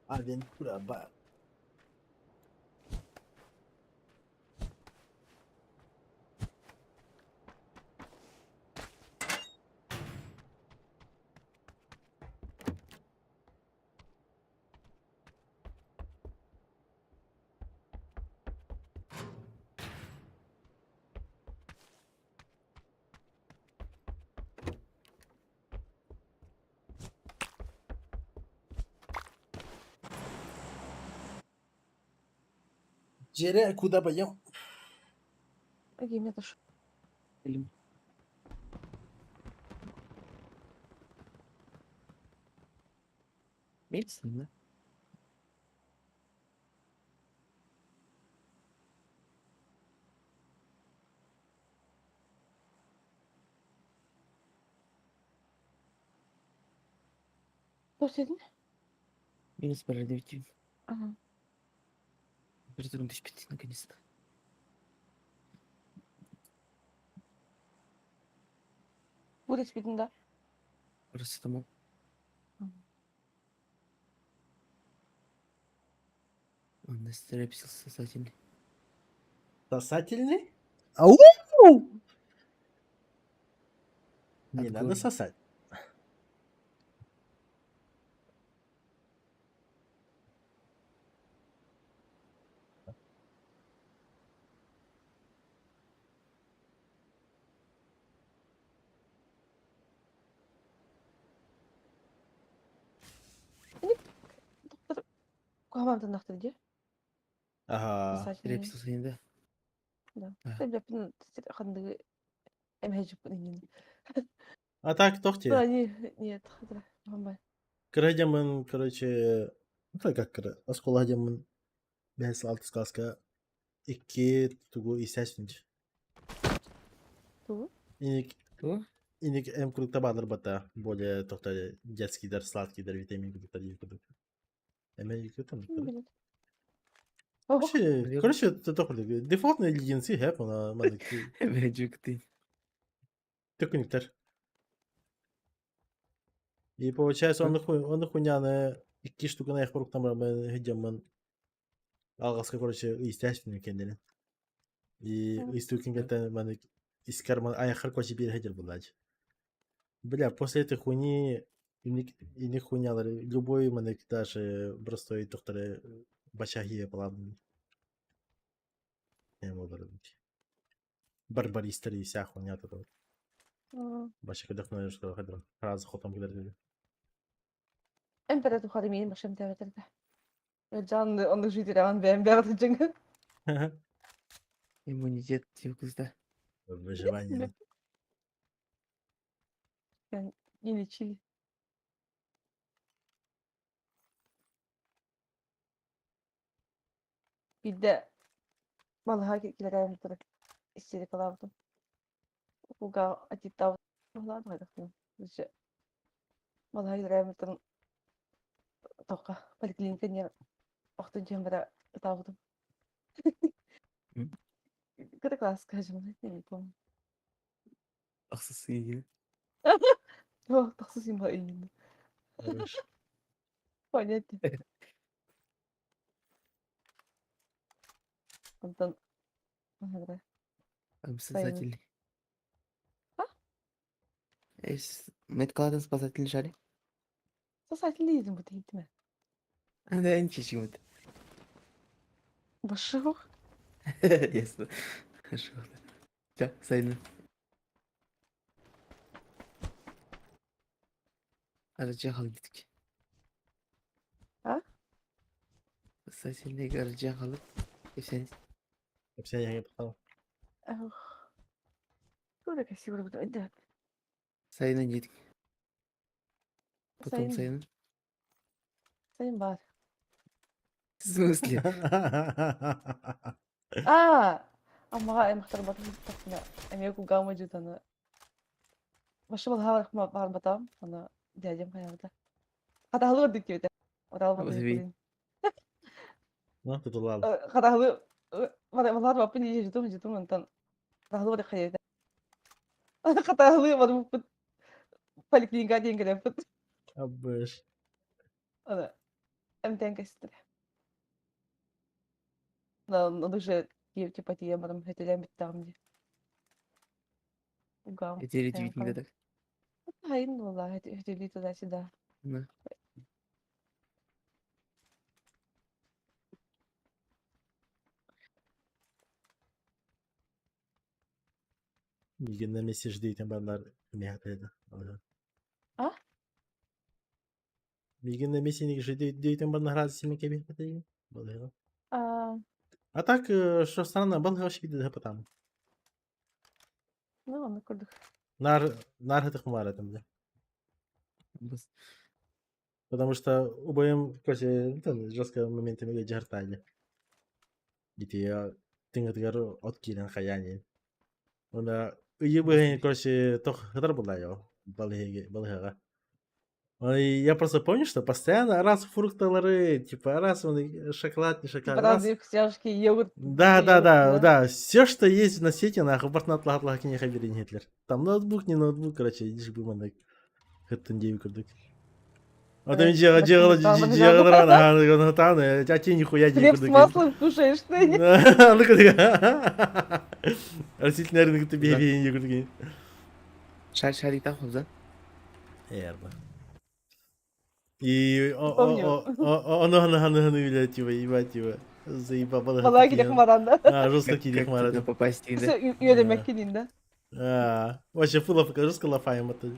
Aventura Bar. Джере, куда пойдем? Окей, мне тоже. Шакалім. Міцно, да? Кто сегодня? Мінус перед 9. Ага. Перед 5 наконец-то. Будет видно, да? Парацетамол. Он на стерепсил сосательный. Сосательный? Ау! Не От надо горла. сосать. Кухамам тынактыр ди. Ага. Достаточно. Репсил sayında. Да. Ага. Ты бляпин хандыгы эмхежип нин. А так, тохте. Да, нет, хадра. Мамай. Кырыдемын, короче... Ну, как кыры? Оскола hademын. Бәс 6 класска. 2 тугу естественнич. Ту. О, Иник М кругта бадыр бата. Более тохта детский дар, сладкий дар, витамин кругта дил круг. Эме юкутам. Билет. Короче, это только дефолтные леденцы, хэп, она мадык. Mecuk değil. Тыкуниктер. И получается, он хуйняны 2 штука на их кругта мы гидемын. Алгаска, короче, естественный кендели. И истукингетен мадык из кармана аяхар кочи бир хедер булач. Бля, после этой хуйни иник хуйнялары любой мадык даже простой докторы бачахия плавный. Не могу говорить. Барбаристери и вся хуйня тут. Бача кадахну что хедер. Раз хотом гидер. Эмператор хадимин башым тәвәтәрдә. Can onu жидерән бәм бәгъд җиңе. İmmunitet yok kızda. Выживание. Не лечили. Bir de vallahi gitkilerden bir istedik alavdım. Buga atitav vallahi baydaktım. Bizce vallahi gitkilerden bir toqa poliklinika ne вaqtın cembere atavdım. Kada klas kajım ne yapayım. Aksız ilgili. Yok, taksızım ha elinde. Понятно. Ondan ага. Спасательный. А? Медкаладан спасательный шаре. Спасательный bu değil mi? Да, не чечим это. Başı yok. Ясно. Хорошо. Все, sayın. Aracı hallettik. Ha? Спасательный aracı halıp. Efsane. Все я потом. Ох. Böyle красиво burada. Evet. Sayına yedik. Потом Sayın, sayının. sayın var. В смысле? Ama em xtar batı takna. Em yok gama jutana. Başı bal hava var batam. Ana diyeceğim hayalde. Kata halı vardı ki. Oral O var. da iyi. Ну, ты тулал. Kata halı var var pini jutum ondan. Kata halı var hayalde. Kata halı var bu poliklinika diye gelen fıt. Абыш. Ana em tenkestir. На дуже типа темам хетелем bitti Угам. Eteri tweetinde tak. Hayır vallahi hüdüdü tadası Ne? Мигенде месси ждейтін балдар мехат еді. А? Мигенде месси ждейтін балдар разы семен кебек еді. А, А так, что странно, был вообще видно потому. ну ладно, курдук. Нар хатых мар этом, да. Бас. Потому что обоим, короче, жестко моментами джартали. Gitu ya, tinggal от килен хаяни. Она ебаный, короче, toch хатар была я. Балыга. Я просто помню, что постоянно раз фруктолары, типа раз он шоколад, не шоколад. Раз... Разные вкусняшки, йогурт. Да. Все, что есть на свете, нахуй, бартнат лагатлах не хаберин Гитлер. Там ноутбук, не ноутбук, короче, идешь бы мандак. Хаттан девик курдук. А там делала, там, а тебе нихуя не Хлеб с маслом кушаешь ты. Растительный рынок ты бей не курдук. Şarjı tak oldu. Эрба. И Помню. оно, блядь, его, ебать его. Заебало. Vallahi gidek maranda. Жестко кидек Как марада. попасть Все туда. üyedemek kilinde. Вообще фулов жестко лафаем это.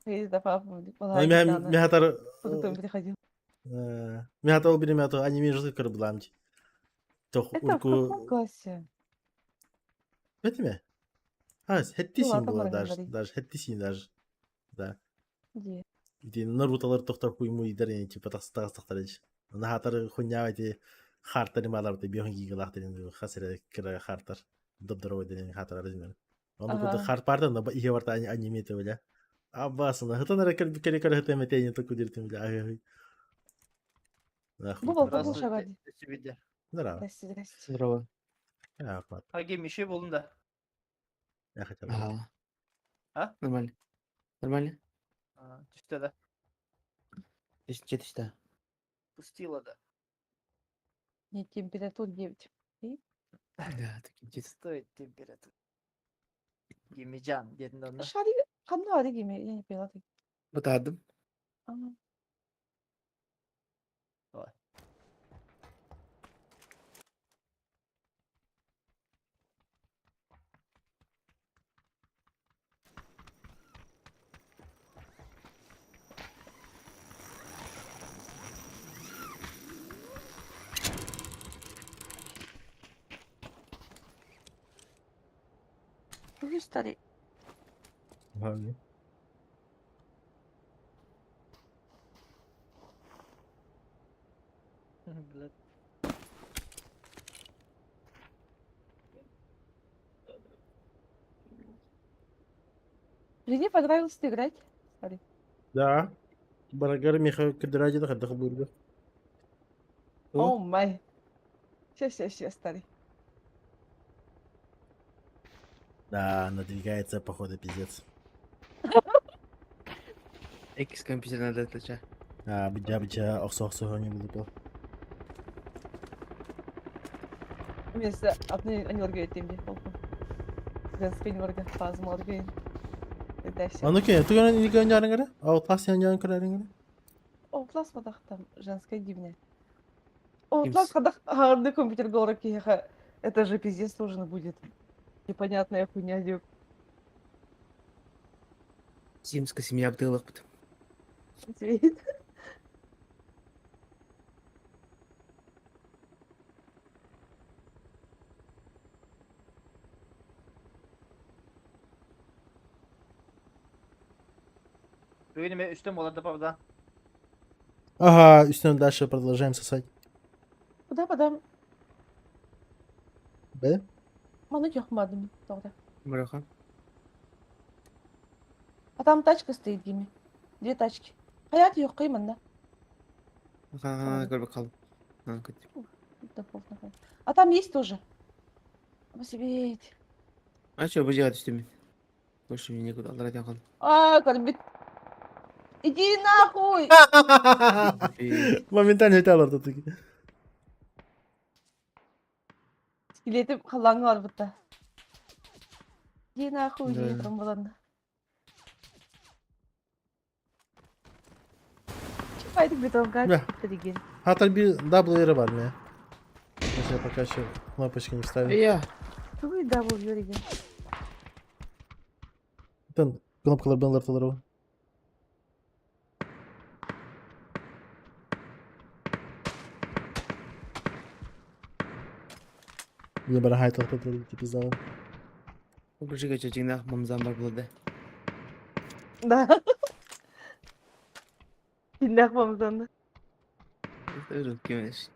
Bir defa yapmadık. Ну, Vallahi bir tane мехатар... продуктом приходил. Мен ата ол береме ата аниме жазып көр буламж. Тох Это в каком урку. классе? Бетме? Хас, хетти Ну, син ладно, була баран даже. говори. Даже хетти син даже. Да. Где? Ити Наруталар тохтар хуйму идер типа тастартарыч. Ана хатар хуйня эти хартары маларты бионги галахтарын хасыра кира хартар. Добдоро ден хатар размер. Он куда Ага. харт парта на ihe варта аниме те бля. Абасына хатана кер хатеме тени то кудиртим бля. Ай. Нахуй. Bu balta bu şagadi. Здравствуйте. Здорово. Здрасте, здрасте. Здорово. Ахмат. Хаги Миши болунда. Я хотел. Ага. А? Нормально. Нормально? Түсті да. Жетішті. Пустила да. Не температура 9. Да, такие жеті. Стоит температура. Гимиджан дедin onda. Шари, kanlı hadi gibi. Yani pela. Батадым. Ага. Давай. Bugün старый. Ладно. Блядь. Жене понравилось играть. Старый. Да. Барагар Михаил Кадради да хадах бурга. О май. Сейчас, старый. Да, надвигается походу пиздец. Экс компьютер надо отличать. Быча оксо не буду. Mesela adını Anyorga ettiğimde. Женская Анyorga. Fazla Anyorga. Дальше. Аны ке, туган илге онжарын кара? Ау тас онжарын карарын кара? Отлас кадах там. Женская гимна. Отлас кадах харды компьютер горок киха. Это же пиздец сложно будет. Непонятная хуйня, дюк. Симска семья бдылых бит. Цвет. Önüme üstüm olur da burada. Ага, üstüne дальше продолжаем сосать. Куда подам? Да? Маны yapmadım. Doğru. Браха. А там тачка стоит, Диме. Две тачки. Hayat yok kıyımında. Ага, көрбі қалып. Да похуй нахуй. А там есть тоже. Посмотреть. А что, бөжеға түсті мен? Больше мне некуда, алдар айтан қалды. А, корбит. Иди нахуй! Моментально айталар да таки. Скелетім қалаңы бар бұтта. Иди нахуй, Да. дейді тұрым болanda. Çıkaydık bir tavuk Да. gayet деген. Hatta bir double yeri var ne? Mesela пока еще кнопочки не вставил. Я. Туй да бұл деген. Там кнопкалар ben артылары бар. Я бара хайтал который типа знал. Бөжеға чөчіңді мамзан бар болды. Да. Şimdi akmamızdan da. Ürün kemеш.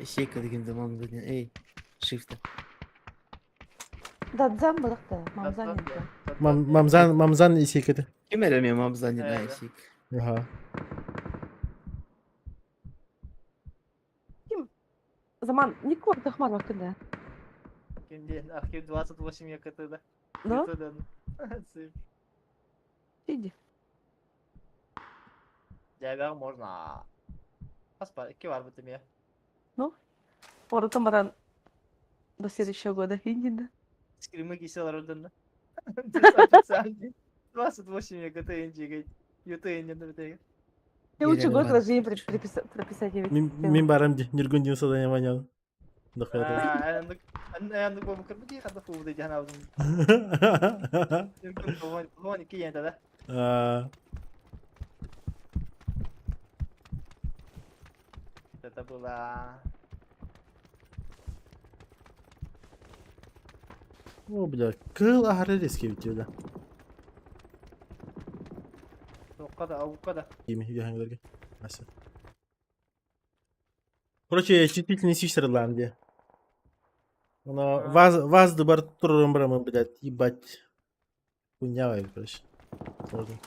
Eşek дегенде мамзан. Ей, шифті. Дадзам бұлық та. Мамзан енді. Мамзан исекети. Кем әлі мен мамзан деді, Evet. eşek. Ага. Zaman не кор тахмар вакында. Şimdi arxiv 28 yakıtı da. No? Yutudan. Иди. Cevap можно. Паспа, 2 var bu ya. Orada баран до следующего года. Иди. Скримы киселер oradan da. 28 yakıtı ince. Yutu ince de bir Я лучше Елена год Ивановна. рождения прописать. Я ведь Мин барам ниргундин задание манял. Дохуя. Ayandık bu kırmızı diye kadar bu da can aldım. Yürgün bu 12 yende de. Это было... О, бля, кыл ахыры резкий бит бля. Аука да. Ими, видеоңдерге. Ася. Короче, чувствительный сич Ирландия. Но вас до бартуром брамы, блядь, ебать. Хуйнявый, короче. Сложно.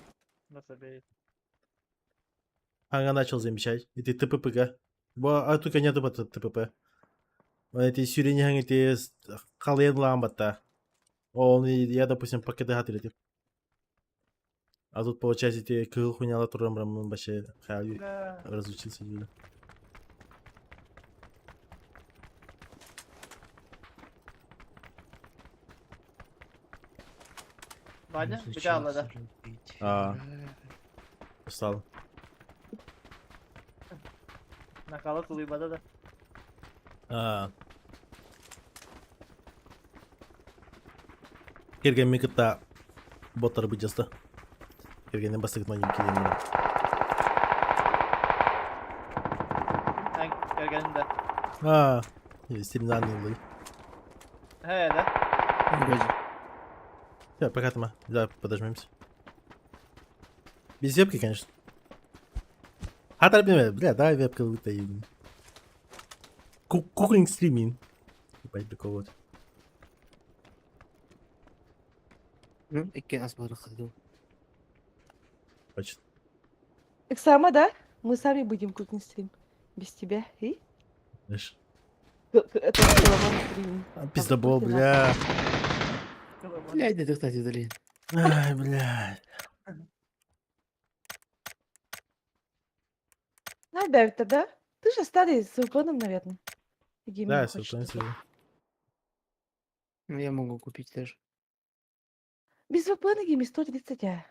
Ага, начал замечать. И ты ТПП. А только нету ТПП. Эти сюрени эти хален ламбата. Он, я, допустим, пакеты хатили. А тут, получается, эти кыл хуйняла туром брамы, вообще, хаю разучился, Юля. Ваня, bir daha Allah'da. Aa. Устал. Nakalat uyumada da. Керген мекітта боттар быть жасты. Кергеннен бастық нойым келемін. Ben gergenim de. Стримный анный. He de. Вроде. Все, покатыма. Да, подожмемся. Без вебки, конечно. Бля, давай вебка вытаим. Кукинг стриминг. Ебать, такого вот. Ну, iki az balık kaldı. Хочет. Так само, да? Мы сами будем кукинг стрим. Без тебя. И? Знаешь. Это Соломон стрим. Пиздобол, бля. Блядь, это, кстати, удали. Ай, бля. Альберта, да? Ты же старый с уклоном, наверное. Да, все, в принципе. Ну, я могу купить даже. Без VPN гейми 130, а.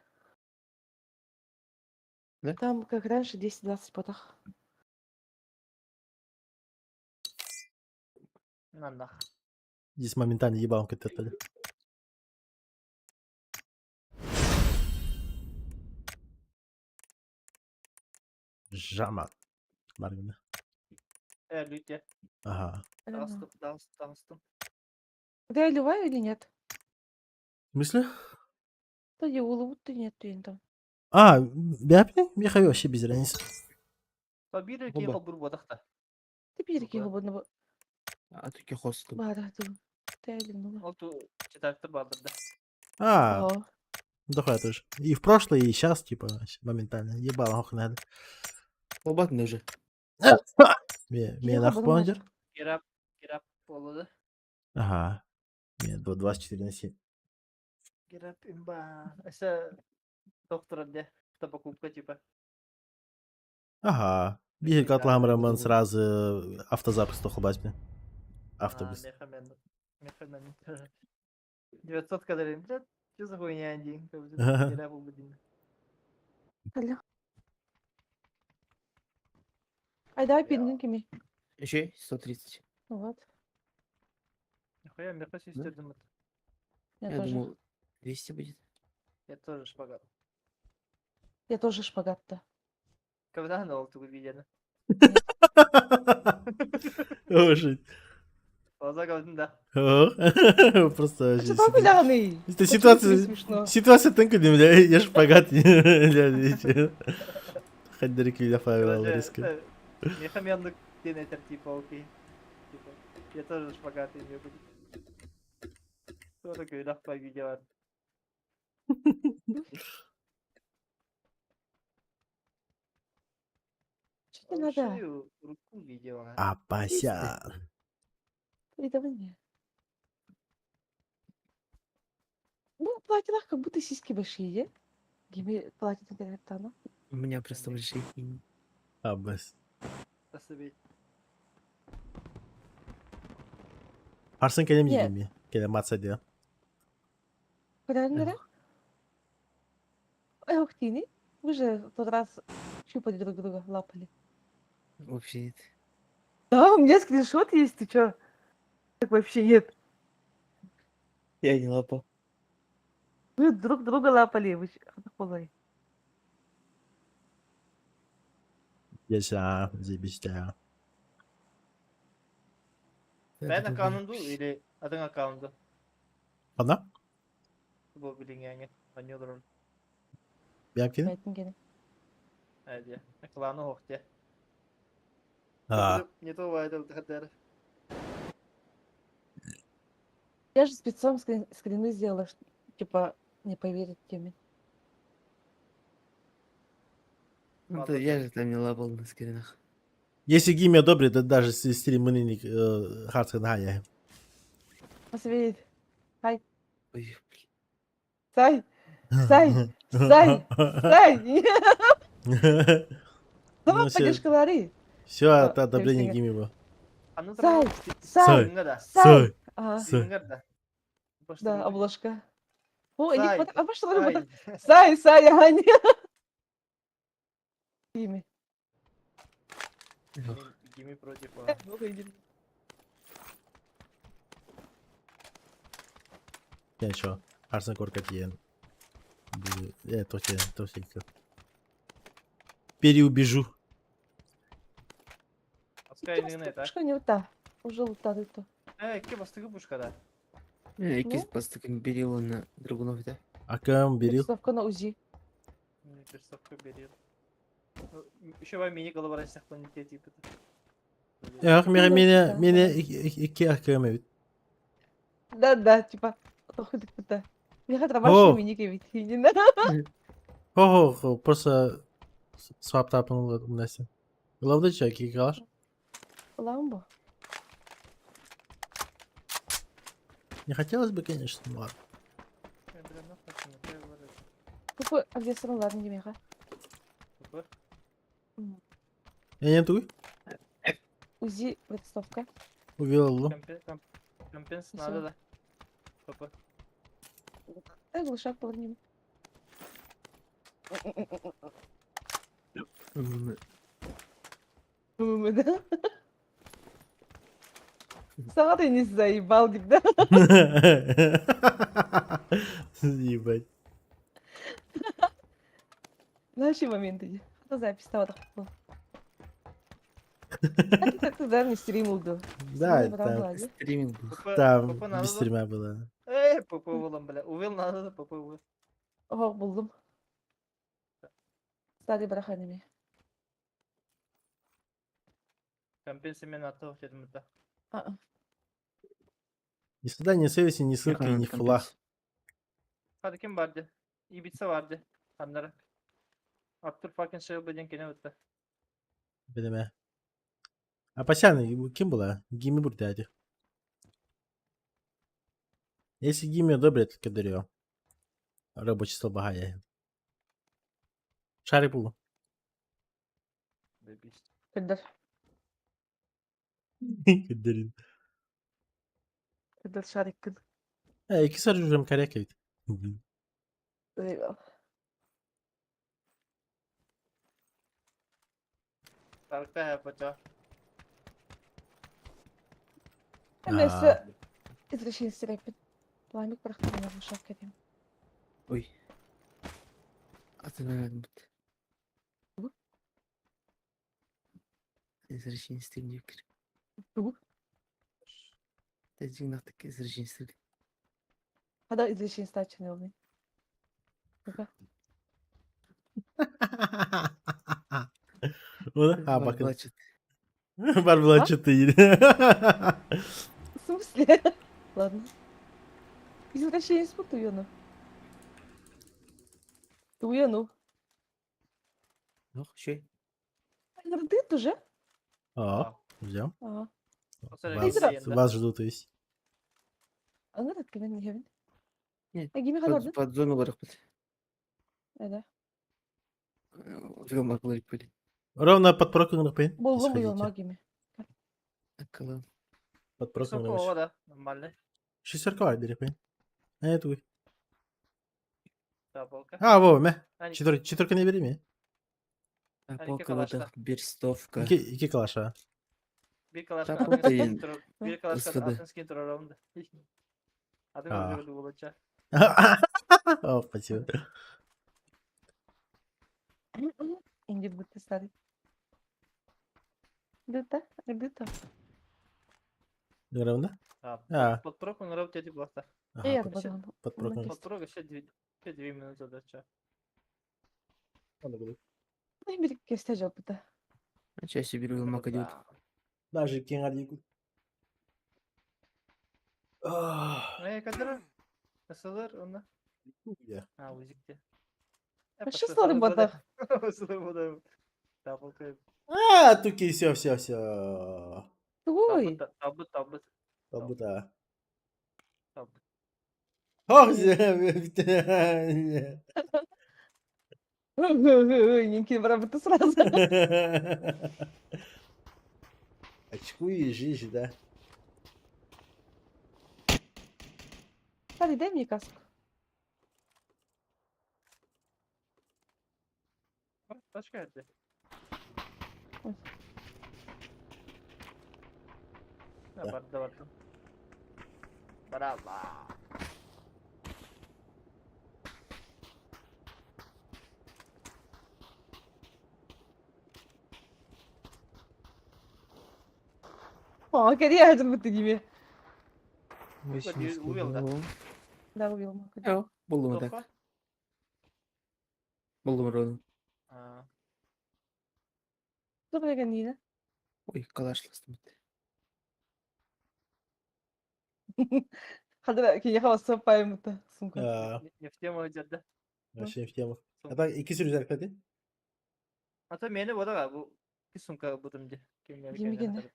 Да? Там, как раньше, 10-20 потах. Надо. Здесь моментально ебал катетали. Жама. Маргина. Лютя. Ага. Дастым. Да, я ливаю или нет? В смысле? Да, я улову-то нет, там. Бяпни? Я хаю вообще без разницы. Tabii ki Oba. kabur badakta. Ты перекинь Ага. свободного А тут хостел. бара. Ты ливнула. O tu четвертый бабр, да. Ага. Дохуя тоже. И в прошлое, и сейчас, типа, моментально. Ебал, ох, надо. Лобат даже. Мне нахуй планер? Girap oladı. Ага. Мне 24/7. Girap imba. Ese доктора де. Это покупка типа. Ага. Bir katlamramın сразу автозапуск тохлбать мне. Автобус. Мехамен. 900 кадрин. Блядь, что за хуйня один? Girap убедин. Алло. Ай, давай пингин кими. Еще 130. Ну вот. Нихуя, меха систем. Я Я тоже. думал, 200 будет. Я тоже шпагат. Я тоже шпагат-то. Когда на олту видели? Ожить. Глаза говорят, да. Просто Что популярный? Это Почему ситуация... тебе смешно? Ситуация тонкая, бля, я шпагат. Хоть дарик видя файл риска. Мехаменлык денетер типа окей. Типа, я тоже шпагат имею быть. Кто такой легко видео? Что тебе надо? Шею, руку видео. Апася. Передавай. Ну, платье как будто сиськи большие. Гиме платье интернетана. У меня просто большие. Абас. Пособить. Арсен келем Нет. дегенме. Келем маца диyor. Правильно, да? Эх, Тини, вы же в тот раз щупали друг друга, лапали. Вообще нет. Да, у меня скриншот есть, ты чё? Так вообще нет. Я не лапал. Вы друг друга лапали, вы полой. Yaşa. Zibişte ya. Ben akkauntundu или adın akkauntu. Ana? Bu bilin yani. Anlıyorlar onu. Benimkini? Айтын gene. Hadi. Aklanı hoş ya. Ha. Не то вайдал kadar. Я же спецом скрины сделала, типа, не поверить теме. Ну да, я же там не лапал на скринах. Если гейм одобрит, то даже стрим мы Хардхан Ханя. Посмотри. Сай, Ой, Сай, Сай, Сай, Сай. Ну, Tamam все, погашкалари. все А, от одобрения Христина. гейма было. Anı Say, tarafı say, Stinger da. Сай. Ага, Stinger da. да, обложка. О, иди, Сай. вот, а что работа? Сай. Сай, Сай, Аня. Имя. Gemi против. Выйдем. Я что? Арсен Коркатьен. То все. Переубежу. Askay ne так? Пушка не ута. Уже ута то. İki bastığı puşkada. ikisi bastıkın biri ona Dragunov da. Акам берил. Ставка на УЗИ. Bir sokka veriyor. Şu var mini kalabalık saklanıyor tipi. Ах, меня Да. iki акам evet. Да, типа, ходит ута. Я хотела О. ваши миники ведь. Не надо. Хо, просто swap tapın neyse. Главное çek iki kalır. Ламбо. Не хотелось бы, конечно, но ладно. Пупы, а где сралар не меха? Я не туй. УЗИ представка. Увел. Компенс надо да. Папа. Дай глушак повернем. Да? Сама ты не заебал, да? Ебать. Наши моменты. Кто запись стала так было? Как ты даже не стримил, да? Да, Стримил, правда, там, ладно? Стриминг был. там Папа без надо да. стрима было. Папа oğlum bile. Увел надо да папа увел. Ого, buldum. Стали бараханами. Компенсы мен attı dedim burada. А-а. Ни сюда, ни совести, ни ссылки, ни флаг. Hadi kim vardı? Ibiza vardı. Anlarak. Arthur fucking şey beden kene bitti. Bileme. Апасян, kim была? Гими бурдяди. Если Гими одобрят, кадарё. Рабочий стол багая. Шарик был. Bebiş. Кадар. Кадарин. Кадар шарик кын. İki sarı hocam karyak evet. Eyvah. Tarıkta yapacak. Несі извращенці репет. Пламік прохтання на глушак кадем. Ой. Атынан бит. Бу? Извращенстер не кір. Бу? Тәжігнақтық извращенстер. Хада извращенці тачын елный. Ну-ка. Ha bakın. Плачет. Var mı 4. В смысле? Ладно. Извращенец по Туяну. Туяну. Yok şey. Ты тоже? О, ждем. Ага. O sırada Вас- kimse yayında. Вас ждут, то есть. Аңа да кемен не хевен. Нет, Агими халардын? Под зону барық бит. Да. Вилмак барып бит. Ровно под прокурорных пейн. Болдum bu yolma agimi. Аккалам. Под Sokka прокурорных. ova da. Normalde. Шестерка var biri peyn. Evet uy. Daha polka. Ha bu me. Hani Четверка не бери mi? А Hani полка kalaşta. ватах берстовка. İki kalaşa. Bir kalaşka Tapu değil. Bir kalaşka Isıdı. Atenskin turarımdı. Adım Aa. öldürdü olacak. О, спасибо. Инди будто старый. Да-да, да-да. Игровна? Да. А. Подпрок он робит эти блоста. Ага, Я под- думаю, подпрокнули. Подпрок еще 2 минуты дача. Ладно, буду. bir keste cevapta. Чаще беру его мака идет. Даже кенгардику. Kadar nasılır onu? Я. Ha uzikti. Що стали бата? Nasılır bu da. Double kill. А, туки, все. Ой. Tabut. Табута. Tabut. Ох, bitti. Янки работа сразу. Очкуешь, жишь, да? Hadi дай мне каску. Taş geldi. Ha Ya. vardı. Bravo. О, queria yardım etti gibi. Uyuyor da. Да, убил. Yok. Buldum Topa. atak. Buldum Rod'u. Ha. Dur ne geldi? Ой, калашластым. Hadi belki yakalasa payımı sumka. Ne в тему идет. Вообще в тему. А так, iki sürücüler hadi. Hatta meni bu da bu bir sunka budum diye. Yemin gene.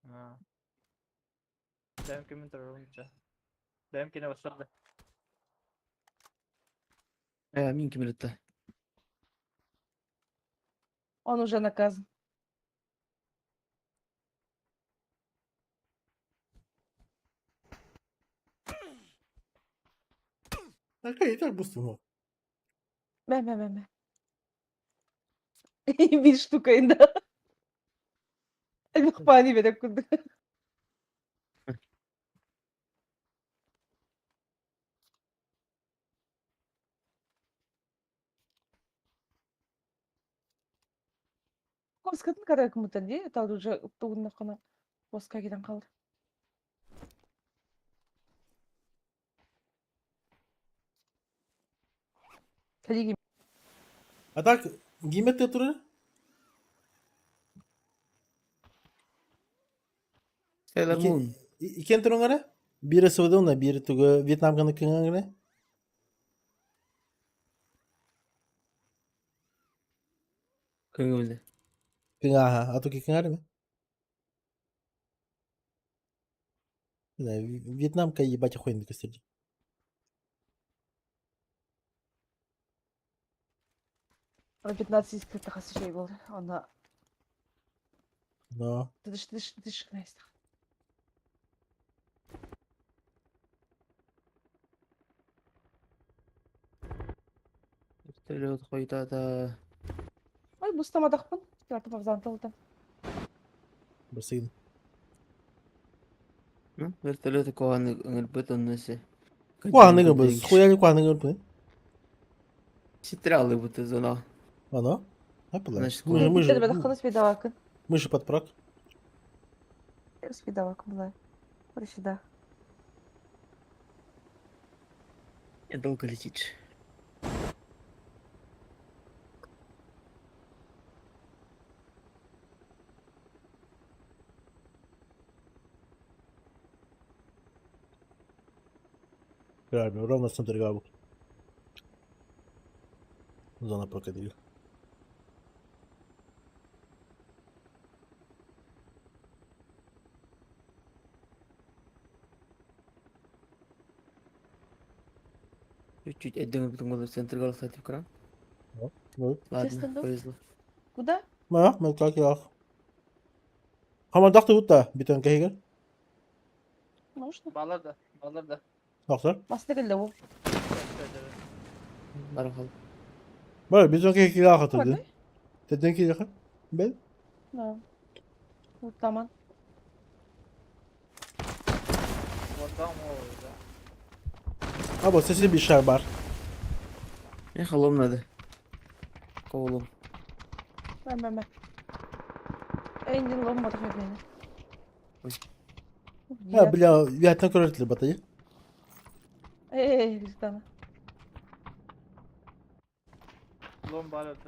Ha. Benim kimin tarafınca. Benimkine başladı. Мин кемелетті. Он уже наказан. Так, и так быстро. Ben. Bir штукayında. Махпани бедек курdu. Koskadın kadar kumutan diye. Tadı уже тугунна кана Koska giden kaldı. Kaligi. А так, гимет туры? Sailor Moon. Икен турын гара? Бири Саудовна, бири тугу Вьетнам каны кыңан гара? Көңілді. Кыңа, ага. А туки кыңар мı? Да, Вьетнамка ебать охуенно костерди. Ona 15 искрит хасы şey oldu. Ona Но, dış neyse. Вертолет қойдады. Ой, бустамадақпын. Ярты бавзантылды. бассейн. Вертолеты қоғаны үңілбет оннысы. Куаныгы біз, хуяли куаныгы бу. Ситралы бұты зона. Оно? Апла. Значит, Мы Bitti de bakın spidavakın. мы же подпрок. Spidavakın bunlar. Burası da. Долго летит. Реально, ровно в центре габу. Зона крокодил. Чуть-чуть отдельно потом в центр города, кстати, в кран. Вот. Ладно, Честно, повезло. Куда? Ma, मैं क्या किया? Ama daktı utta bir tane kehigel. Можно. Bağlar da. Baksana. Masada geldi bu. Барахал. Böyle bir tane kehigel daha Var katıldı. mı? Dedin ki yakın. Ben. Да. Вот tamam. Oradan o orada. Ama sesi bir şey var. Ехал надо. Колом. Ben. Engin olmadı beni. Ha бля, я так коротли батареи. Ристана. Лом бар öldü.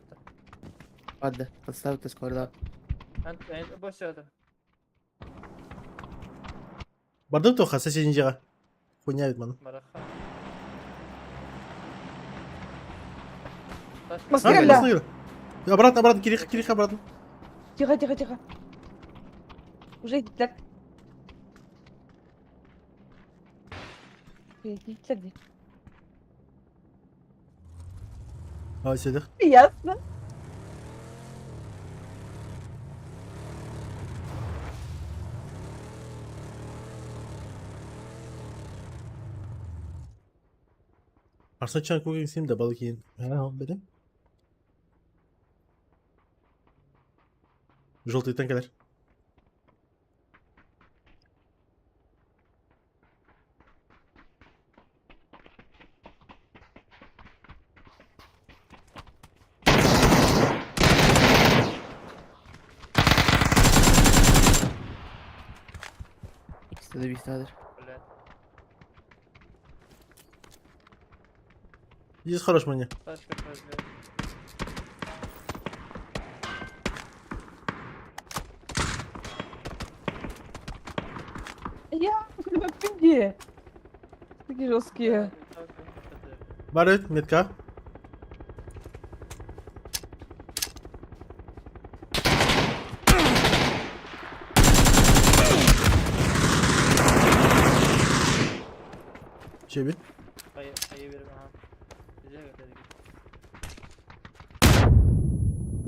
Ладно, подставь скоро. En boş yerde. Бардым тоха соседний жаға. Хуйня ведь, ман. Мараха. Taş Mas- А, Стреляй. посмотри. Обратно, обратно, Кирих, обратно. Тихо, тихо, тихо. Уже идет. Идите. А, седих. Ясно. Арсан чан көген сем де балы кейін. Бедем. Желтый танкалар. İkisi de bir tanedir. Блядь. Здесь хорош мне. Taş köpez ya. Я пинги. Такие жесткие. Барет, метка. Çevir. Kayı verim aha. Güzel götürdük.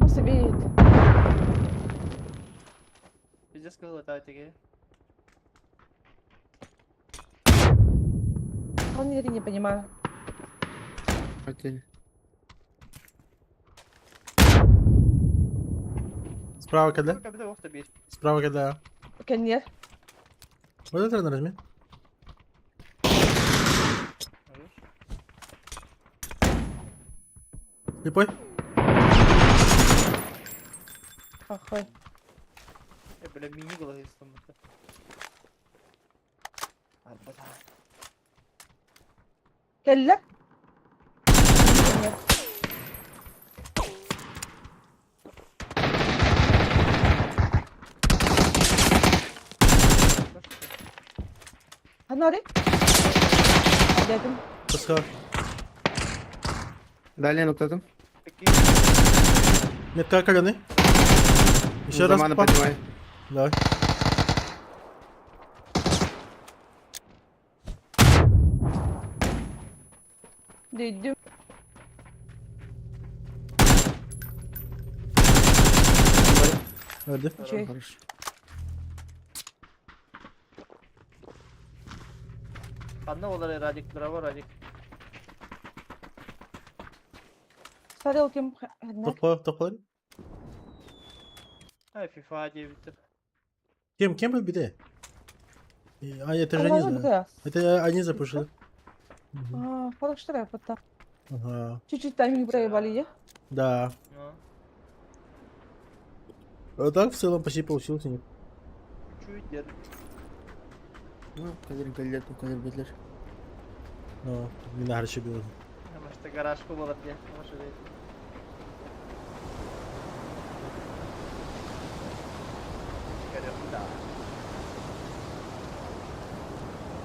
Nasıl бейт? Пиздец кылы тактики. Он я не понимаю. Отель. Справа когда? Как бы вахта бить. Справа когда? Конец. Вот это на размен. Слепой? Ахой. Böyle mini kılı İstanbul'da. Arabada. Кэллек. Фонарик. Dedim. Паска. Далее нокладым. Peki. Метка коленный. Еще раз. Замана Па. поднимай. Давай. Dedim. Öldü. Şey. Хорош. Anne olar radik, bravo radik. Смотрел кем. Тоқпа. Ay FIFA diye bitir. Кем был биде? А, это же они за... Это они запушили. Мгм. Хорошо, репота. Ага. Чуть-чуть тайминг проебали, я? Да. No. А так в целом почти получилось у них. Чуть der. Ну, кадр галет, кадр бетлер. Но не harcı bir oldu. Ama işte garaj kovalar diye. Ama şöyle. Çıkarıyorum da.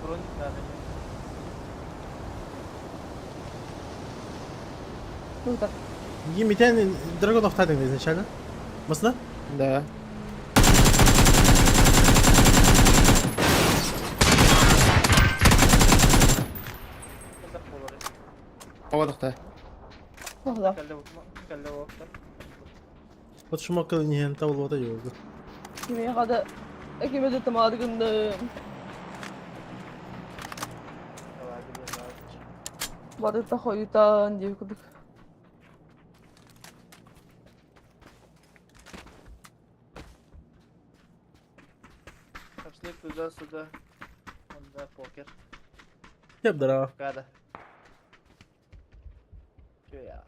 Burun tane. Ну так. Гимитен Драгонов тайтинг изначально. Масна? Да. Kızak kovaları. Оводықта. Вала. Kelle okta. Вот шумок не того вот его. Kime kadar. Kime de tamadığındım. Vardı da koyutan diye kuduk. Пошли туда-сюда. Вон, да, покер. Hep dara. Када. Чё я?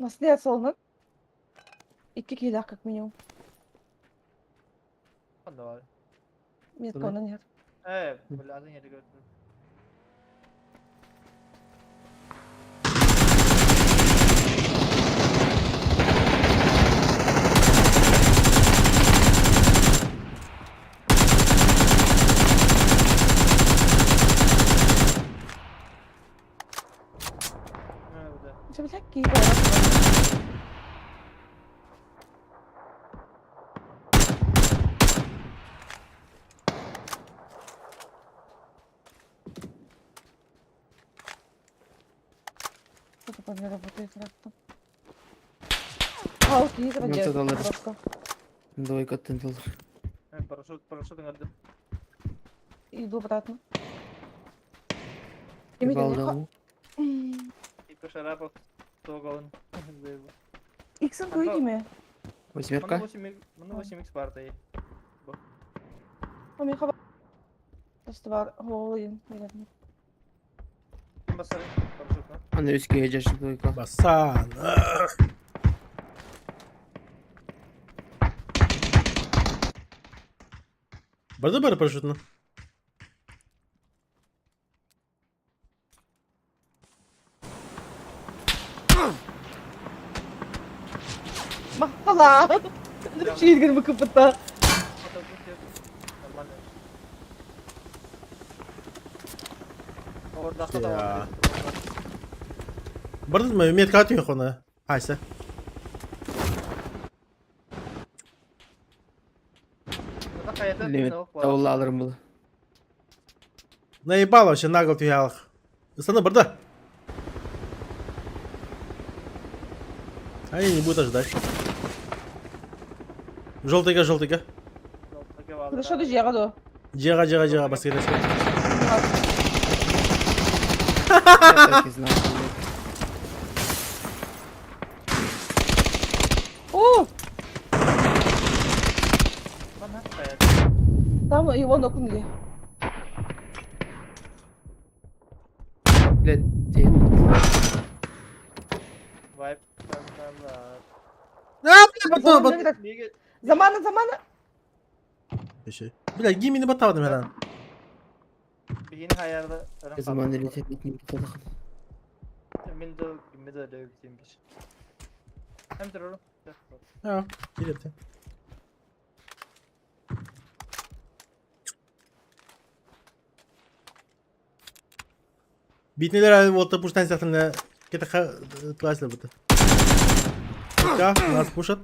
Nasıl diye solunur? 2 килях как минимум. Ben de var. Метка Туда? она нет. Lazım yeri gördüm. Nerede? Це всякі порядки. Что такое не работает как-то? А, окей, $90. заради. Просто. Двойка $10. Парашютun gördüm. Иду обратно. И Емеля, не балдал. И по шарапах Тогаун. Иксен көйді ме? Восьмерка. Bunda 8x var dayı. А мен хабар. Просто бар. Ойын. Наверное. Basarım paraşütle. Она üstü geçecek двойка. Basan. Burada böyle paraşütünü. Махала! Вообще Эдгар выкопыта. Nормально. Orada da Ya. var. Burada mı? Metka atıyor ona. Hayse. Burada kayada Limit tavuk var. davulla alırım bunu. Наебал вообще нагло тюялых. Остана борда. Они не будут ждать. Желтыйга, желтыйга. Yolda var. Хорошо, друзья, году. Джега, баскет. Я так и знал. О! Bana kayada. Там его нокнули. Блядь, Vibe. Var. Замана! Бля, гиммини батавdım herhalde. Bir yeni hayalde. ne zaman delete bitmiyor falan. Middle öyle bitmiş. Hem de oğlum. Ha, girdi. Bitniler вот опускать завтра на какие-то классы будут. Да, нас пушат.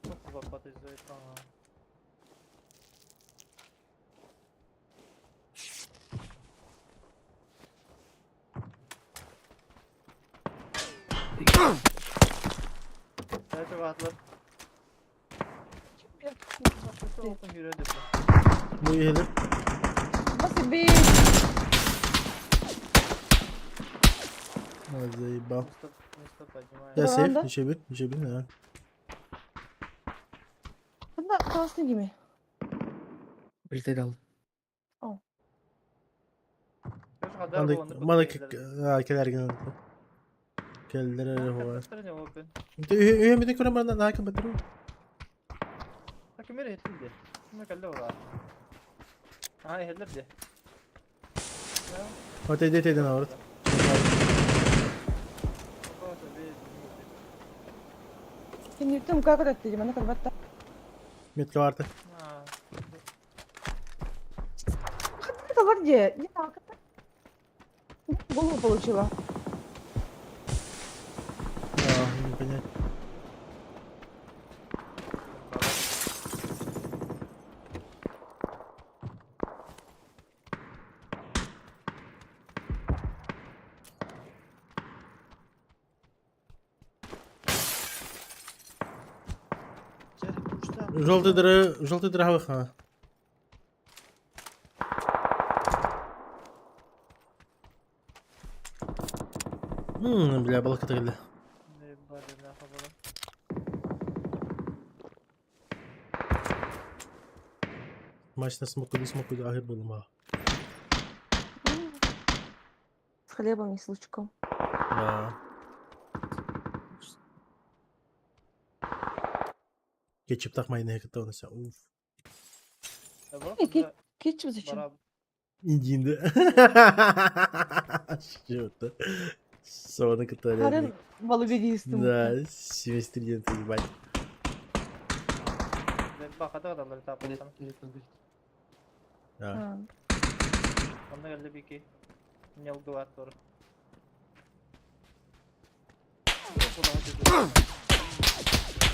Çok uzak patlayıcı. Tamam. Evet çok rahatlar. Olsun yürüdü. Bu iyi gelir. Спасибо. Заебал. Mustafa Cuma. Я сейф, Ладно. еще bin ya. Bunda kalsın gibi. Bilete dal. Manda keler gene. Keller var. Ne open? Üye bir de kuramdan daha kapatır. Takım öyle etildi. Ne kaldı orada? Ha ehler de. Hadi dedin orada. Sen yürüttüm как это dedim. Ana kadar batta. Metka vardı. Ha. Это вот где? Не так. Голову получила. Ya, не понять. Желтый дыры, ха. Бля, балка geldi. Ne bari ne yapalım? Maçta смокуйду, ahir bölüm ha. С хлебом и с лучком. Да. Ketchup takmayın ne kadar onasa. Uf. Кетчип зачем? Бара İncindi. Что-то. Соны которые. Харин балыгы дейістім. Да, студенты ебать. bakada adamları tapılan. Да. Onda geldi bir iki. Ne oldu var doğru.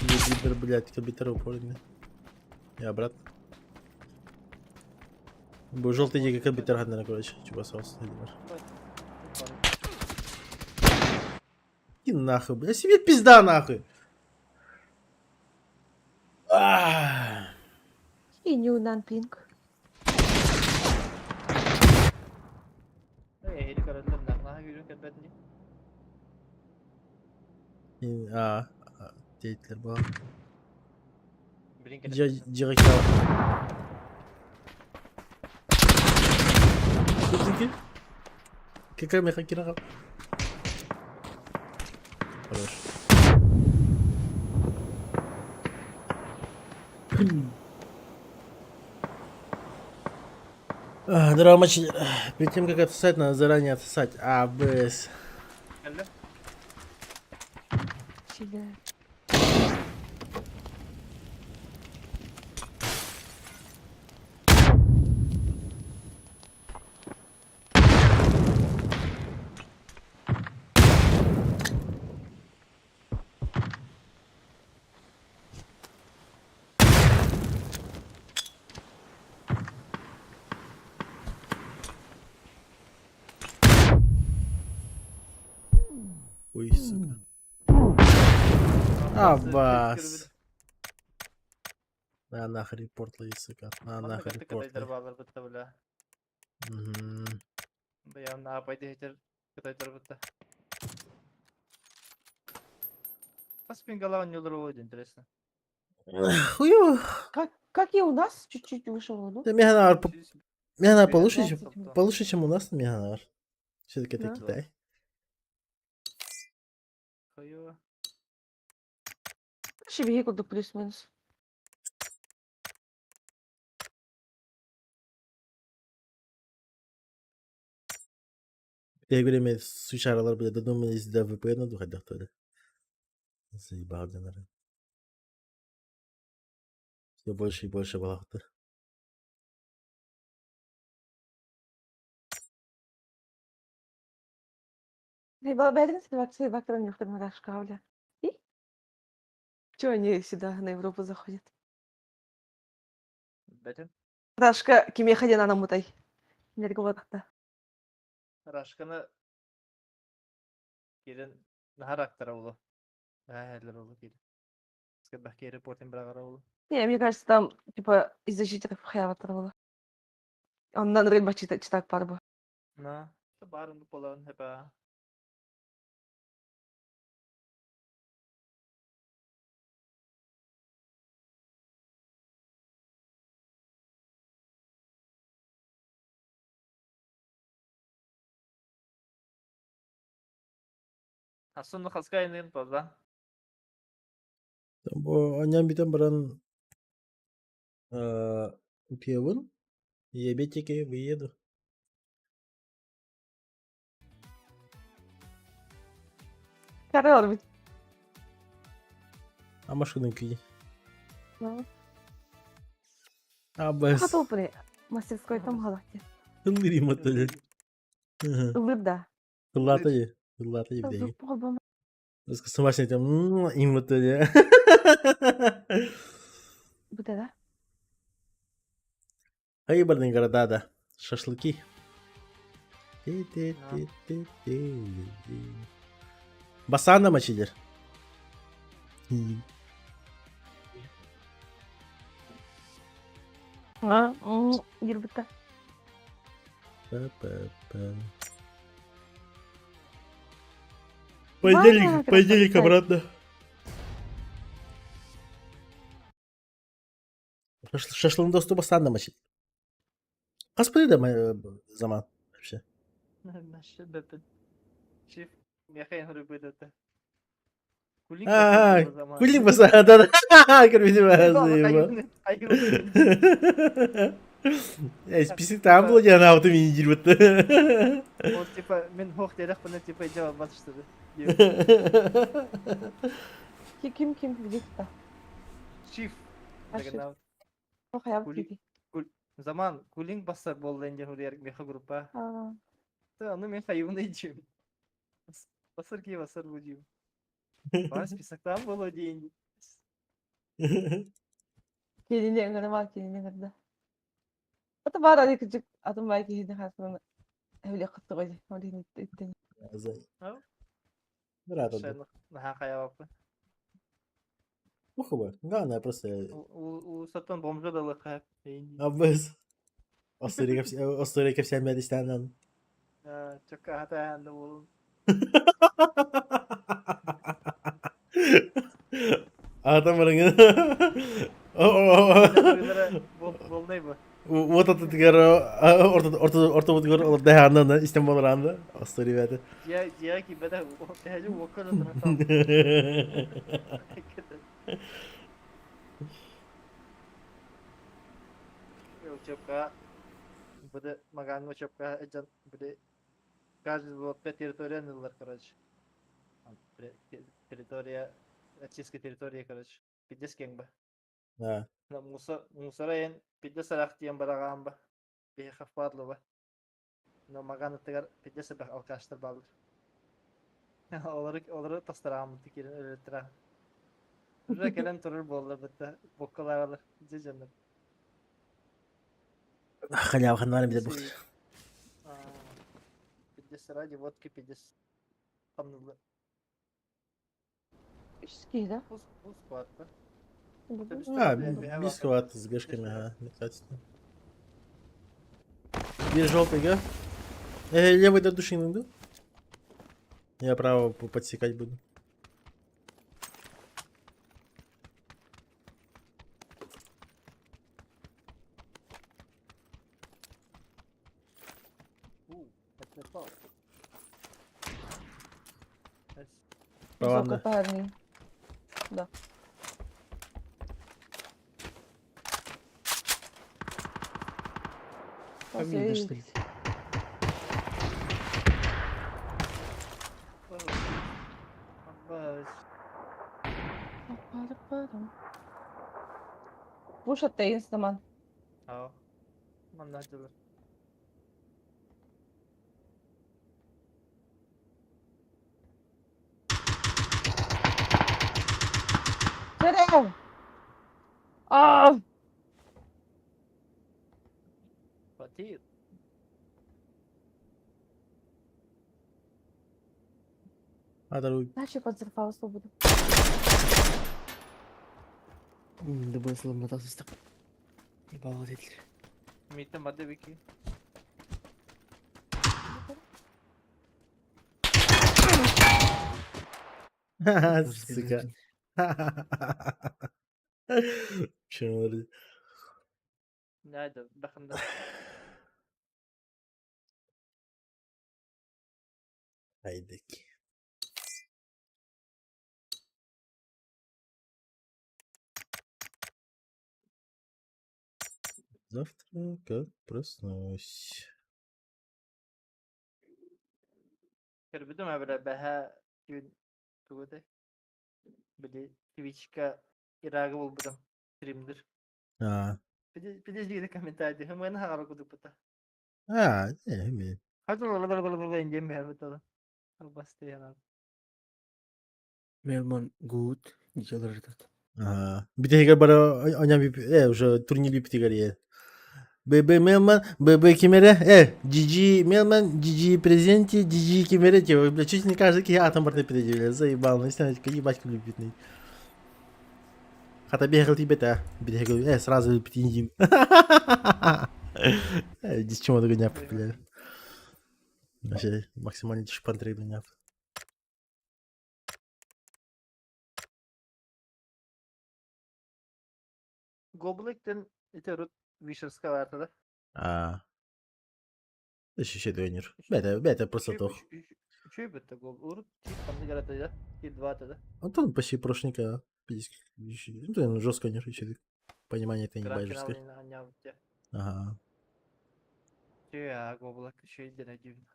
Ебидер, блядь, компьютер упорный. И обратно. Был желтый дико компьютер гадно, короче. Чего соус, и нахуй, блядь, себе пизда нахуй. Инюнан пинг. Heli kararlı nakna yürüyün ketbetini. Деятель был. Birin Директор. Какая меха кино? Хорош. Драма. Перед тем, как отсосать, надо заранее отсосать. БС. geldi. Чили. Ой, сука. Аббас. На нахер репортла, сука. На Onda нахер geldi kadaydır репортла. bağlar bitti bile. Bayağı ne yapaydı heter kadaydır bitti. Kas pingalan yolları oydu интересно. Хуёво. Как и у нас, чуть-чуть выше воду. Да, Меганавар Меганавар получше, 15 минут. получше, чем у нас Меганавар. Все-таки это Да. Китай. Koyu. Шибиги куда плюс-минус. Я говорю, мы сучаралар бля, додумались до VPN доходить то ли. Заебал, наверное. Все больше и больше балахта. Бедrin ситуации вектора не в Рашкавле. И? Чего они сюда, на Европу, заходят? Betin. Рашка, кем я ходила на мутай? Не договорилась. Raşkanı gelin nahar aktara ulu. Herler ulu gelin. Sıkı bahki reportin bırakar ulu. Не, мне кажется, там, типа, из-за читеров хаява оторвало. Он на рыба читать парбу. Na. Barın bu polan hep ha. Aslında haskayın fazla. Аням битен баран пьевын. Я бетики выеду. Карел, ведь. А машину киди. Ну, Аббас. хотел при мастерской там галахте. Хынгри мотали. Улыбда. Хылатayı. Хылатayı bir de. Зуб полбом. Раскасы машины там им мотали. Вот это. Хайбарный города, да. Шашлыки. Басанда мачидер. Гирбита. Понедельник, Ладно, понедельник красавица. обратно. Шашлын доступа басанда мачид. Каспыды да заман вообще. Nasıl bepin. Çift. Yakayın hırı bıydırdı. Kuling Ha, basıyor bu zaman. kuling basar da. Görmedim ben Vallahi seni. kayın- kayın- Pislik tamam bu ya ne yaptım incir bitti. O tipa men hoş derek bana tipa cevap batıştırdı. Kim bilir de. Shift. Aşırı. Dagan Çok hayal Kuling. kedi. Zaman kuling basar bol lenjen huriyar meha grupa. Ha. Ta onu men kayın diyeceğim. Basar ki basar bu diyeyim. Bas pisaktan bol o diyeyim. Kedinin yanına var kedinin yanında. Hatta var araya küçük adım var ki kedinin hasmını. Öyle kıttı koydu. Orada gitti. Ha? Рад Sen naha kaya bakma. Bu kadar. Главное просто U satan bomba dalı kaya. обвез. Острые ко всем медистанам. Çok hata yandı oğlum. Adam рынга. Bol ne bu? Вот этот гора, орта вот гора, да, она İstanbul randa. Острые веди. Ciğer ki beden o tehcü vokal adına kaldı. Yok çöpka. Bu da magango çöpka ecan bu da каждый вот по территории нылар, короче. Территория, очистка территории, короче. Пиздец кеңба. Ha. На мусорайын пиздец арах тиен бараганба. Бехав падлова. Но маганы тыгар пиздец бэх алкаштар балыр. Олары тастырамын тикерин өлөттүра. Уже келен турur болду бітті. Боккалар жеженler. Халява ханварым bir de bu. Пиздец ради водки пиздец. Панылы. Üst da. Бус куатта. Ha, biz kıvat с гашками, ага, кстати. Bir желтый, га? Левый до души не иду. Я право подсекать буду. Это пал. Ладно. Парни. Да. Видно, что ли? Буш attayın zaman. Ja. Man hade väl. Nereye? Aa! Fatih. Adaruj. Наче подзерфала свободу. Да бы сломатался так. Ебало дедler. Митем hadi biki. Сука. Şunları. Nerede? Bakın da. Haydi. Завтра как проснусь. Kırbidim ha böyle beha gün tuğdu. Böyle Twitch'ka iragı bulbudum. Stream'dir. Ha. Bir de izledi komentardı. Hemen hara kudu puta. Ha, ne mi? Hadi la ingem bir evet oğlum. Bastı yana. Melman good. Diyorlar artık. Ага. Bir de bana oynam bir уже турнир bir tigariye. ББ Мелман, ББ Кемере, GG Мелман, GG Презенти, GG Кемере, бля, чуть не каждый какие атом бля, заебал, ну, если какие батьки любитный. Хата бегал тебе, да, бегал, сразу пятиним. Здесь чему догоняв, бля. Вообще, максимально шпантрей догоняв. Goblik'ten iterut Wisher'ska vardı da. А. Еще донер. Бета просто тох. Şey bitti gol. Urut çift kamda garata da. Ki два тогда. Антон почти прошника. Ну, жестко не рычит. Понимание это не Grand байжерское. finalini anlayalım diye. Ага. Şey ya goblak şey denediğim.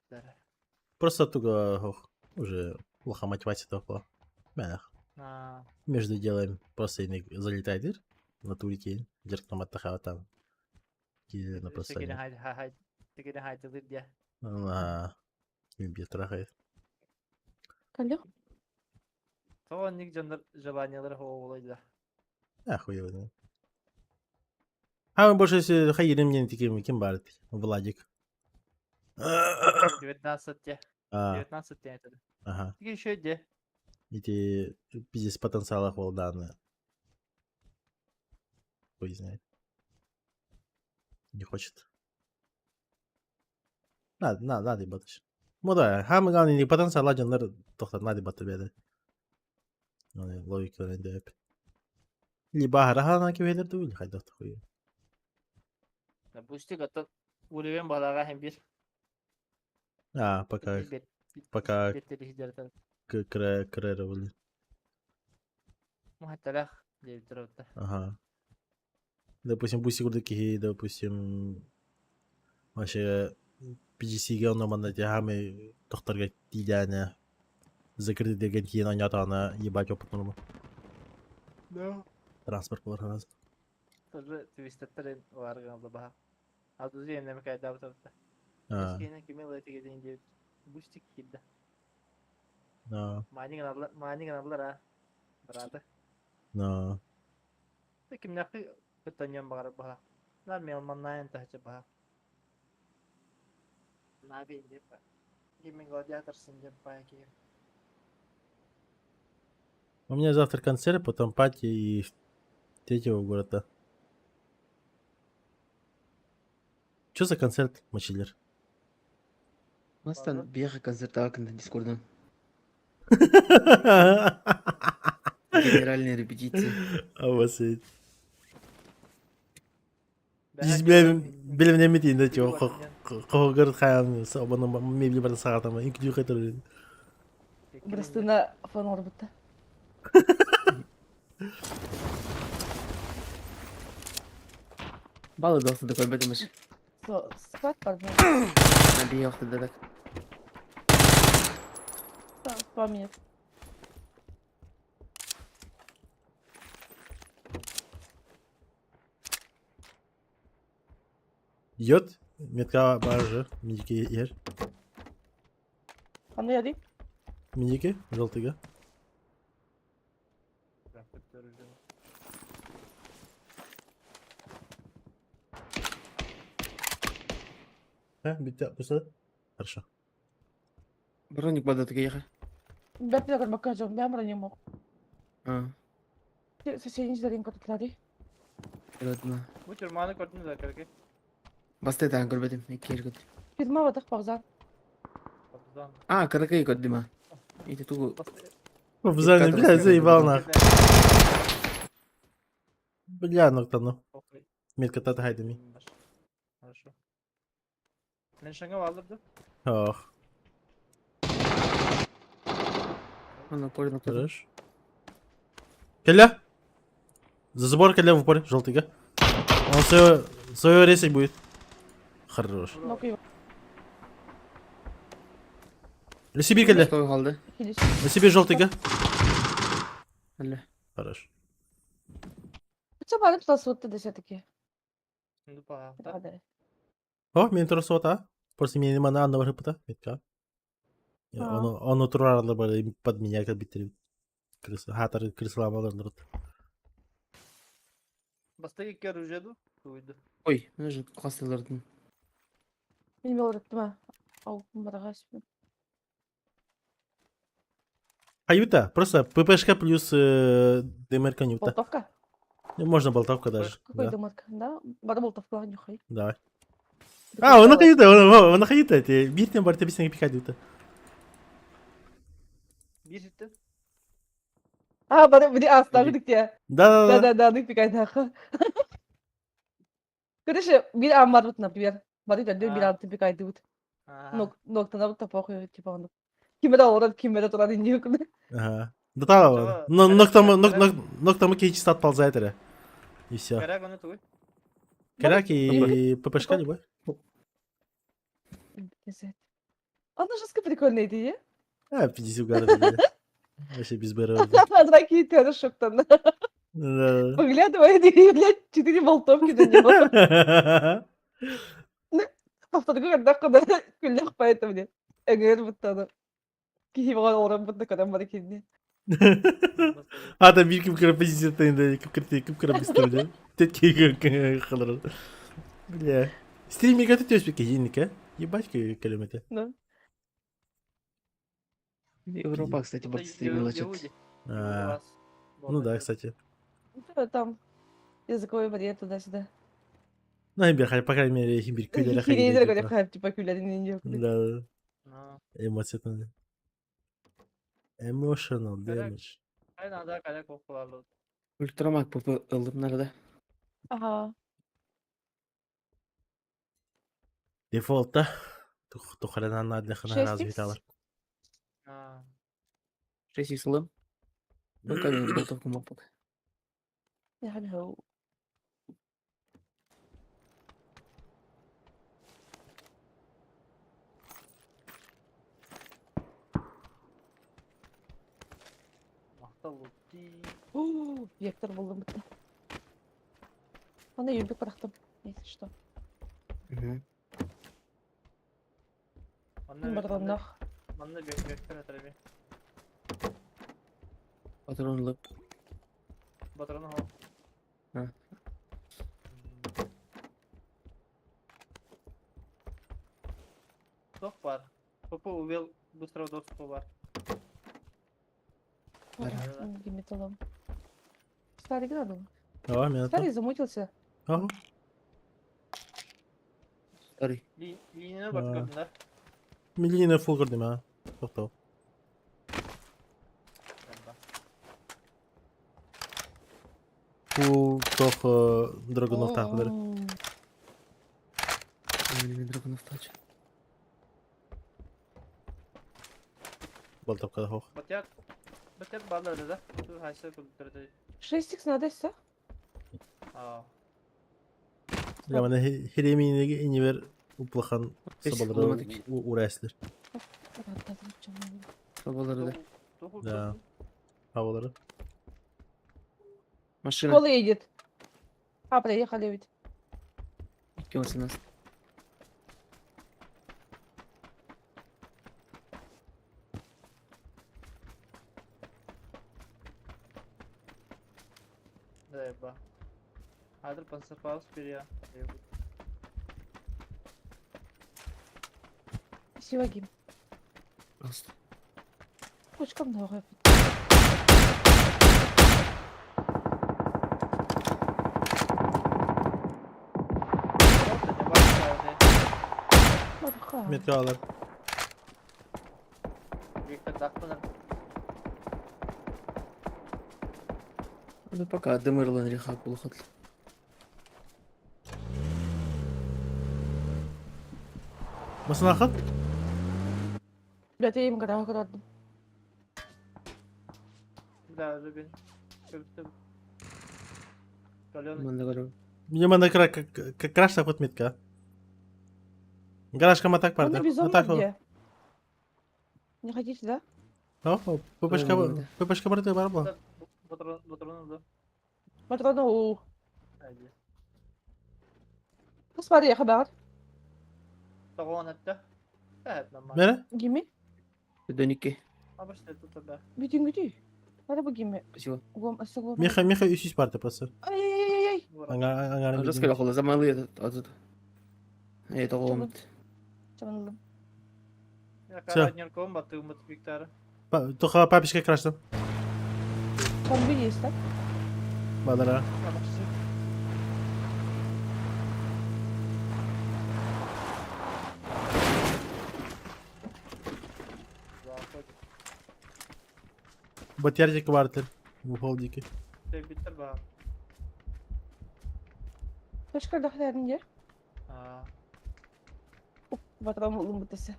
Просто туго уже плохо мотивация такого. Мянах. Ha. Между делаем просто залетает дыр на турики. Дирк там отдыхал там. Или на İşte gene просто. haydi. Gene haydi diye. Ага. Любит трахает. Калё? Tamam ник canlar желаниялары hava olaydı da. Охуенно. Да. А мы больше если хайрим мне таким кем барит. Владик. 19 diye. А, 19 diye dedi. ага. Peki şöyle diye. Эти пиздец потенциала Холдана. Хуй знает. Не хочет. Надо ебать. Ну да, хамы главное не потенциал, ладно, только надо ебать тебе. Ну, логика не дает. Либо харахана киведер дуй, хайда хуй. Bu işte katı Uliven balaga hem bir. А, пока пока Betleri hiddeler. крэровали. Muhattalah diye bir tarafta. Ага. Допустим, бусик такие, допустим, вообще PGC-ге онноман да хамы тохторга тидяне закрыты деген кейін анятана ебать опыт нормы. Да. Транспорт болар ханаз. Sonra twistlerin var galiba baha. Adı yemle mi kaydı bu tarafta. А, Eskiden kimi layık edin diye. Bu stik kilde. no, Mining aldılar ha. Beraber. no. Peki ne yapıyor? Betanyan bağırıp baha. Lan mi Almanlar tahça baha. Ne yapayım diye. Gaming Gladiators diye baha ki. У меня завтра концерт, потом пати и 3-го города. Чё за концерт, мочилер? Мастан бияққа концерт акында Дискордан. Генеральная репетиция. А у вас Biz bilim ne mitiyim de çok koğur kayam sabana mebli bar saatama ilk diyor kadar. Burasına фон орбита. Балы доқты да көрбедіміз. Спат бар mı? Нәби яқты дедік. Спам нет. Йод, метка баржы, миники ер. Қандай ядың? Миники, желтыга. Битті, бұста? Хорошо. Броник бадаты каяқа. Ben bir dakika bakacağım. Ben buranın yok. Senin izlediğin kodları. Көрдім. Bu tırmanı gördünüz mü arkadaşlar? Бастай тағын көрбедім. Екі кер көрдім. Firma vadak bağzan. Kapıdan. Қарақай көрдім а. Ити тугу. В зоне, бля, заебал нах. Бля, ноктану. Okey. Метка тата хайдами. Хорошо. Ben şanga valdırdım. Ох, Ана көрдім. хорош. Келя? За забор келя в упоре, желтыга. Он свое рейсить будет. Хорош. Nokuyor. Сибирь келя. Стой қалды. Kilis. Сибирь желтыга. Әлі. Хорош. Bıça bağlı tutası tuttu da все-таки. Şimdi paha. Hadi. О, мен турасы ота. Просто мен мана анда бар пыта. Метка. Он турарлы бар под меня как биттирip. Крыса, хатар крысаламалар дұрт. Bastaki iki rüjadu. Duydu. Ой, мына же кластерлардың. Bilmiyorum öğrettim ha. Ау, бараға спим. Хаюта, просто ППшка плюс ДМРка нюта. Болтовка? Можно болтовка даже. Какой Да, дыматка? Да? Бар болтовка, нюхай. давай. А, он хаюта, хаюта. Биртен бар тепесіне пикать юта. Bir cidden. Ha, bana bir de aslanlık diye. Да, Да, ныкпикай нахуй. Короче, bir an var вот, например. Смотри, да, bir an тыпикай дают. Ha. Ногтана вот похуй, типа он. Kime de olur, kime de turar indi yok. Ага. Да та Чего? нокта кейчи стат ползает эре. И все. Коряк он это. Коряк и ППшка любой. Она же прикольная идея. А, 50 угоры. Вообще без БР. Драки ты шоктан. Да. Выглядывает и, блядь, 4 болтовки на него. Повторю, когда күлләк поэтому мне. Эгер вот это. Кихи var oran bunda kadar var kendi. Adam bir kim kıra позиционный, кып кыра быстро. Тетки кылыр. Бля. Стриминг это тёс беке енник, а? Ебать калемети. Ну. Европа, кстати, будет стримила что-то. А, ну да, кстати. Там языковой барьер туда-сюда. Ну, Химбер, по крайней мере, Химбер күлері Хирейдер говоря, хайп типа күлерин yok. Да, Ну, эмоционально. Emotional Correct. damage. aynı anda koryak okularlı. Ультрамак попы ылдымнарда. Ага. Дефолтта тухарадан адляхына 6x. развиталар. Ha. 6 ылым. Ну, камень болтовку мапок. Yani ho. Maqta lutdi. Вектор buldum bitti. Ona yürüdük bıraktım. Neyse что. Батроннах. Manna bekler tabii. Патронлы. Batronu ha. Ha. Top var. Topu увел быстрого доступа var. Металлом. Старый градус. Ага, меня Старый замутился. Ага. Старый. Linine bakıyorlar. Milliyine full kırdım ha. Tohto. Full тоқ драгунов тақдыр. Мен драгонов тач. Бол тапқада хоқ. Batyak bağlardı da. Şu haşa kulturdu. 6x neredeyse. Aa. Я мана хереминеге инивер уплахан Пес сабалары кулматык. урайсылар. Собалары да. Да. Хавалары. Машина. Школа едет. А, приехали ведь. Кем нас? Да, еба. Адр пансапал спереди. Сиваги. Просто. Кучкам давай. Мадха. Метка алар. Виктор Дахманов. Ну пока дымырлан реха кулхатл. Масынақат? Бәтейім қыраға қырадым. Да, уже ben. Köftüm. Каленый. Манда говорю. Мне мана краш так вот метка. Гаражка матак Он парды. безумно Матак. где? Не хотите, да? О, ППшка барды бар бұл. Батрону да. Патрону. Haydi. Посмотри, хабар. Тағуан әтті. Evet normal. Мере? Гими. Доники. Ama işte tut da. Bütün gücü. Hadi bu gimi. Спасибо. Гом, асыгом. Меха үсіс барды просто. Ай-яй-яй-яй. Аңғарын Раскрыл холла, замалы этот оттуда. Это он. Чаманлым. Ya Всё. karadınır kovun batı umut miktarı. Тоха папишка краштым. Там вы есть, да? Бадара. Батярчик бардыр. Уфолдики. Şey bitir bana. Kaç kardeşlerin yer? Aa. Патрон улым бітесі.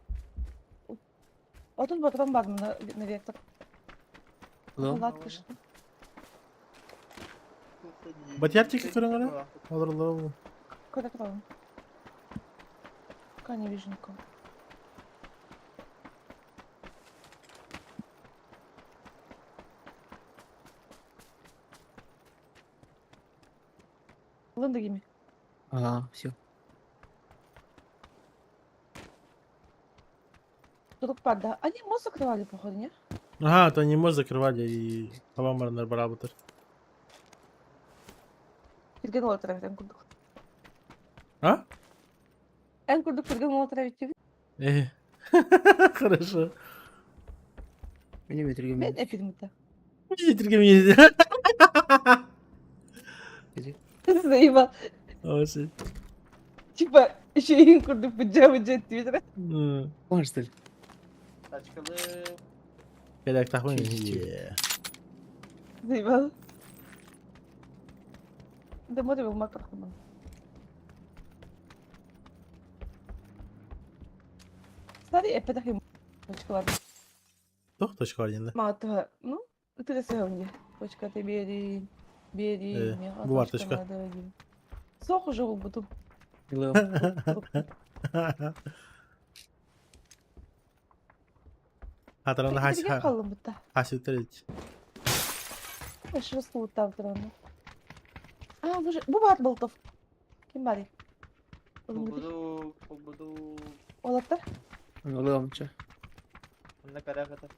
30 патрон бар на вектор. Hello? Халат кышты. Батярчики көріңірі? Алыр алыр. Көре тұралым. Пока не вижу никого. Лында кеме. Ага, все. Тут пад, да? Они мост закрывали, походу, не? Ага, то не мост закрывали и хавамарнар барабытыр. Кирген олар тарafı en kurduk. А? En kurduk kirgen олар tarafı. Хорошо. Benim getirgem Ben epidemide. Getirgem yedi. Заебал. Очень. Типа, şeyin kurduk bıçağı jet var что ли? Saçkalı. Келек тахмын. Чуть-чуть. Заебал. Да море был макар хуман. Старый эпидахи почкалар. Тоқтош var yine. Мата, ну, это да сегодня. Почка ты бери, бери. bu var точка. Сох уже буду. Hello. Hatırında Peki kaldım burada. hasitler hiç. Aşırı soğuk davrandı. Aa bu var Boltov. Kim var? Bulbudu. Olatlar. Hello amca. Bunda kara kadar.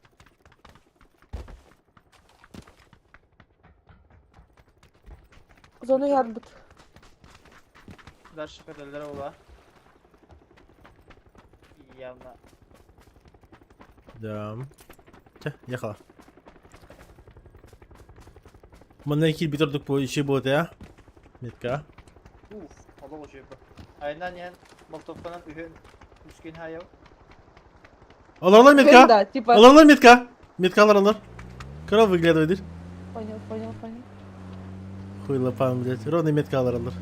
Zonu yardık. Дальше kadar ola. Явно. Devam. Çeh, yakala. Bundan kill bitirdik bu işi bu ya. Metka. Allah oluyor bu. Aynen yani. Molotof'tan ühün. Üskün hayav. Alırlar Metka. Да, типа. Alırlar Metka. Метка alırlar. Кровь выглядывает. Понял. Хуйло пан, блядь. Ровно метка alırlar.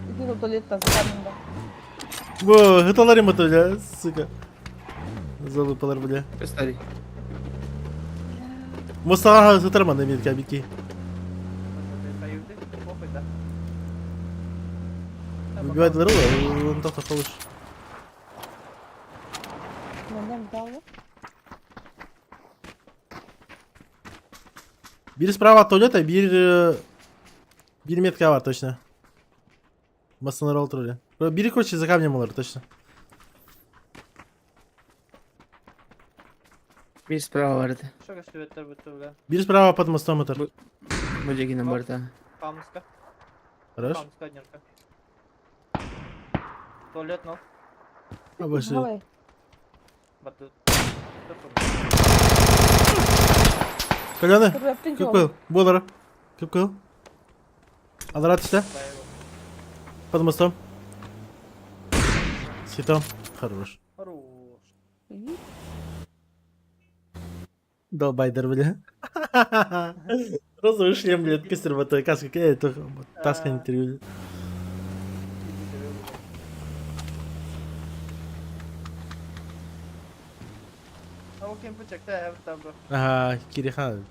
Иди на туалет там, за камнем, Bu hıtalar yamata bля, сука. Залупалар bля. Старый. Mustafa hıtırman da metka bitki. Hayırdı. Pofay da. Убивать здорово, он так хорош. Benden bir daha var. Biri справа от туалета, bir метка var точно. Masalar oturuyor. Biri koşuyor за камнем olur точно. Bir справа vardı. Что гостюет bu türlü? Biri справа под мостом отыр. Мудягином борта. Камска. Хорош. Камска нерка. Туалет, ну. Обошли. Давай. Батут. Коляны, Dur yaptın ki как oğlum. был? Болара. Как был? Алрат işte. Под мостом. Ситом. Хорош. Хорош. İyi. Долбайдер, бля. Розовый шлем, блядь, костер, вот каска, это таска интервью. Ama kim bıçakta ya tam bu. Ага, Кирихан.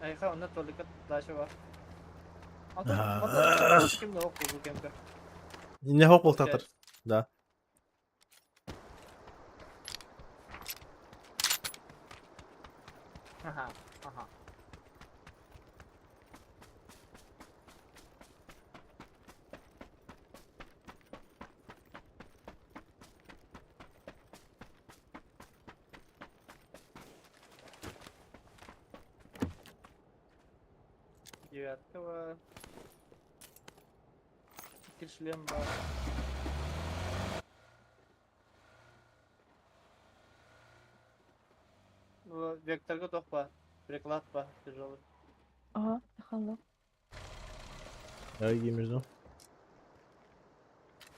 Ay ha onda tuvalet taşı var. Ага. Kim de okul bu kempe. Не хопал татар. Да. Aha. Aha. Девятка var. İki шлем var. Bu vektorga toq var. Приклад var. Тяжелый. Aha, yakaladım. Я между.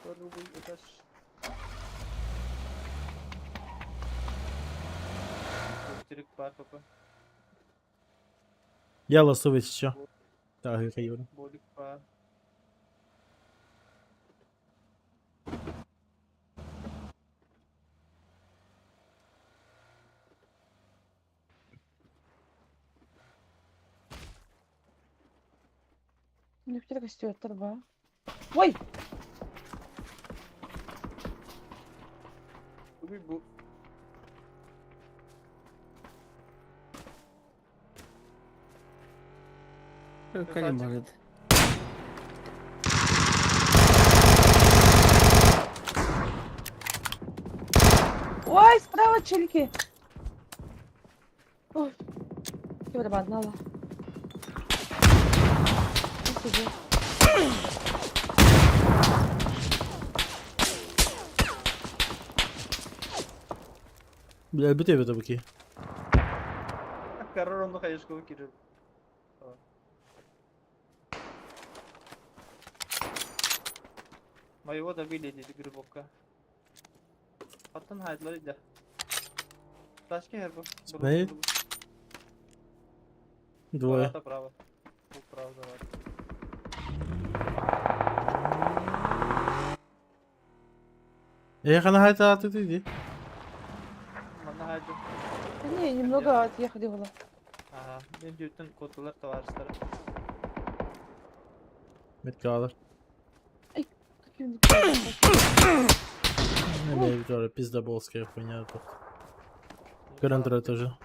Рубль этаж. Электрик var kapı. Yalla sıvı içiyor. Daha yıkıyorum. Bolik var. Nükleer istiyorlar ba. Vay! Bu Калим бар еді. Ой, справа челики. Ой. Кевре баднала. Бля, бітей ви табаки. Каррону хаешку выкидываю. Моего добили dedi грибовка. Атын хайдлар иде. Ташки хербу. Спейд? Двоє. Это право. Bu правда var. Яка нагайта тут іди. Bana haydi. Не, немного отъехали было. Aha. Benim bütün kutular tavarışları. Метка алыр. Не, Виктория, пиздоболская хуйня тут. Грандера тоже.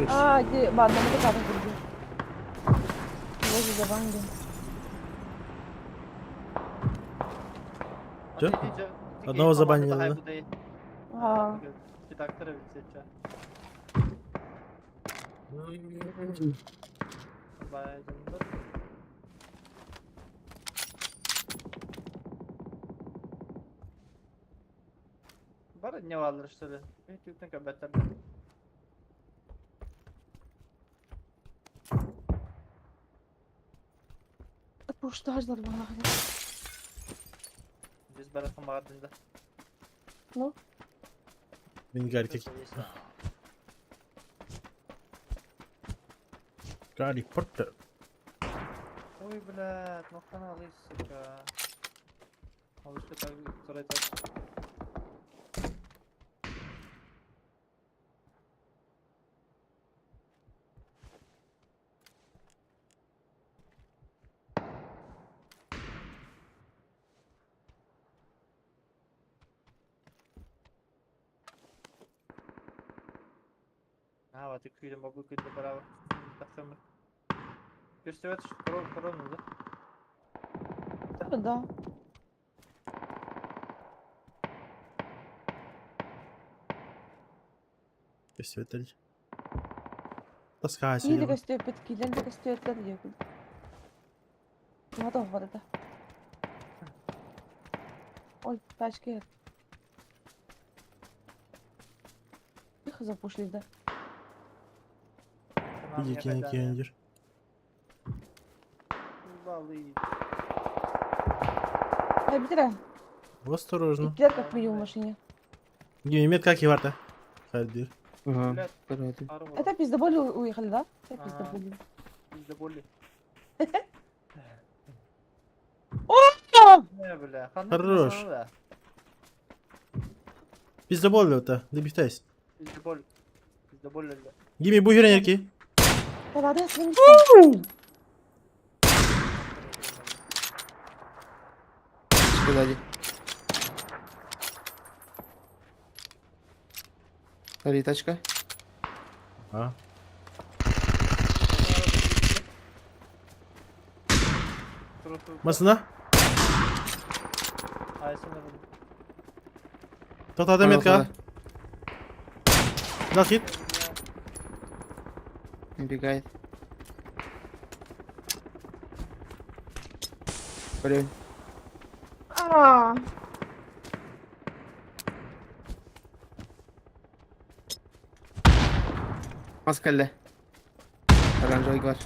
А, где? Ладно, мы так будем. Возле забанги. Чё? Одного забанили, да? Ага. Редактора ведь Бара не валыр, что ли? Ютубтың кабаттарда. Пуштаждар бана. Biz barafın mağardında. Венгартик. Гарри Поттер. Ой, блядь, ну канал и сука. Алышка так сорайтар. А, вот и квилем могу квилем право. Так само. Перестает, что корону, да? Да. Песветель. Таскайся. Кийлі көстөп бит, кийлен де көстөптер егін. Надо var это. Ой, тачки. Их запушили, да. Иди, кендер. Балы. Ай, битіре. Осторожно. Итлер как минимум в машине. Гимми, мет как варта? Хайдир. Ага, Блядь. көреді. Это пиздоболи уехали, да? Это пиздоболи. Bizde bolle. О! Ne bile? Хорош. Пизда боль это. Добитайся. Bizde bolle. Bizde bolle. Гимми, бугер нерки. Ладно, свинья. Сзади. Смотри, тачка. А. Масына? Ayşe ne buldu? Тоқтады метка. Нахит. Убегает. Блин. А, Маскалде. Оранжевый var.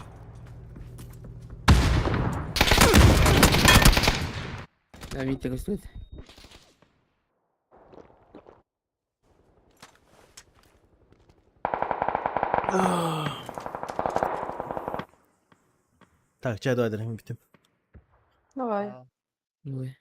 Ya bitti gösterdi. Так, чай давай, дорогим бітим. Давай. А, Ой.